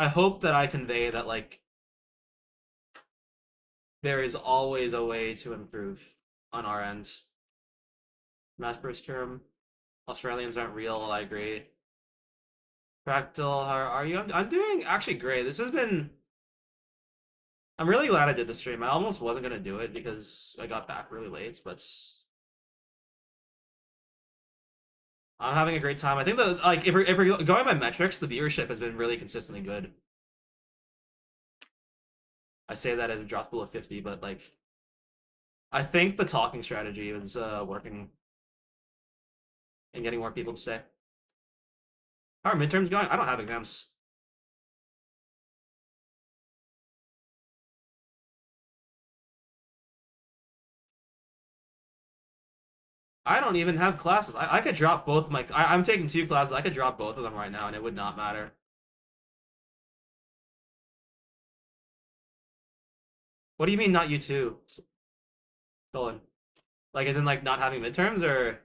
hope that I convey that, like, there is always a way to improve on our end. Mass first term. Australians aren't real, I agree. Fractal, how are you? I'm doing actually great. This has been. I'm really glad I did the stream. I almost wasn't gonna do it because I got back really late, but I'm having a great time. I think that like if we're going by metrics, the viewership has been really consistently good. I say that as a drop below 50, but like I think the talking strategy is working and getting more people to stay. How are midterms going? I don't have exams. I don't even have classes. I could drop both my. I'm taking 2 classes. I could drop both of them right now, and it would not matter. What do you mean, not you too, Dolan? Like, as in like not having midterms, or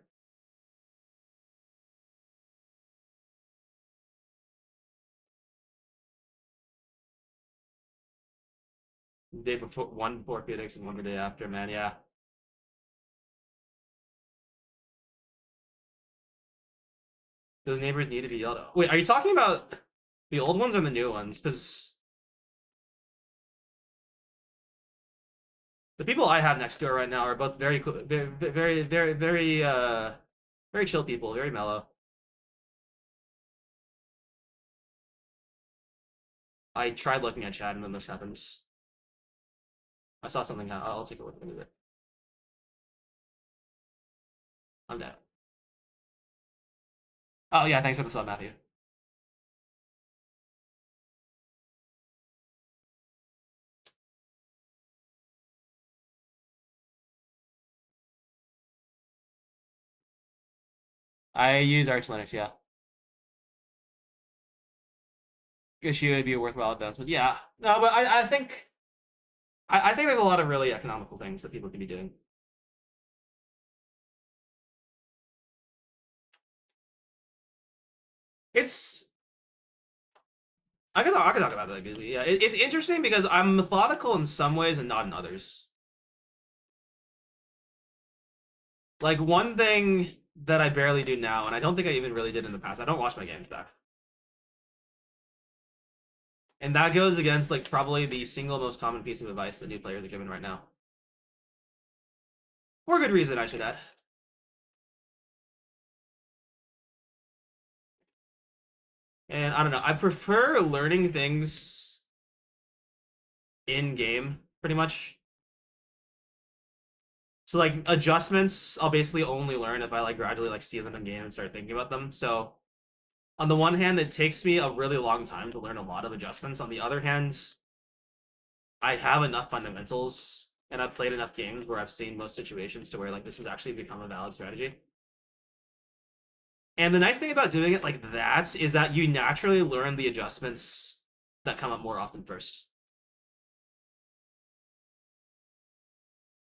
day before, one before Phoenix and one the day after? Man, yeah. Those neighbors need to be yelled at. Wait, are you talking about the old ones or the new ones? Because the people I have next door right now are both very, very chill people, very mellow. I tried looking at chat and then this happens. I saw something. I'll take a look at it. I'm down. Oh yeah, thanks for the sub, Matthew. I use Arch Linux, yeah. Issue would be a worthwhile investment. Yeah. No, but I think I think there's a lot of really economical things that people can be doing. It's I can talk about that. Yeah, it's interesting because I'm methodical in some ways and not in others. Like one thing that I barely do now, and I don't think I even really did in the past. I don't watch my games back, and that goes against like probably the single most common piece of advice that new players are given right now. For good reason, I should add. And I don't know. I prefer learning things in game, pretty much. So like adjustments, I'll basically only learn if I like gradually like see them in game and start thinking about them. So on the one hand, it takes me a really long time to learn a lot of adjustments. On the other hand, I have enough fundamentals and I've played enough games where I've seen most situations to where like this has actually become a valid strategy. And the nice thing about doing it like that is that you naturally learn the adjustments that come up more often first.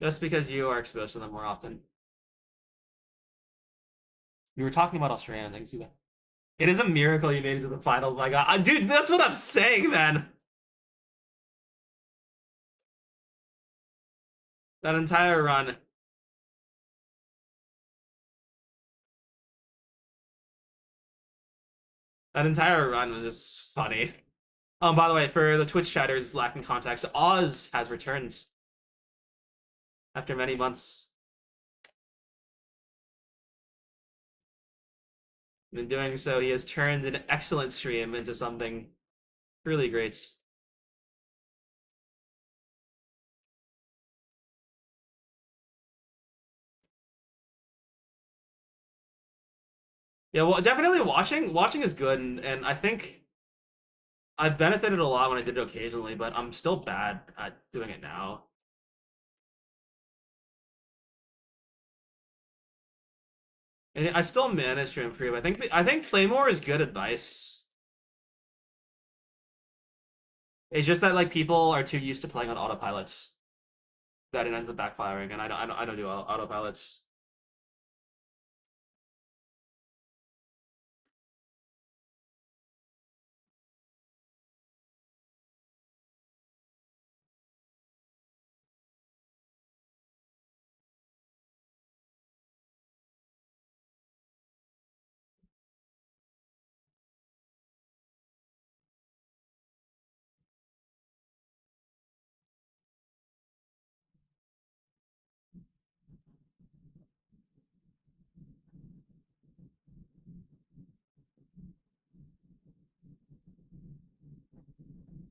Just because you are exposed to them more often. We were talking about Australia and things. It is a miracle you made it to the finals. My God, dude, that's what I'm saying, man. That entire run. That entire run was just funny. By the way, for the Twitch chatters lacking context, Oz has returned after many months. In doing so, he has turned an excellent stream into something really great. Yeah, well, definitely watching is good, and I think I've benefited a lot when I did it occasionally, but I'm still bad at doing it now. And I still manage to improve. I think play more is good advice. It's just that like people are too used to playing on autopilots that it ends up backfiring, and I don't do autopilots.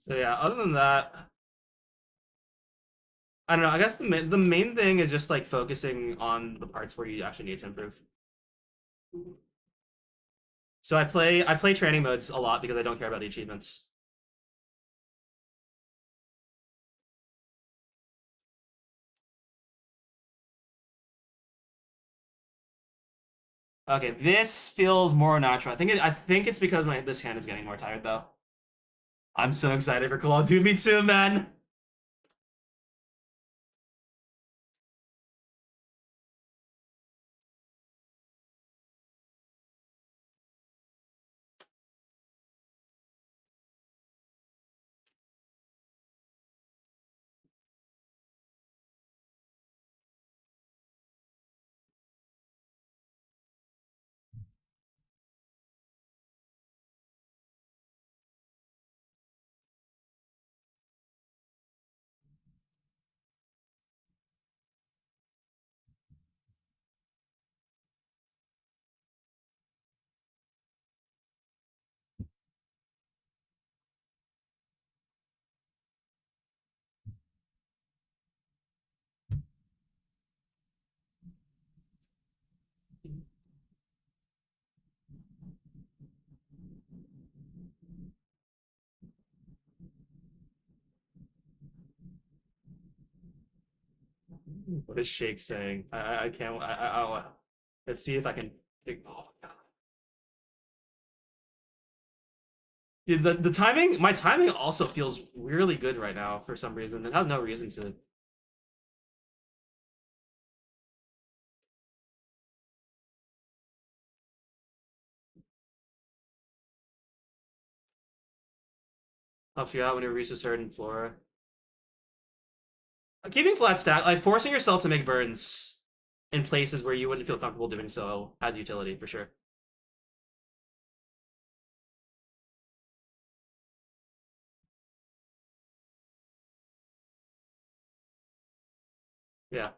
So yeah, other than that, I don't know. I guess the main thing is just like focusing on the parts where you actually need to improve. So I play training modes a lot because I don't care about the achievements. Okay, this feels more natural. I think it's because this hand is getting more tired though. I'm so excited for Call of Duty. Me too, man. What is Shake saying? I can't. Let's see if I can. Oh, God. Yeah, the timing, my timing also feels really good right now for some reason. It has no reason to. Helps you out when you reach a certain floor. Keeping flat stack, like forcing yourself to make burns in places where you wouldn't feel comfortable doing so, has utility for sure. Yeah.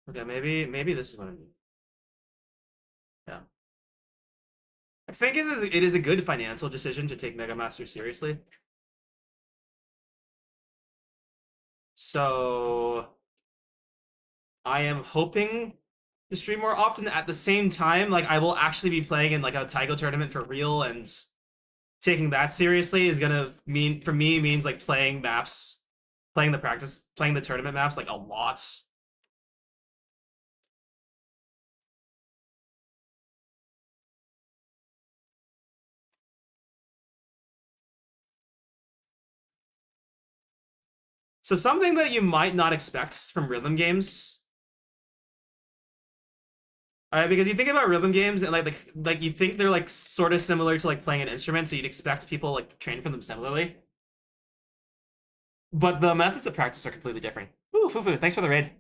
Okay, maybe this is what I need. Yeah. I think it is a good financial decision to take Mega Master seriously. So I am hoping to stream more often. At the same time, like I will actually be playing in like a Taigo tournament for real, and taking that seriously is gonna mean for me means like playing maps, playing the tournament maps like a lot. So something that you might not expect from rhythm games. Because you think about rhythm games and like you think they're like sort of similar to like playing an instrument, so you'd expect people like train for them similarly. But the methods of practice are completely different. Ooh, Fufu, thanks for the raid.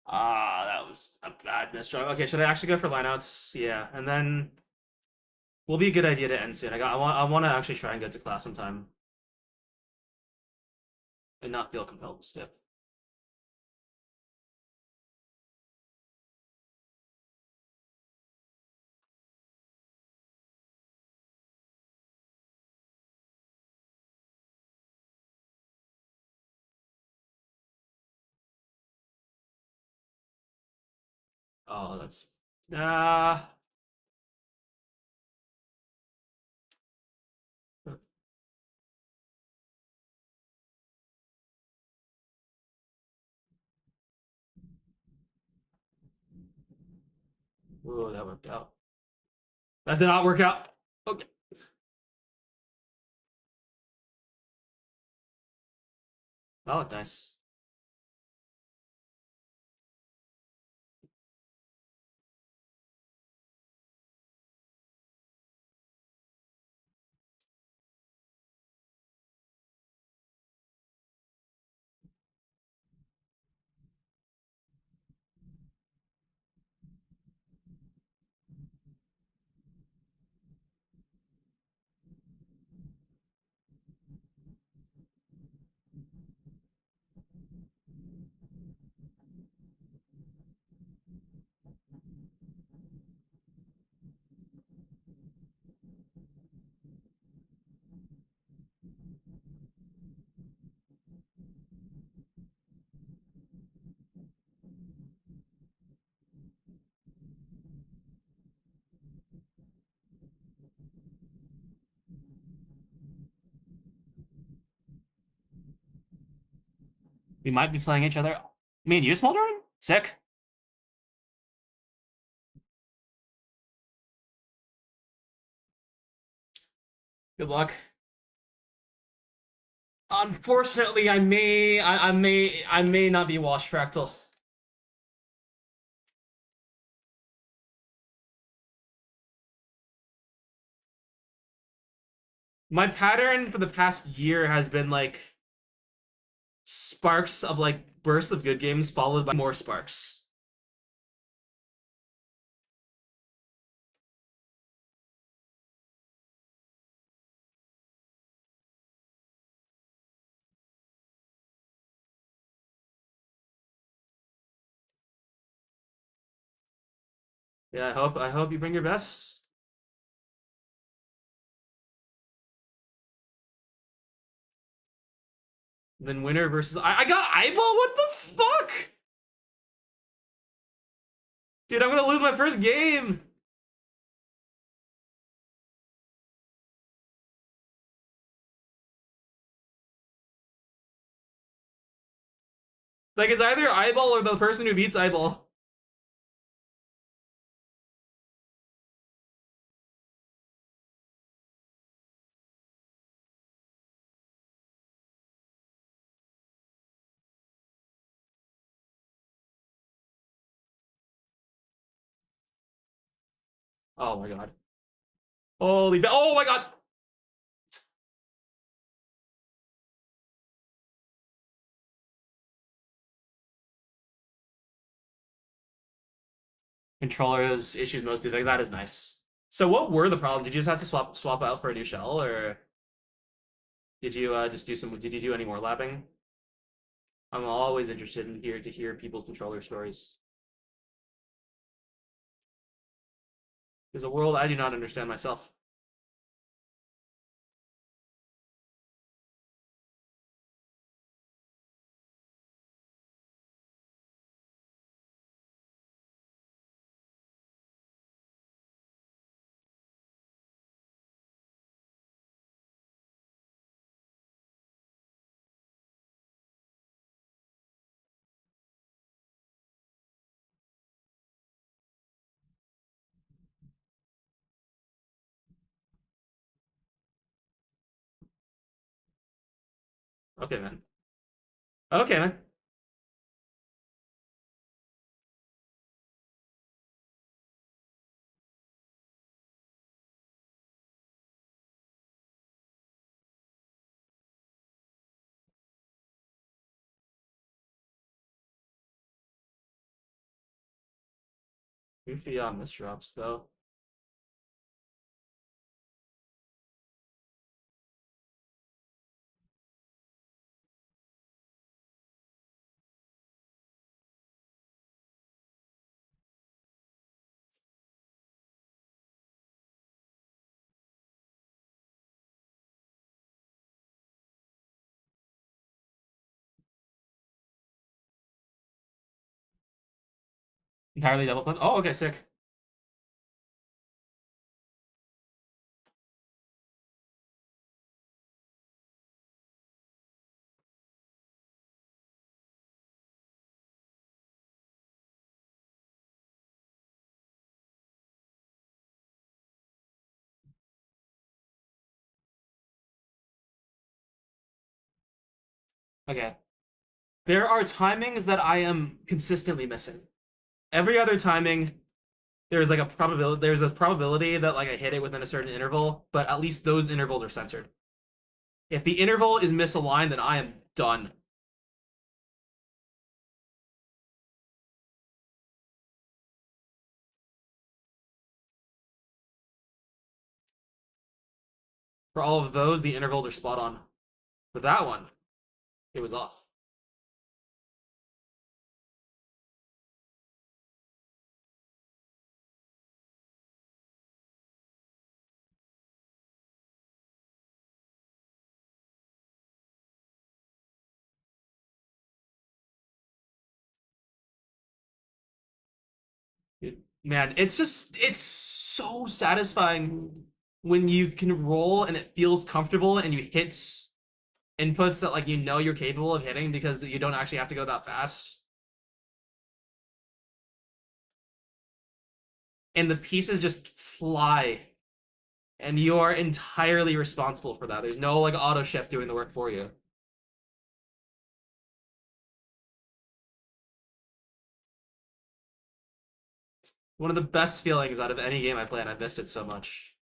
Ah, that was a bad misdraw. Okay, should I actually go for lineouts? Yeah, and then will be a good idea to end soon. I want to actually try and get to class sometime and not feel compelled to skip. Oh, that's ah. Ooh, that worked out. That did not work out. Okay. That looked nice. We might be playing each other. Me and you, Smoldering? Sick. Good luck. Unfortunately, I may not be Wash Fractal. My pattern for the past year has been like sparks of like bursts of good games followed by more sparks. Yeah, I hope you bring your best. Then winner versus I got eyeball. What the fuck, dude? I'm gonna lose my first game. Like it's either eyeball or the person who beats eyeball. Oh my god. Oh my god. Controller's issues mostly like that is nice. So what were the problems? Did you just have to swap out for a new shell, or did you just do some? Did you do any more labbing? I'm always interested in here to hear people's controller stories. There's a world I do not understand myself. Okay, man. Okay, man. Goofy on misdrops though. Entirely double flip. Oh, okay, sick. Okay. There are timings that I am consistently missing. Every other timing, there's a probability that like I hit it within a certain interval, but at least those intervals are censored. If the interval is misaligned, then I am done. For all of those, the intervals are spot on. For that one, it was off. Man, it's so satisfying when you can roll and it feels comfortable and you hit inputs that like you know you're capable of hitting because you don't actually have to go that fast. And the pieces just fly. And you are entirely responsible for that. There's no like auto chef doing the work for you. One of the best feelings out of any game I play, and I missed it so much.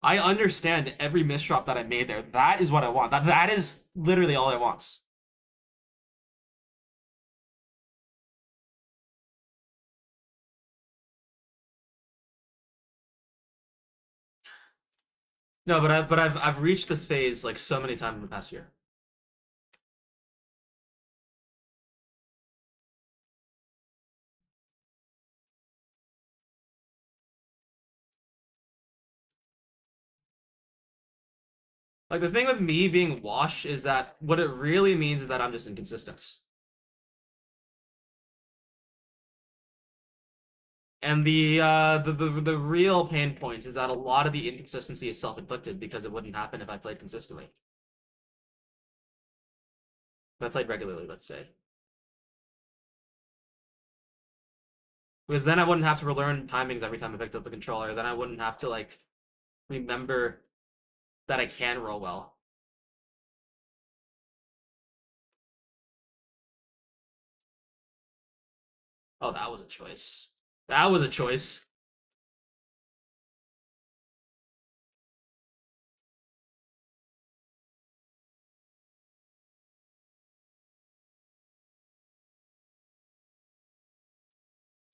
I understand every misdrop that I made there. That is what I want. That is literally all I want. No, but I've reached this phase like so many times in the past year. Like the thing with me being wash is that what it really means is that I'm just inconsistent. And the real pain point is that a lot of the inconsistency is self-inflicted because it wouldn't happen if I played consistently. If I played regularly, let's say. Because then I wouldn't have to relearn timings every time I picked up the controller. Then I wouldn't have to like remember that I can roll well. Oh, that was a choice. That was a choice.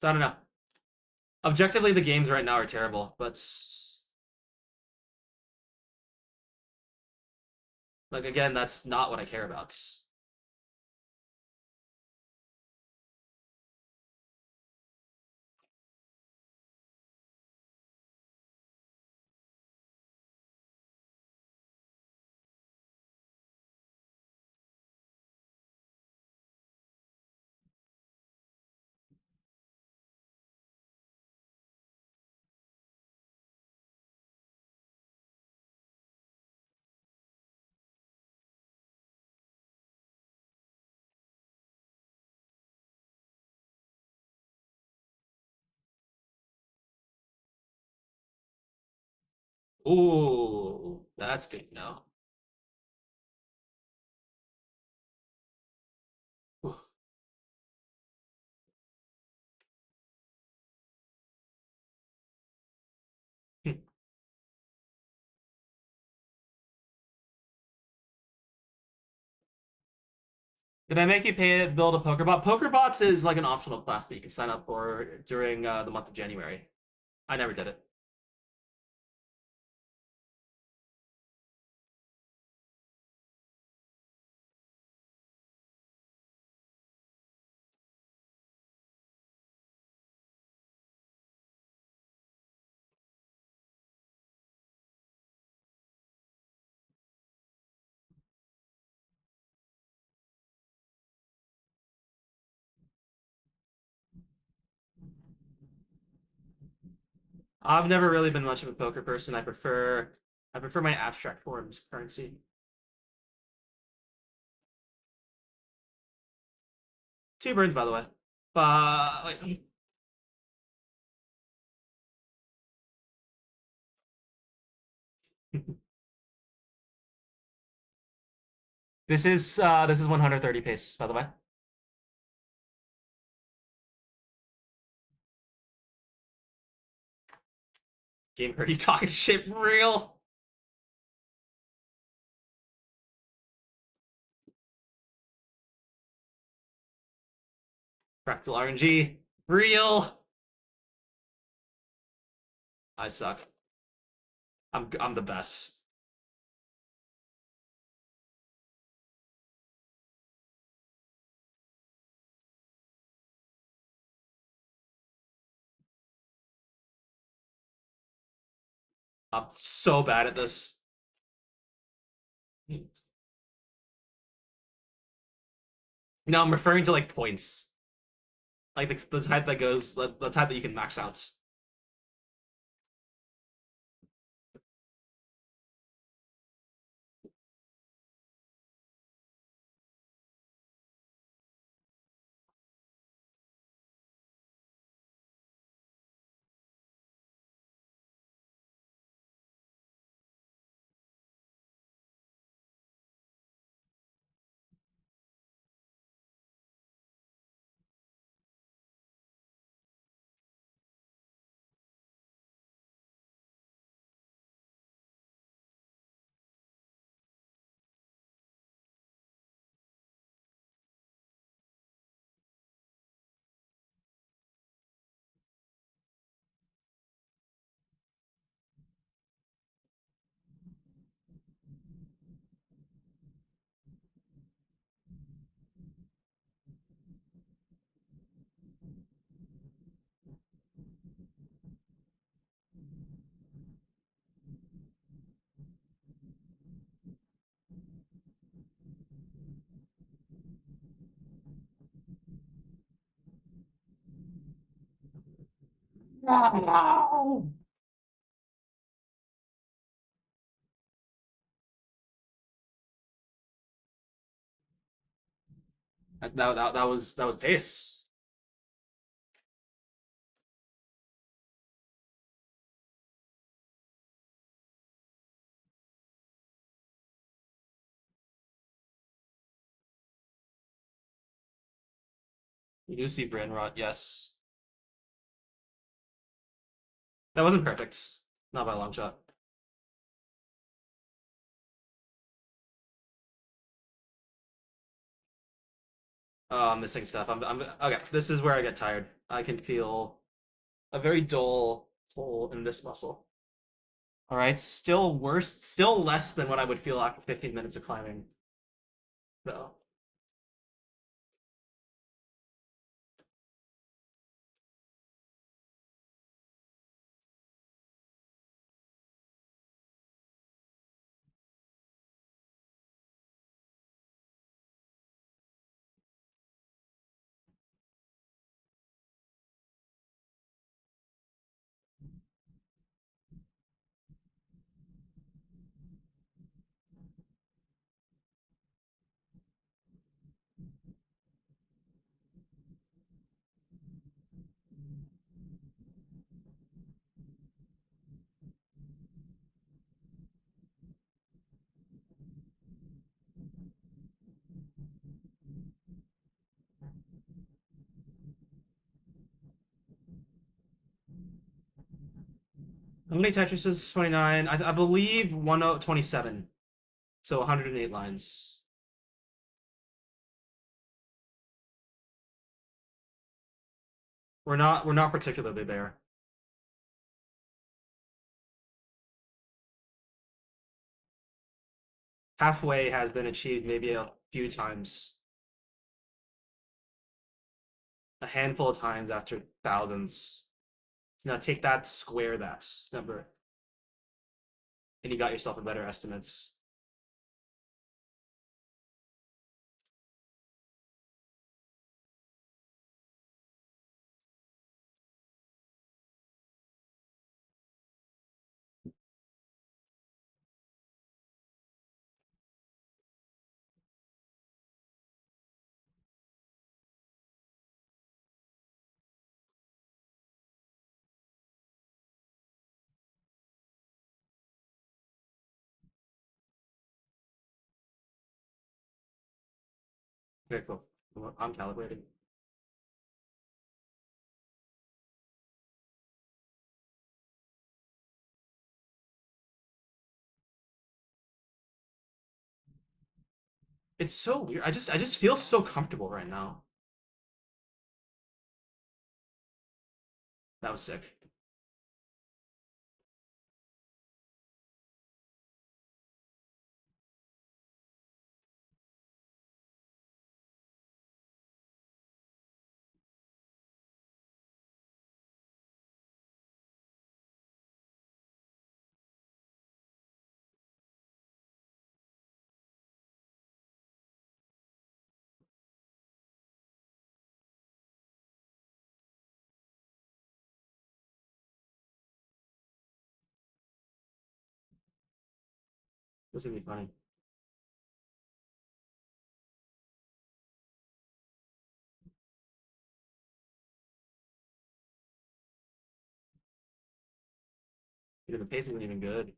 So I don't know. Objectively, the games right now are terrible, but like again, that's not what I care about. Ooh, that's good to know. Did I make you pay it, build a poker bot? Poker bots is like an optional class that you can sign up for during the month of January. I never did it. I've never really been much of a poker person. I prefer my abstract forms currency. 2 burns, by the way. Wait. This is 130 pace, by the way. Game heard you talking shit real. Fractal RNG real. I suck. I'm the best. I'm so bad at this. No, I'm referring to like points. Like the type that goes the type that you can max out. That was pace. You do see brain rot, yes. That wasn't perfect. Not by a long shot. Oh, I'm missing stuff. I'm okay. This is where I get tired. I can feel a very dull pull in this muscle. All right, still worse, still less than what I would feel after 15 minutes of climbing, though. How many Tetris is 29? I believe 27. So 108 lines. We're not particularly there. Halfway has been achieved maybe a few times, a handful of times after thousands. Now take that, square that number, and you got yourself a better estimates. Very cool. I'm calibrating. It's so weird. I just feel so comfortable right now. That was sick. This is gonna be funny. Even the pacing isn't even good.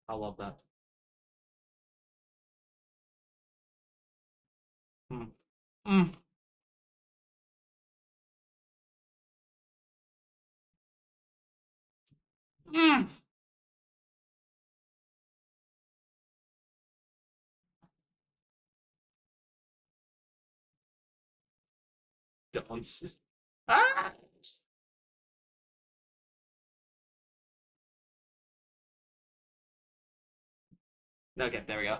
I love that. Mm. Mm. Mm. Don't. Ah! Okay, there we go.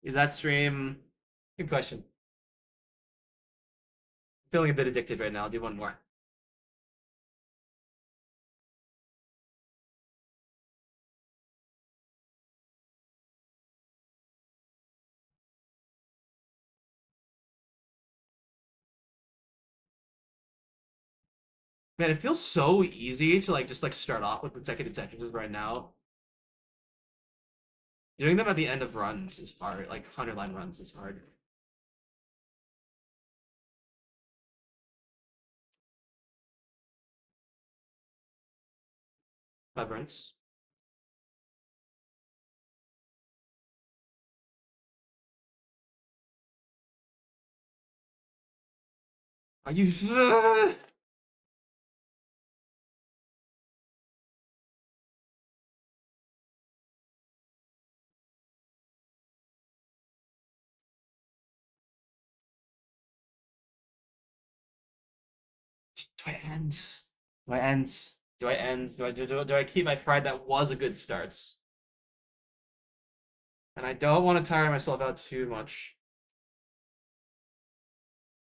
Is that stream? Good question. Feeling a bit addicted right now. I'll do one more. Man, it feels so easy to like just like start off with consecutive Tetris right now. Doing them at the end of runs is hard. Like 100-line runs is hard. 5 runs. Are you? Do I end? Do I end? Do I end? Do I keep my pride that was a good start? And I don't want to tire myself out too much.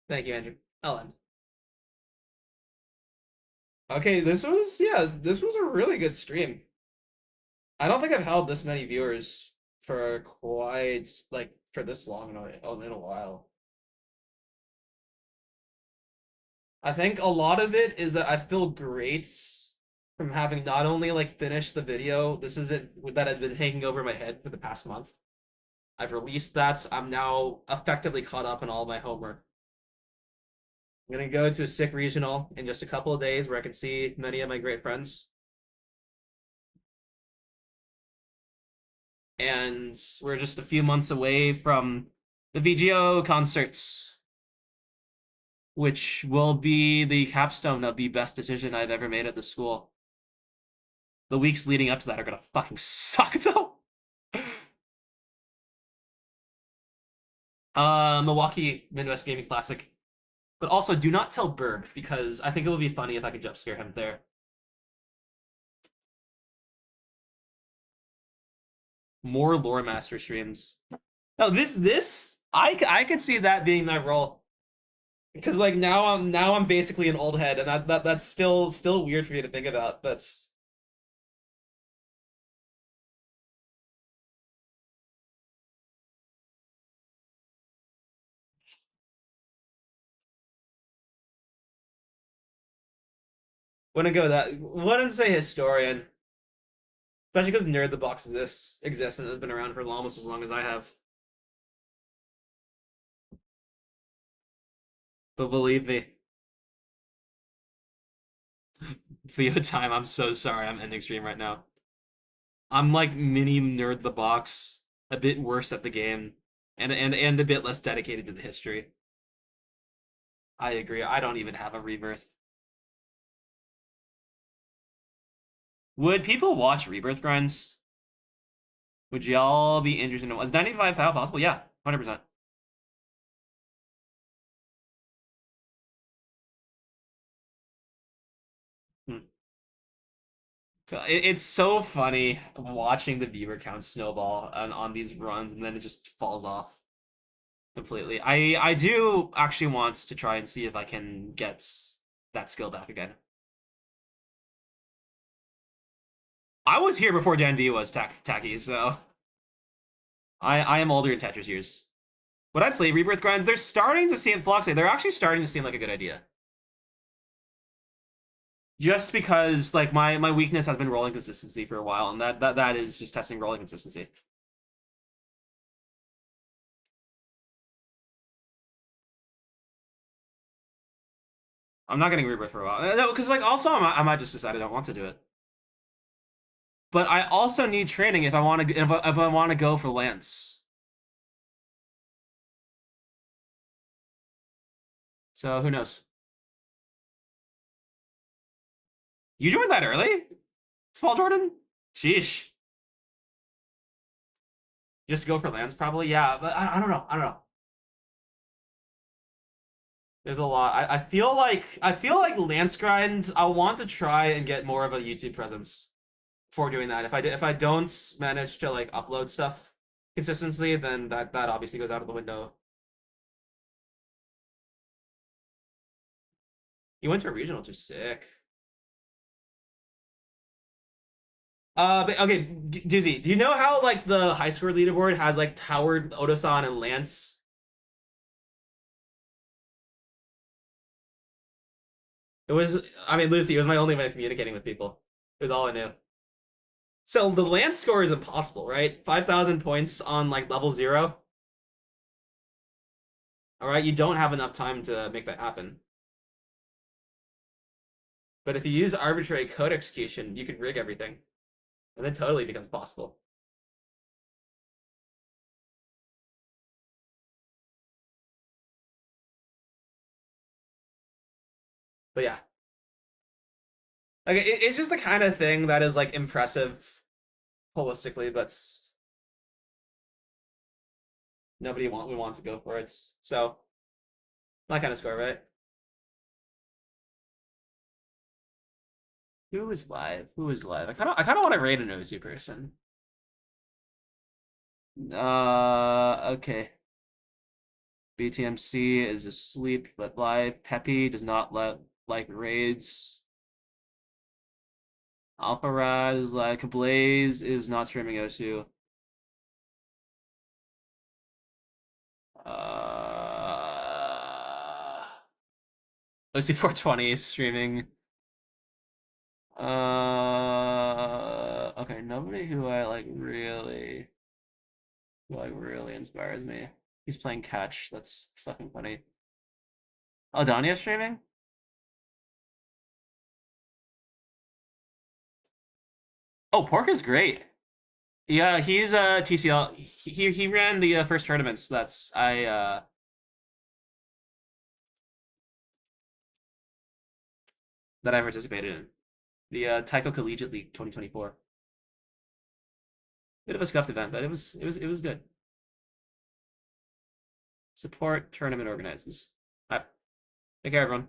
Thank you, Andrew. I'll end. Okay, this was a really good stream. I don't think I've held this many viewers for quite like for this long in a while. I think a lot of it is that I feel great from having not only like finished the video, this has been that had been hanging over my head for the past month. I've released that. I'm now effectively caught up on all my homework. I'm gonna go to a sick regional in just a couple of days where I can see many of my great friends. And we're just a few months away from the VGO concerts. which will be the capstone of the best decision I've ever made at the school. The weeks leading up to that are gonna fucking suck, though. Milwaukee Midwest Gaming Classic. But also, do not tell Berg, because I think it would be funny if I could jump scare him there. More Lore Master streams. No, I could see that being my role. Because like now I'm basically an old head, and that's still weird for me to think about. That's wouldn't say historian, especially because Nerd the Box exists and has been around for almost as long as I have. But believe me, Theo time, I'm so sorry. I'm ending stream right now. I'm like mini Nerd the Box, a bit worse at the game, and a bit less dedicated to the history. I agree. I don't even have a rebirth. Would people watch rebirth grinds? Would y'all be interested in? Was 95 how possible? Yeah, 100%. Hmm. It's so funny watching the viewer count snowball on these runs, and then it just falls off completely. I do actually want to try and see if I can get that skill back again. I was here before Dan V was tacky, so I am older in Tetris years. Would I play rebirth grinds? They're starting to seem Floxy. They're actually starting to seem like a good idea. Just because like my weakness has been rolling consistency for a while, and that is just testing rolling consistency. I'm not getting rebirth for a while. No, because like also I might just decide I don't want to do it. But I also need training if I want to if I want to go for Lance. So who knows? You joined that early, Small Jordan? Sheesh. Just go for Lance, probably. Yeah, but I don't know. I don't know. There's a lot. I feel like Lance grind. I want to try and get more of a YouTube presence for doing that. If I don't manage to like upload stuff consistently, then that obviously goes out of the window. You went to a regional too, sick. But okay, Dizzy, do you know how like the high score leaderboard has like Howard, Otosan, and Lance? It was, I mean, Lucy, it was my only way of communicating with people. It was all I knew. So the Lance score is impossible, right? 5,000 points on like level 0. All right, you don't have enough time to make that happen. But if you use arbitrary code execution, you can rig everything. And then totally becomes possible. But yeah. Like it's just the kind of thing that is like impressive holistically, but nobody would want to go for it. So that kind of score, right? Who is live? Who is live? I kind of want to raid an OSU person. Okay. BTMC is asleep but live. Peppy does not like raids. Alpharad is like Blaze is not streaming OSU. OSU 420 is streaming. Okay, nobody who really inspires me. He's playing catch. That's fucking funny. Aldania streaming? Oh, Pork is great. Yeah, he's TCL. He ran the first tournaments. That's I that I participated in. The Taiko Collegiate League 2024. Bit of a scuffed event, but it was good. Support tournament organizers. All right. Take care, everyone.